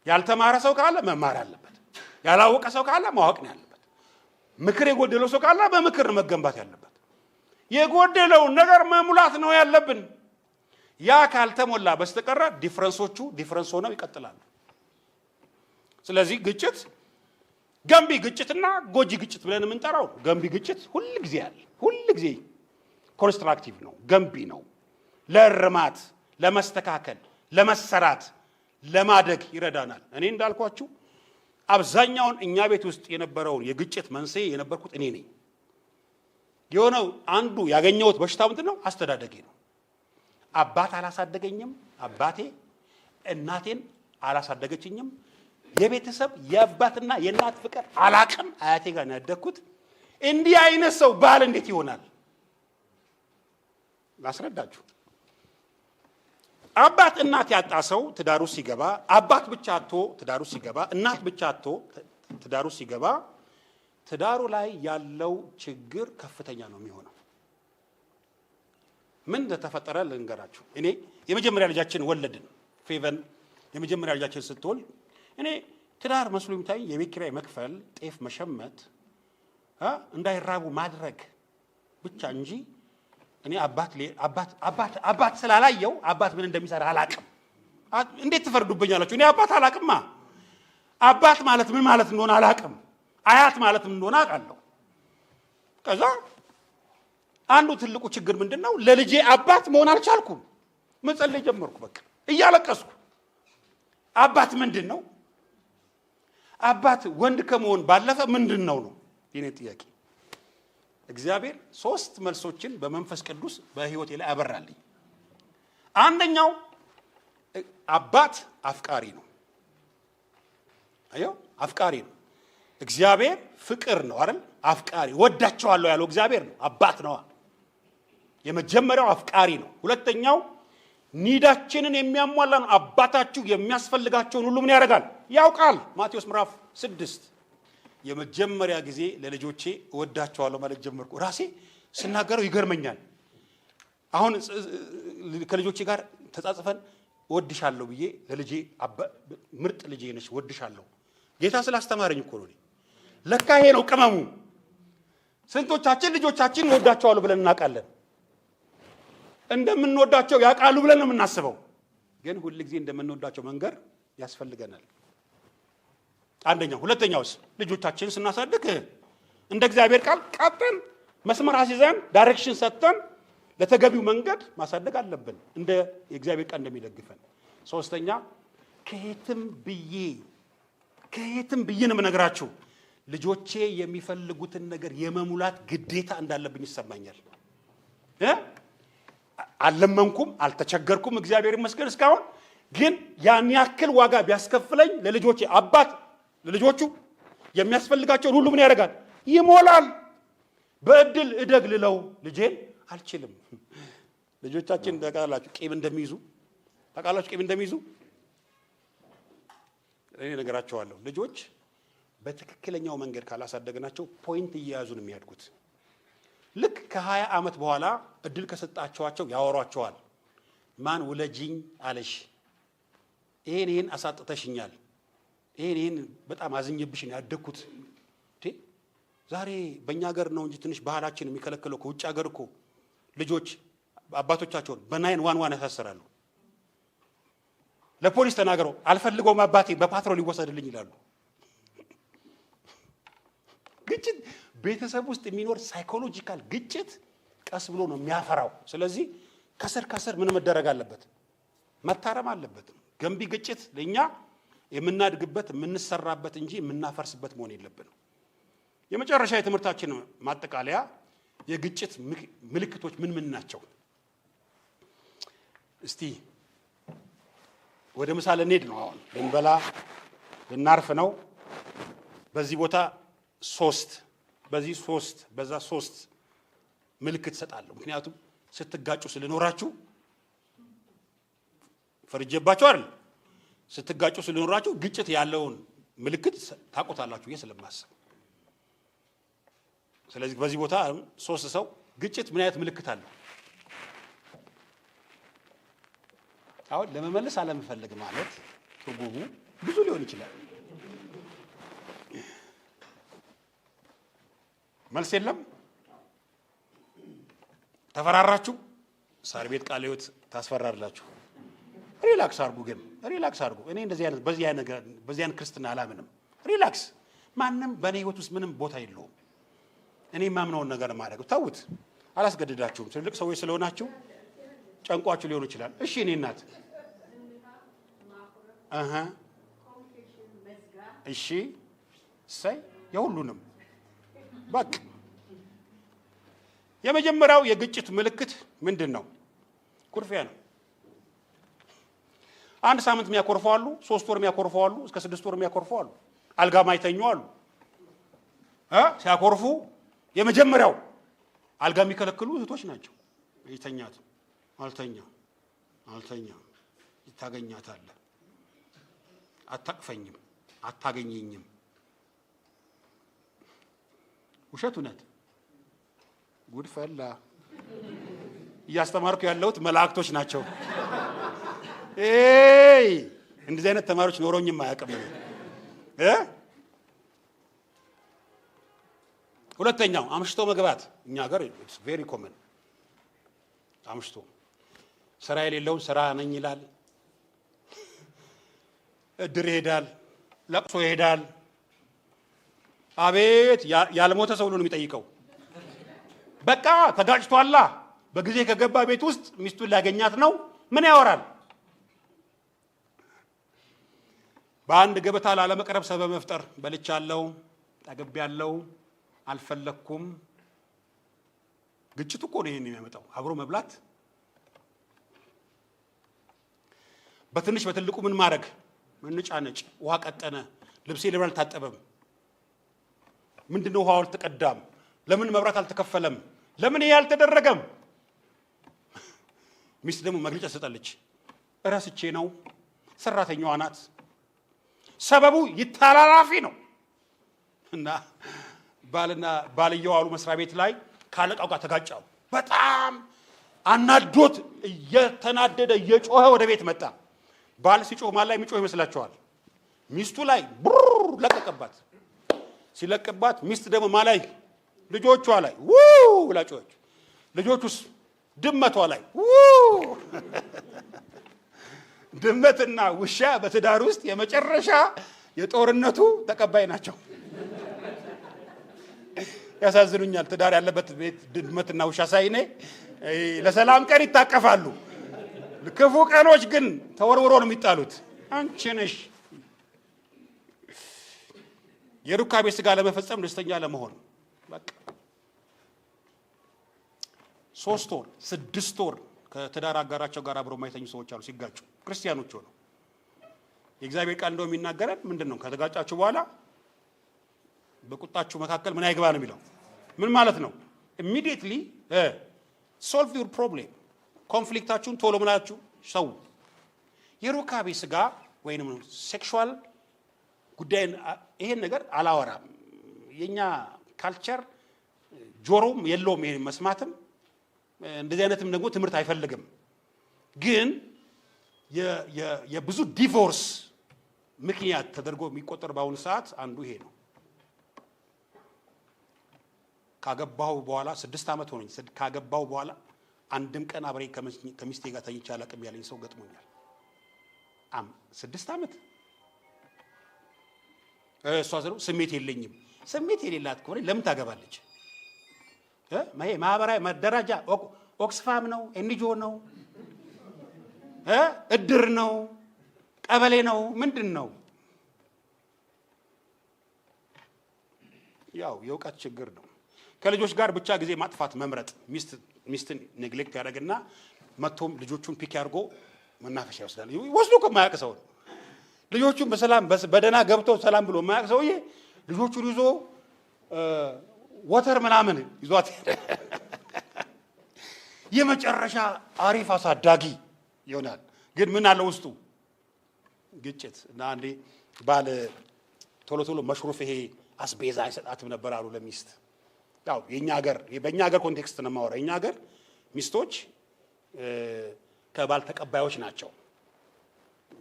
ያልተማረ ሰው ካለ መማር አለበት። ያላወቀ ሰው ካለ ማወቅ ነው ያለበት። ምክር የጎደለው ሰው ካለ በምክር መገንባት ያለበት። የጎደለውን ነገር መሙላት ነው ያለብን። ያ ካልተሞላ በስተቀር ዲፍረንሶቹ ዲፍረንስ ሆነው ይቀጥላሉ። ስለዚህ ግጭት ገንቢ ግጭትና ጎጂ ግጭት ብለን የምንጠራው ገንቢ ግጭት ሁል ጊዜ አለ። ሁል ጊዜ ኮንስትራክቲቭ ነው፣ ገንቢ ነው። ለእርማት፣ ለመስተካከል፣ ለመሰራት፣ ለማደግ ይረዳናል። እኔ እንዳልኳችሁ አብዛኛውን እኛ ቤት ውስጥ የነበረውን የግጭት መንስኤ የነበርኩት እኔ ነኝ። የሆነው አንዱ ያገኘሁት በሽታ ምንድን ነው? አስተዳደጌ ነው። አባት አላሳደገኝም። አባቴ እናቴን አላሳደገችኝም። የቤተሰብ የአባትና የእናት ፍቅር አላቅም። አያቴ ጋር ነው ያደግኩት። እንዲህ አይነት ሰው ባል እንዴት ይሆናል? ላስረዳችሁ። አባት እናት ያጣ ሰው ትዳሩ ሲገባ፣ አባት ብቻ አጥቶ ትዳሩ ሲገባ፣ እናት ብቻ አጥቶ ትዳሩ ሲገባ፣ ትዳሩ ላይ ያለው ችግር ከፍተኛ ነው የሚሆነው። ምን እንደተፈጠረ ልንገራችሁ። እኔ የመጀመሪያ ልጃችን ወለድን። ፌቨን የመጀመሪያ ልጃችን ስትወልድ እኔ ትዳር መስሎ የሚታይ የቤት ኪራይ መክፈል፣ ጤፍ መሸመት፣ እንዳይራቡ ማድረግ ብቻ እንጂ እኔ አባት ስላላየው አባት ምን እንደሚሰራ አላቅም። እንዴት ትፈርዱብኛላችሁ? እኔ አባት አላቅማ። አባት ማለት ምን ማለት እንደሆነ አላቅም። አያት ማለት ምን እንደሆነ አውቃለሁ። ከዛ አንዱ ትልቁ ችግር ምንድነው? ለልጄ አባት መሆን አልቻልኩም። መጸለይ ጀመርኩ። በቃ እያለቀስኩ አባት ምንድን ነው? አባት ወንድ ከመሆን ባለፈ ምንድን ነው ነው የኔ ጥያቄ። እግዚአብሔር 3 መልሶችን በመንፈስ ቅዱስ በህይወቴ ላይ አበራልኝ። አንደኛው አባት አፍቃሪ ነው። አየው፣ አፍቃሪ ነው። እግዚአብሔር ፍቅር ነው አይደል? አፍቃሪ ወዳቸዋለሁ ያለው እግዚአብሔር ነው። አባት ነው። የመጀመሪያው አፍቃሪ ነው። ሁለተኛው ኒዳችንን የሚያሟላ ነው። አባታችሁ የሚያስፈልጋቸውን ሁሉ ምን ያደርጋል? ያውቃል። ማቴዎስ ምዕራፍ 6 የመጀመሪያ ጊዜ ለልጆቼ እወዳቸዋለሁ ማለት ጀመርኩ። ራሴ ስናገረው ይገርመኛል። አሁን ከልጆቼ ጋር ተጻጽፈን እወድሻለሁ ብዬ ለልጄ ምርጥ ልጄ ነሽ እወድሻለሁ ጌታ ስላስተማረኝ እኮ ነው። ለካ ይሄ ነው ቅመሙ። ስንቶቻችን ልጆቻችን እወዳቸዋለሁ ብለን እናውቃለን? እንደምንወዳቸው ያውቃሉ ብለን ነው የምናስበው። ግን ሁል ጊዜ እንደምንወዳቸው መንገር ያስፈልገናል። አንደኛው። ሁለተኛውስ ልጆቻችንን ስናሳድግ እንደ እግዚአብሔር ቃል ቀጥን መስመር አስይዘን ዳይሬክሽን ሰጥተን ለተገቢው መንገድ ማሳደግ አለብን፣ እንደ የእግዚአብሔር ቃል እንደሚደግፈን። ሶስተኛ ከየትም ብዬ ነው የምነግራችሁ ልጆቼ የሚፈልጉትን ነገር የመሙላት ግዴታ እንዳለብኝ ይሰማኛል። አልለመንኩም፣ አልተቸገርኩም፣ እግዚአብሔር ይመስገን እስካሁን። ግን ያን ያክል ዋጋ ቢያስከፍለኝ ለልጆቼ አባት ለልጆቹ የሚያስፈልጋቸውን ሁሉ ምን ያደርጋል? ይሞላል። በእድል እደግ ልለው ልጄን አልችልም። ልጆቻችን ታውቃላችሁ ቂም እንደሚይዙ እኔ ነገራቸዋለሁ። ልጆች በትክክለኛው መንገድ ካላሳደግናቸው ፖይንት እየያዙ ነው የሚያድጉት። ልክ ከ20 ዓመት በኋላ እድል ከሰጣቸዋቸው ያወሯቸዋል። ማን ውለጂኝ አለሽ፣ ይሄን አሳጥተሽኛል፣ ይሄን በጣም አዝኜብሽ ነው ያደግኩት። ዛሬ በእኛ ሀገር ነው እንጂ ትንሽ ባህላችን የሚከለክለው። ከውጭ ሀገር እኮ ልጆች አባቶቻቸውን በ911 ያሳስራሉ። ለፖሊስ ተናገረው አልፈልገውም አባቴ በፓትሮል ይወሰድልኝ ይላሉ። ግጭት ቤተሰብ ውስጥ የሚኖር ሳይኮሎጂካል ግጭት ቀስ ብሎ ነው የሚያፈራው። ስለዚህ ከስር ምን መደረግ አለበት? መታረም አለበት። ገንቢ ግጭት ለኛ የምናድግበት የምንሰራበት እንጂ የምናፈርስበት መሆን የለብንም። የመጨረሻ የትምህርታችን ማጠቃለያ የግጭት ምልክቶች ምን ናቸው? እስቲ ወደ ምሳሌ እንሄድ ነው። አሁን ልንበላ ልናርፍ ነው። በዚህ ቦታ 3 በዛ 3 ምልክት ሰጣለሁ። ምክንያቱም ስትጋጩ ስለኖራችሁ ፈርጀባችሁ አይደል? ስትጋጩ ስለኖራችሁ ግጭት ያለውን ምልክት ታቆታላችሁ ስለማስብ፣ ስለዚህ በዚህ ቦታ 3 ሰው ግጭት ምን አይነት ምልክት አለው? አሁን ለመመለስ አለመፈለግ ማለት ትርጉሙ ብዙ ሊሆን ይችላል። መልስ የለም። ተፈራራችሁ። ሳር ቤት ቃለ ሕይወት ታስፈራራላችሁ። ሪላክስ አርጉ። ግን ሪላክስ አርጉ። እኔ እንደዚህ አይነት በዚህ አይነት ክርስትና አላምንም። ሪላክስ። ማንም በእኔ ሕይወት ውስጥ ምንም ቦታ የለውም። እኔ የማምነውን ነገር ማድረግ ተውት። አላስገድዳችሁም። ትልቅ ሰዎች ስለሆናችሁ ጨንቋችሁ ሊሆን ይችላል። እሺ እኔ እናት እሺ ሳይ የሁሉንም በቃ የመጀመሪያው የግጭት ምልክት ምንድን ነው? ኩርፊያ ነው። 1 ሳምንት የሚያኮርፈው አሉ፣ 3 ወር የሚያኮርፈው አሉ፣ እስከ 6 ወር የሚያኮርፈው አሉ፣ አልጋ ማይተኙ አሉ። ሲያኮርፉ የመጀመሪያው አልጋ የሚከለክሉ እህቶች ናቸው። ይተኛት አልተኛ ታገኛታለህ፣ አታቅፈኝም፣ አታገኘኝም። ውሸት እውነት? ጉድ ፈላ። እያስተማርኩ ያለሁት መላእክቶች ናቸው። እንደዚህ አይነት ተማሪዎች ኖሮኝም አያውቅም። ሁለተኛው አምሽቶ መግባት። እኛ ሀገር ኢትስ ቬሪ ኮመን። አምሽቶ ስራ የሌለውን ስራ ነኝ ይላል፣ እድር ይሄዳል፣ ለቅሶ ይሄዳል። አቤት ያልሞተ ሰው ነው የሚጠይቀው። በቃ ተጋጭቷላ። በጊዜ ከገባ ቤት ውስጥ ሚስቱን ሊያገኛት ነው። ምን ያወራል? በአንድ ገበታ ላለመቅረብ ሰበብ መፍጠር። በልቻለሁ፣ ጠግቤያለሁ፣ አልፈለኩም። ግጭቱ እኮ ነው ይሄን የሚያመጣው። አብሮ መብላት። በትንሽ በትልቁ ምን ማድረግ? መንጫነጭ። ውሃ ቀጠነ፣ ልብሴ ለምን አልታጠበም? ምንድነው ውሃው አልተቀዳም? ለምን መብራት አልተከፈለም? ለምን ይሄ አልተደረገም? ሚስት ደግሞ መግለጫ ትሰጣለች። እረስቼ ነው፣ ሰራተኛዋ ናት። ሰበቡ ይተላላፊ ነው። እና ባልየው አሉ መስሪያ ቤት ላይ ካለቃው ጋር ተጋጫው። በጣም አናዶት እየተናደደ እየጮኸ ወደ ቤት መጣ። ባል ሲጮህ ማን ላይ የሚጮህ ይመስላችኋል? ሚስቱ ላይ ለቀቀባት። ሲለቅባት ሚስት ደግሞ ማን ላይ? ልጆቿ ላይ ብላ ጮኸች። ልጆቹስ ድመቷ ላይ ድመትና ውሻ በትዳር ውስጥ የመጨረሻ የጦርነቱ ተቀባይ ናቸው። ያሳዝኑኛል። ትዳር ያለበት ቤት ድመትና ውሻ ሳይኔ ለሰላም ቀን ይታቀፋሉ። ክፉ ቀኖች ግን ተወርውሮ ነው የሚጣሉት። አንቺ ነሽ የሩካቤ ስጋ ለመፈጸም ደስተኛ ለመሆን በቃ 3 ወር 6 ወር ከትዳር አጋራቸው ጋር አብረው የማይተኙ ሰዎች አሉ ሲጋጩ፣ ክርስቲያኖች ሆነው። የእግዚአብሔር ቃል እንደው የሚናገረን ምንድነው? ከተጋጫችሁ በኋላ በቁጣችሁ መካከል ምን አይግባ ነው የሚለው። ምን ማለት ነው? ኢሚዲየትሊ ሶልቭ ዩር ፕሮብሌም፣ ኮንፍሊክታችሁን ቶሎ ምናችሁ ሰው። የሩካቤ ስጋ ወይንም ሴክሹዋል ጉዳይን ይሄን ነገር አላወራም። የኛ ካልቸር ጆሮም የለውም ይሄን መስማትም፣ እንደዚህ አይነትም ደግሞ ትምህርት አይፈልግም። ግን የብዙ ዲቮርስ ምክንያት ተደርጎ የሚቆጠር በአሁኑ ሰዓት አንዱ ይሄ ነው። ካገባው በኋላ 6 ዓመት ሆነኝ። ካገባው በኋላ አንድም ቀን አብሬ ከሚስቴ ጋር ተኝቼ አላውቅም ያለኝ ሰው ገጥሞኛል። 6 ዓመት እሷ ስሜት የለኝም። ስሜት የሌላት ከሆነ ለምን ታገባለች? ማህበራዊ መደራጃ ኦክስፋም ነው፣ ኤንጂኦ ነው፣ እድር ነው፣ ቀበሌ ነው፣ ምንድን ነው? ያው የእውቀት ችግር ነው። ከልጆች ጋር ብቻ ጊዜ ማጥፋት መምረጥ። ሚስትን ኔግሌክት ያደርግና መጥቶም ልጆቹን ፒክ አድርጎ መናፈሻ ይወስዳል። ወስዶ እኮ የማያውቅ ሰው ነው። ልጆቹን በሰላም በደህና ገብቶ ሰላም ብሎ የማያውቅ ሰውዬ ልጆቹን ይዞ ወተር ምናምን ይዟት የመጨረሻ አሪፍ አሳዳጊ ይሆናል። ግን ምን አለ ውስጡ? ግጭት። እና አንዴ ባል ቶሎ ቶሎ መሽሩፍ ይሄ አስቤዛ አይሰጣትም ነበር አሉ ለሚስት። ያው በእኛ ሀገር ኮንቴክስት ነው የማወራው። የእኛ ሀገር ሚስቶች ከባል ተቀባዮች ናቸው።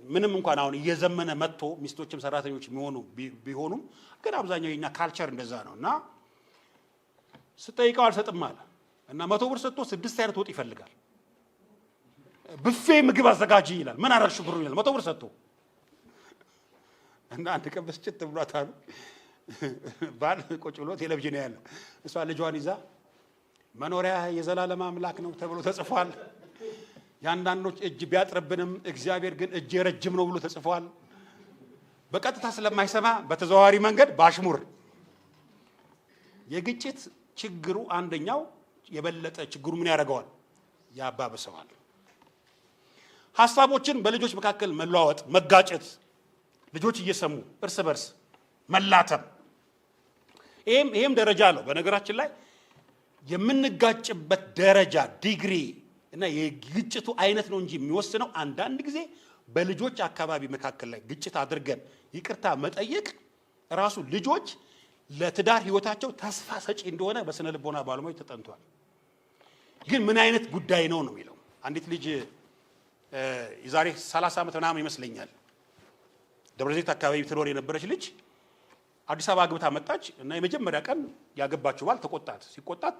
ምንም እንኳን አሁን እየዘመነ መጥቶ ሚስቶችም ሰራተኞች የሚሆኑ ቢሆኑም ግን አብዛኛው የኛ ካልቸር እንደዛ ነው። እና ስጠይቀው አልሰጥም አለ እና 100 ብር ሰጥቶ 6 አይነት ወጥ ይፈልጋል። ብፌ ምግብ አዘጋጂ ይላል። ምን አረግሽ ብሩ ይላል 100 ብር ሰጥቶ። እና አንድ ቀን ብስጭት ብሏት አሉ ባል ቁጭ ብሎ ቴሌቪዥን ያለ እሷ ልጇን ይዛ መኖሪያ የዘላለም አምላክ ነው ተብሎ ተጽፏል። የአንዳንዶች እጅ ቢያጥርብንም እግዚአብሔር ግን እጅ ረጅም ነው ብሎ ተጽፏል። በቀጥታ ስለማይሰማ በተዘዋዋሪ መንገድ ባሽሙር። የግጭት ችግሩ አንደኛው የበለጠ ችግሩ ምን ያደርገዋል? ያባብሰዋል። ሐሳቦችን በልጆች መካከል መለዋወጥ፣ መጋጨት፣ ልጆች እየሰሙ እርስ በርስ መላተም። ይሄም ደረጃ አለው። በነገራችን ላይ የምንጋጭበት ደረጃ ዲግሪ እና የግጭቱ አይነት ነው እንጂ የሚወስነው አንዳንድ ጊዜ በልጆች አካባቢ መካከል ላይ ግጭት አድርገን ይቅርታ መጠየቅ ራሱ ልጆች ለትዳር ህይወታቸው ተስፋ ሰጪ እንደሆነ በስነ ልቦና ባለሙያዎች ተጠንቷል። ግን ምን አይነት ጉዳይ ነው ነው የሚለው። አንዲት ልጅ የዛሬ 30 ዓመት ምናምን ይመስለኛል ደብረዘይት አካባቢ ትኖር የነበረች ልጅ አዲስ አበባ አግብታ መጣች እና የመጀመሪያ ቀን ያገባችው ባል ተቆጣት። ሲቆጣት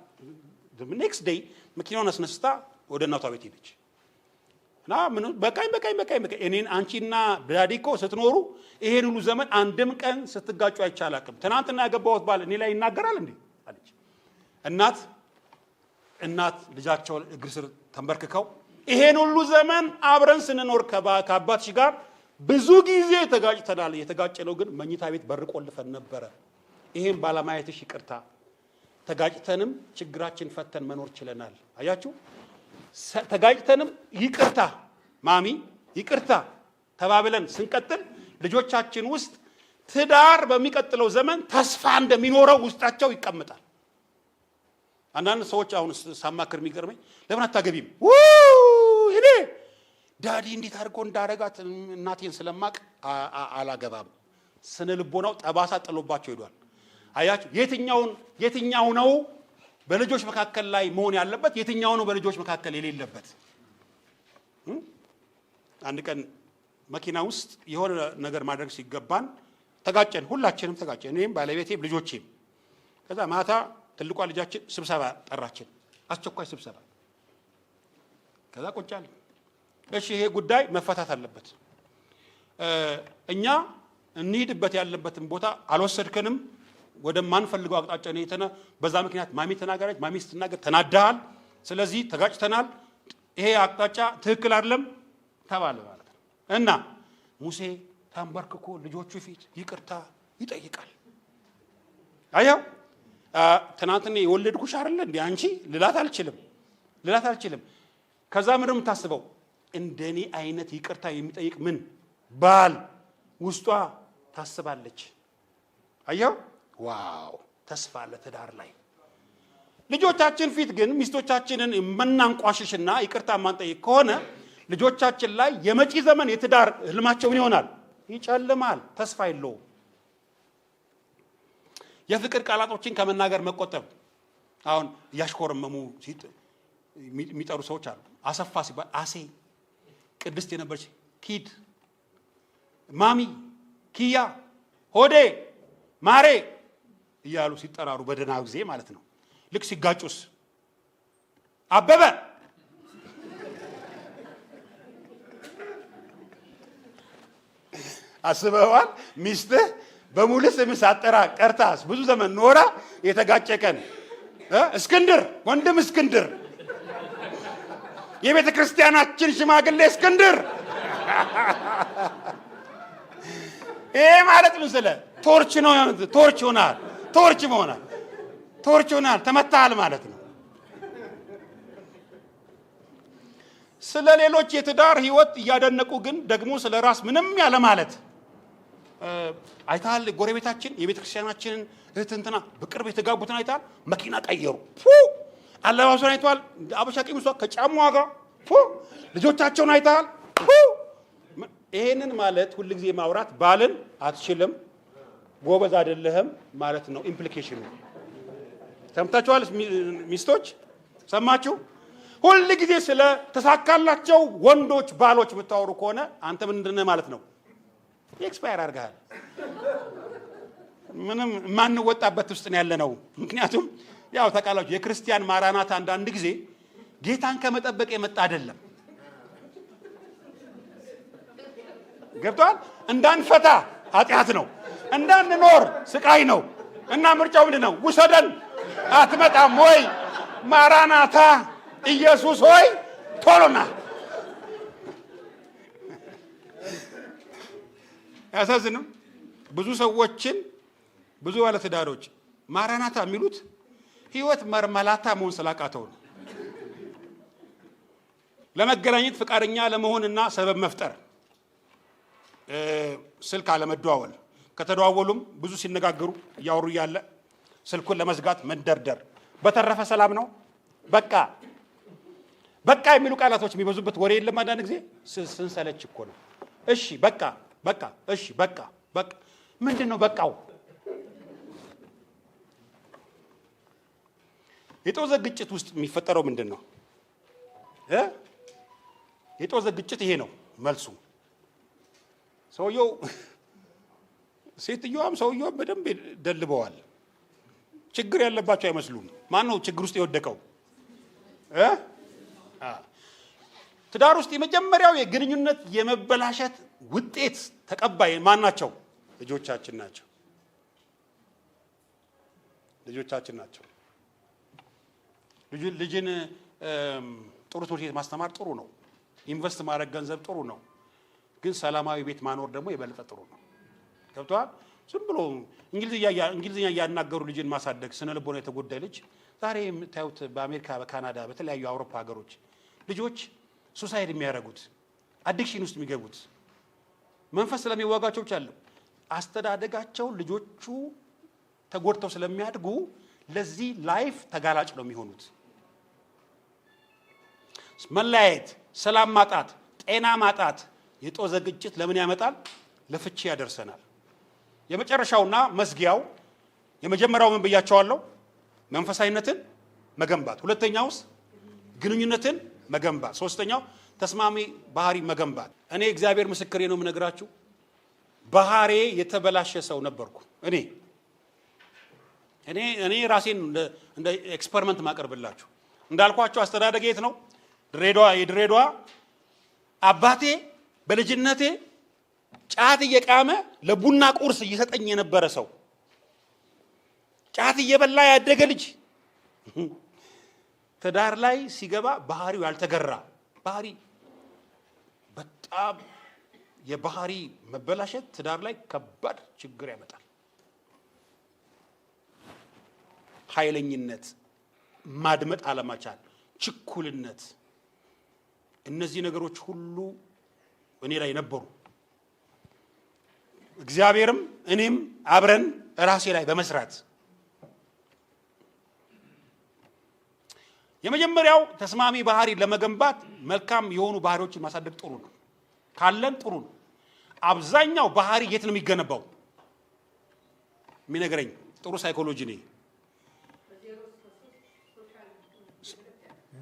ኔክስት ዴይ መኪናውን አስነስታ ወደ እናቷ ቤት ሄደች እና ምን በቃኝ እኔን አንቺና ዳዲ እኮ ስትኖሩ ይሄን ሁሉ ዘመን አንድም ቀን ስትጋጩ አይቻላቅም። ትናንትና ያገባሁት ባል እኔ ላይ ይናገራል እንዴ አለች። እናት ልጃቸው እግር ስር ተንበርክከው ይሄን ሁሉ ዘመን አብረን ስንኖር ከአባትሽ ጋር ብዙ ጊዜ ተጋጭተናል። የተጋጨነው ግን መኝታ ቤት በር ቆልፈን ነበረ። ይሄን ባለማየትሽ ይቅርታ። ተጋጭተንም ችግራችን ፈተን መኖር ችለናል። አያችሁ? ተጋጭተንም ይቅርታ ማሚ ይቅርታ ተባብለን ስንቀጥል ልጆቻችን ውስጥ ትዳር በሚቀጥለው ዘመን ተስፋ እንደሚኖረው ውስጣቸው ይቀመጣል። አንዳንድ ሰዎች አሁን ሳማክር የሚገርመኝ ለምን አታገቢም? እኔ ዳዲ እንዴት አድርጎ እንዳረጋት እናቴን ስለማቅ አላገባም። ስነ ልቦናው ጠባሳ ጥሎባቸው ሄዷል። አያችሁ? የትኛው ነው በልጆች መካከል ላይ መሆን ያለበት? የትኛው ነው በልጆች መካከል የሌለበት? አንድ ቀን መኪና ውስጥ የሆነ ነገር ማድረግ ሲገባን ተጋጨን። ሁላችንም ተጋጨን፣ እኔም ባለቤቴም ልጆቼም። ከዛ ማታ ትልቋ ልጃችን ስብሰባ ጠራችን፣ አስቸኳይ ስብሰባ። ከዛ ቁጭ አለ። እሺ ይሄ ጉዳይ መፈታት አለበት። እኛ እንሂድበት ያለበትን ቦታ አልወሰድከንም፣ ወደማንፈልገው አቅጣጫ ነው የተነ በዛ ምክንያት ማሚ ተናገረች፣ ማሚ ስትናገር ተናደሃል፣ ስለዚህ ተጋጭተናል፣ ይሄ አቅጣጫ ትክክል አይደለም ተባለ ማለት ነው። እና ሙሴ ተንበርክኮ ልጆቹ ፊት ይቅርታ ይጠይቃል። አየው ትናንትና የወለድኩሽ አይደል እንዴ አንቺ ልላት አልችልም። ከዛ ምንም የምታስበው እንደኔ አይነት ይቅርታ የሚጠይቅ ምን ባል ውስጧ ታስባለች። አየው ዋው ተስፋ ለትዳር ላይ ልጆቻችን ፊት ግን ሚስቶቻችንን የምናንቋሽሽና ይቅርታ ማንጠይቅ ከሆነ ልጆቻችን ላይ የመጪ ዘመን የትዳር ህልማቸው ይሆናል ይጨልማል፣ ተስፋ የለውም። የፍቅር ቃላቶችን ከመናገር መቆጠብ። አሁን ያሽኮረመሙ የሚጠሩ ሰዎች አሉ። አሰፋ ሲባል አሴ፣ ቅድስት የነበረች ኪድ፣ ማሚ፣ ኪያ፣ ሆዴ፣ ማሬ እያሉ ሲጠራሩ በደህና ጊዜ ማለት ነው። ልክ ሲጋጩስ አበበ አስበዋል። ሚስትህ በሙሉ ስም ሳጠራ ቀርታስ ብዙ ዘመን ኖራ የተጋጨቀን እስክንድር፣ ወንድም እስክንድር፣ የቤተ ክርስቲያናችን ሽማግሌ እስክንድር ይሄ ማለት ምስለ ቶርች ነው። ቶርች ሆናል። ቶርች ሆናል። ተመታሃል ማለት ነው። ስለ ሌሎች የትዳር ህይወት እያደነቁ ግን ደግሞ ስለ ራስ ምንም ያለ ማለት አይታል። ጎረቤታችን የቤተ ክርስቲያናችንን እህትንትና በቅርብ የተጋቡትን አይታል። መኪና ቀየሩ። አለባበሱን አይቷል። አበሻ ቀሚሷ ከጫማዋ ጋር ልጆቻቸውን አይታል። ይሄንን ማለት ሁሉ ጊዜ ማውራት ባልን አትችልም፣ ጎበዝ አይደለህም ማለት ነው። ኢምፕሊኬሽኑ ሰምታችኋል? ሚስቶች ሰማችሁ? ሁሉ ጊዜ ስለ ተሳካላቸው ወንዶች ባሎች የምታወሩ ከሆነ አንተ ምንድነህ ማለት ነው? ኤክስፓየር አድርገሃል። ምንም ማንወጣበት ውስጥ ነው ያለ ነው። ምክንያቱም ያው ተቃላችሁ የክርስቲያን ማራናታ አንዳንድ ጊዜ ጌታን ከመጠበቅ የመጣ አይደለም። ገብቷል? እንዳንፈታ ኃጢአት ነው፣ እንዳንኖር ስቃይ ነው። እና ምርጫው ምንድን ነው? ውሰደን፣ አትመጣም ወይ? ማራናታ ኢየሱስ ሆይ ቶሎና። ያሳዝንም ብዙ ሰዎችን ብዙ ባለትዳሮች ማራናታ የሚሉት ህይወት መርመላታ መሆን ስላቃተው ነው። ለመገናኘት ፈቃደኛ ለመሆንና ሰበብ መፍጠር፣ ስልክ አለመደዋወል፣ ከተደዋወሉም ብዙ ሲነጋገሩ እያወሩ እያለ ስልኩን ለመዝጋት መንደርደር። በተረፈ ሰላም ነው በቃ የሚሉ ቃላቶች የሚበዙበት ወሬ የለም። አንዳንድ ጊዜ ስንሰለች እኮ ነው። እሺ በቃ እሺ በቃ ምንድን ነው በቃው? የጦዘ ግጭት ውስጥ የሚፈጠረው ምንድን ነው? የጦዘ ግጭት ይሄ ነው መልሱ። ሰውየው ሴትዮዋም ሰውየውም በደንብ ደልበዋል። ችግር ያለባቸው አይመስሉም። ማን ነው ችግር ውስጥ የወደቀው? ትዳር ውስጥ የመጀመሪያው የግንኙነት የመበላሸት ውጤት ተቀባይ ማን ናቸው? ልጆቻችን ናቸው። ልጅን ጥሩ ትምህርት ቤት ማስተማር ጥሩ ነው። ኢንቨስት ማድረግ ገንዘብ ጥሩ ነው። ግን ሰላማዊ ቤት ማኖር ደግሞ የበለጠ ጥሩ ነው። ገብቷል? ዝም ብሎ እንግሊዝኛ እያናገሩ ልጅን ማሳደግ ስነ ልቦና የተጎዳ ልጅ ዛሬ የምታዩት በአሜሪካ፣ በካናዳ፣ በተለያዩ አውሮፓ ሀገሮች ልጆች ሱሳይድ የሚያደርጉት አዲክሽን ውስጥ የሚገቡት መንፈስ ስለሚዋጋቸው ብቻ አለ። አስተዳደጋቸው ልጆቹ ተጎድተው ስለሚያድጉ ለዚህ ላይፍ ተጋላጭ ነው የሚሆኑት። መለያየት፣ ሰላም ማጣት፣ ጤና ማጣት፣ የጦዘ ግጭት ለምን ያመጣል? ለፍቺ ያደርሰናል። የመጨረሻውና መዝጊያው የመጀመሪያው ምን ብያቸዋለሁ? መንፈሳዊነትን መገንባት፣ ሁለተኛውስ ግንኙነትን መገንባት፣ ሶስተኛው ተስማሚ ባህሪ መገንባት። እኔ እግዚአብሔር ምስክሬ ነው የምነግራችሁ፣ ባህሪ የተበላሸ ሰው ነበርኩ። እኔ ራሴን እንደ ኤክስፐሪመንት ማቀርብላችሁ እንዳልኳችሁ አስተዳደግ የት ነው? የድሬዳዋ አባቴ በልጅነቴ ጫት እየቃመ ለቡና ቁርስ እየሰጠኝ የነበረ ሰው ጫት እየበላ ያደገ ልጅ ትዳር ላይ ሲገባ ባህሪው ያልተገራ ባህሪ በጣም የባህሪ መበላሸት ትዳር ላይ ከባድ ችግር ያመጣል። ኃይለኝነት፣ ማድመጥ አለመቻል፣ ችኩልነት፣ እነዚህ ነገሮች ሁሉ እኔ ላይ ነበሩ። እግዚአብሔርም እኔም አብረን ራሴ ላይ በመስራት የመጀመሪያው ተስማሚ ባህሪ ለመገንባት መልካም የሆኑ ባህሪዎችን ማሳደግ ጥሩ ነው። ካለን ጥሩ ነው። አብዛኛው ባህሪ የት ነው የሚገነባው? የሚነግረኝ ጥሩ ሳይኮሎጂ ነው።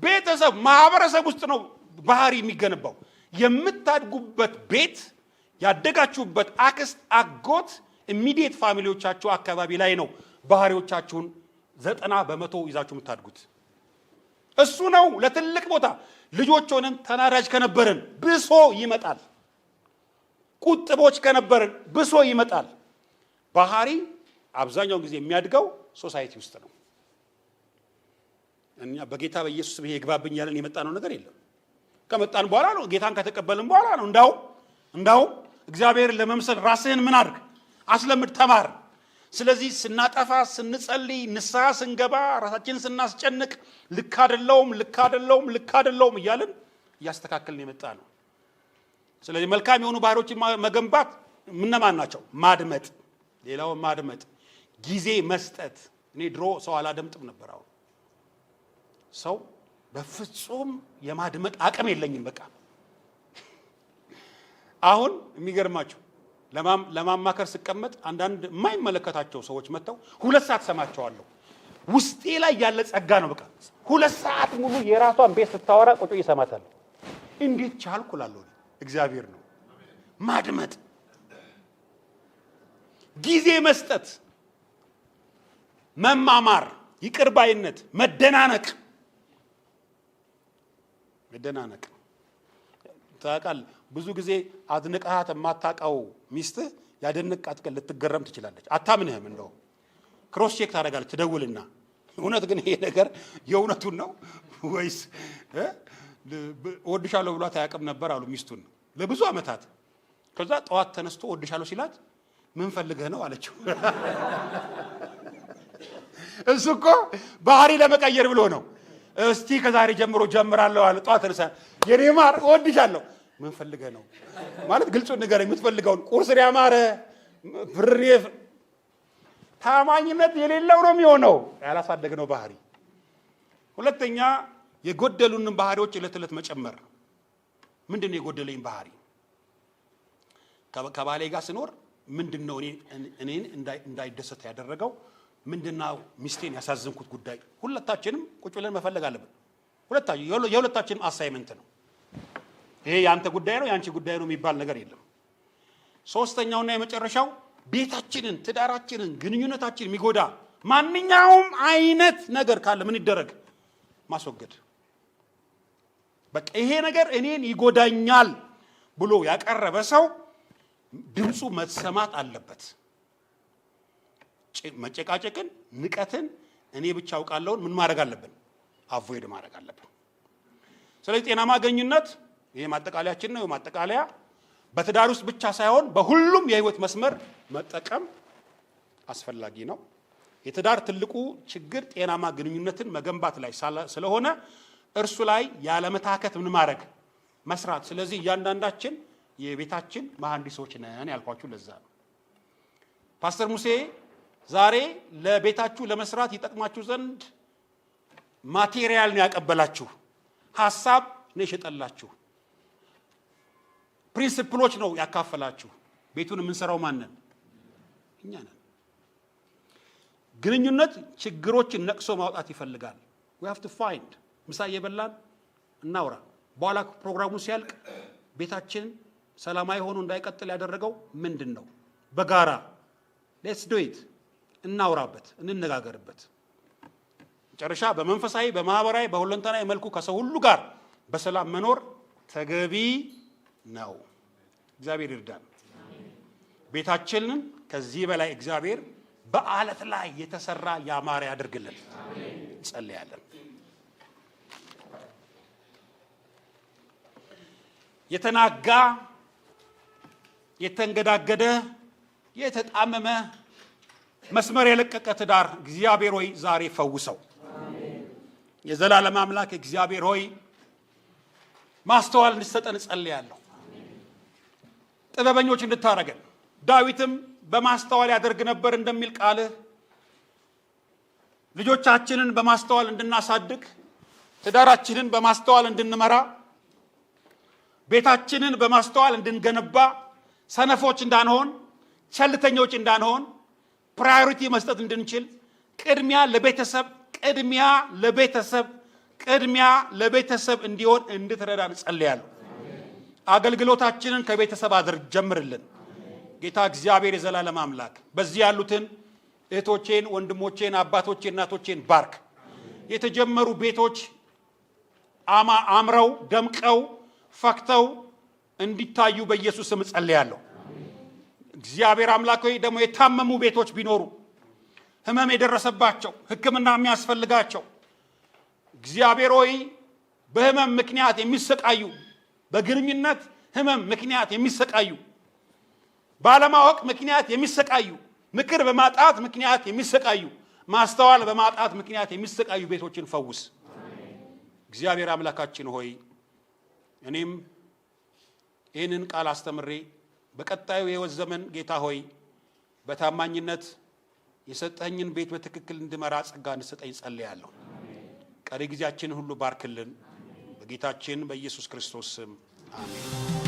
ቤተሰብ፣ ማህበረሰብ ውስጥ ነው ባህሪ የሚገነባው። የምታድጉበት ቤት፣ ያደጋችሁበት አክስት፣ አጎት፣ ኢሚዲየት ፋሚሊዎቻችሁ አካባቢ ላይ ነው ባህሪዎቻችሁን 90% ይዛችሁ የምታድጉት። እሱ ነው ለትልቅ ቦታ። ልጆች ሆነን ተናዳጅ ከነበርን ብሶ ይመጣል። ቁጥቦች ከነበርን ብሶ ይመጣል። ባህሪ አብዛኛው ጊዜ የሚያድገው ሶሳይቲ ውስጥ ነው። እኛ በጌታ በኢየሱስ ይሄ ይግባብኝ ያለን የመጣ ነው ነገር የለም። ከመጣን በኋላ ነው፣ ጌታን ከተቀበልን በኋላ ነው። እንዳው እግዚአብሔርን ለመምሰል ራስህን ምን አድርግ? አስለምድ፣ ተማር። ስለዚህ ስናጠፋ፣ ስንጸልይ፣ ንስሐ ስንገባ፣ ራሳችንን ስናስጨንቅ ልክ አይደለውም እያልን እያስተካከልን የመጣ ነው። ስለዚህ መልካም የሆኑ ባህሪዎችን መገንባት ምንማን ናቸው? ማድመጥ፣ ሌላውን ማድመጥ፣ ጊዜ መስጠት። እኔ ድሮ ሰው አላደምጥም ነበር። አሁን ሰው በፍጹም የማድመጥ አቅም የለኝም። በቃ አሁን የሚገርማቸው ለማማከር ስቀመጥ አንዳንድ የማይመለከታቸው ሰዎች መጥተው 2 ሰዓት ሰማቸዋለሁ። ውስጤ ላይ ያለ ጸጋ ነው። በቃ 2 ሰዓት ሙሉ የራሷን ቤት ስታወራ ቁጭ ይሰማታለሁ። እንዴት ቻልኩ እላለሁ። እግዚአብሔር ነው ማድመጥ፣ ጊዜ መስጠት፣ መማማር፣ ይቅር ባይነት፣ መደናነቅ ታውቃለህ። ብዙ ብዙ ጊዜ አድንቀሃት የማታውቀው ሚስትህ ያደነቃት ቀን ልትገረም ትችላለች። አታምንህም። እንደው ክሮስ ቼክ ታደርጋለች፣ ትደውልና እውነት ግን ይሄ ነገር የእውነቱን ነው ወይስ እወድሻለሁ ብሏት አያውቅም ነበር አሉ ሚስቱን ለብዙ ዓመታት። ከዛ ጠዋት ተነስቶ እወድሻለሁ ሲላት ምን ፈልገህ ነው አለችው። እሱ እኮ ባህሪ ለመቀየር ብሎ ነው። እስቲ ከዛሬ ጀምሮ ጀምራለሁ አለ። ጠዋት ተነሳ የኔ ማር እወድሻለሁ ምን ፈልገህ ነው ማለት ግልጹን ነገር የምትፈልገውን ቁርስ ያማረ ፍርሬ ታማኝነት የሌለው ነው የሚሆነው ያላሳደግነው ባህሪ። ሁለተኛ የጎደሉንን ባህሪዎች ዕለት ዕለት መጨመር። ምንድነው የጎደለኝ ባህሪ? ከባሌ ጋር ስኖር ምንድነው እኔን እንዳይደሰት ያደረገው? ምንድነው ሚስቴን ያሳዘንኩት ጉዳይ? ሁለታችንም ቁጭ ብለን መፈለግ አለብን። የሁለታችንም አሳይመንት ነው። ይሄ ያንተ ጉዳይ ነው ያንቺ ጉዳይ ነው የሚባል ነገር የለም። ሶስተኛውና የመጨረሻው ቤታችንን፣ ትዳራችንን፣ ግንኙነታችንን የሚጎዳ ማንኛውም አይነት ነገር ካለ ምን ይደረግ? ማስወገድ። በቃ ይሄ ነገር እኔን ይጎዳኛል ብሎ ያቀረበ ሰው ድምፁ መሰማት አለበት። መጨቃጨቅን፣ ንቀትን፣ እኔ ብቻ አውቃለሁን ምን ማድረግ አለብን? አቮይድ ማድረግ አለብን። ስለዚህ ጤናማ ግንኙነት ይሄ ማጠቃለያችን ነው። ማጠቃለያ በትዳር ውስጥ ብቻ ሳይሆን በሁሉም የህይወት መስመር መጠቀም አስፈላጊ ነው። የትዳር ትልቁ ችግር ጤናማ ግንኙነትን መገንባት ላይ ስለሆነ እርሱ ላይ ያለመታከት ምን ማድረግ? መስራት። ስለዚህ እያንዳንዳችን የቤታችን መሐንዲሶች ነን ያልኳችሁ ለዛ ነው። ፓስተር ሙሴ ዛሬ ለቤታችሁ ለመስራት ይጠቅማችሁ ዘንድ ማቴሪያል ነው ያቀበላችሁ፣ ሐሳብ ነው የሸጠላችሁ፣ ፕሪንሲፕሎች ነው ያካፈላችሁ። ቤቱን የምንሰራው ማን ነን? እኛ ነን። ግንኙነት ችግሮችን ነቅሶ ማውጣት ይፈልጋል። we have to find ምሳ እየበላን እናውራ። በኋላ ፕሮግራሙ ሲያልቅ ቤታችን ሰላማዊ ሆኖ እንዳይቀጥል ያደረገው ምንድን ነው? በጋራ let's do it እናውራበት፣ እንነጋገርበት። መጨረሻ በመንፈሳዊ በማህበራዊ በሁለንተናዊ መልኩ ከሰው ሁሉ ጋር በሰላም መኖር ተገቢ ነው። እግዚአብሔር ይርዳን። ቤታችንን ከዚህ በላይ እግዚአብሔር በአለት ላይ የተሰራ ያማረ ያድርግልን። ጸልያለን። የተናጋ የተንገዳገደ የተጣመመ መስመር የለቀቀ ትዳር እግዚአብሔር ሆይ ዛሬ ፈውሰው። የዘላለም አምላክ እግዚአብሔር ሆይ ማስተዋል እንድትሰጠን ጸልያለሁ። ጥበበኞች እንድታረገን። ዳዊትም በማስተዋል ያደርግ ነበር እንደሚል ቃልህ ልጆቻችንን በማስተዋል እንድናሳድግ፣ ትዳራችንን በማስተዋል እንድንመራ፣ ቤታችንን በማስተዋል እንድንገነባ፣ ሰነፎች እንዳንሆን፣ ቸልተኞች እንዳንሆን፣ ፕራዮሪቲ መስጠት እንድንችል፣ ቅድሚያ ለቤተሰብ እንዲሆን እንድትረዳን ጸልያለሁ። አገልግሎታችንን ከቤተሰብ ጀምርልን። ጌታ እግዚአብሔር የዘላለም አምላክ በዚህ ያሉትን እህቶቼን፣ ወንድሞቼን፣ አባቶቼን፣ እናቶቼን ባርክ። የተጀመሩ ቤቶች አምረው ደምቀው ፈክተው እንዲታዩ በኢየሱስ ስም ጸልያለሁ። እግዚአብሔር አምላክ ሆይ ደግሞ የታመሙ ቤቶች ቢኖሩ ህመም የደረሰባቸው ሕክምና የሚያስፈልጋቸው እግዚአብሔር ሆይ በህመም ምክንያት የሚሰቃዩ፣ በግንኙነት ህመም ምክንያት የሚሰቃዩ፣ ባለማወቅ ምክንያት የሚሰቃዩ፣ ምክር በማጣት ምክንያት የሚሰቃዩ፣ ማስተዋል በማጣት ምክንያት የሚሰቃዩ ቤቶችን ፈውስ። እግዚአብሔር አምላካችን ሆይ እኔም ይህንን ቃል አስተምሬ በቀጣዩ የሕይወት ዘመን ጌታ ሆይ በታማኝነት የሰጠኝን ቤት በትክክል እንድመራ ጸጋ እንድሰጠኝ ጸልያለሁ። ቀሪ ጊዜያችንን ሁሉ ባርክልን። በጌታችን በኢየሱስ ክርስቶስ ስም አሜን።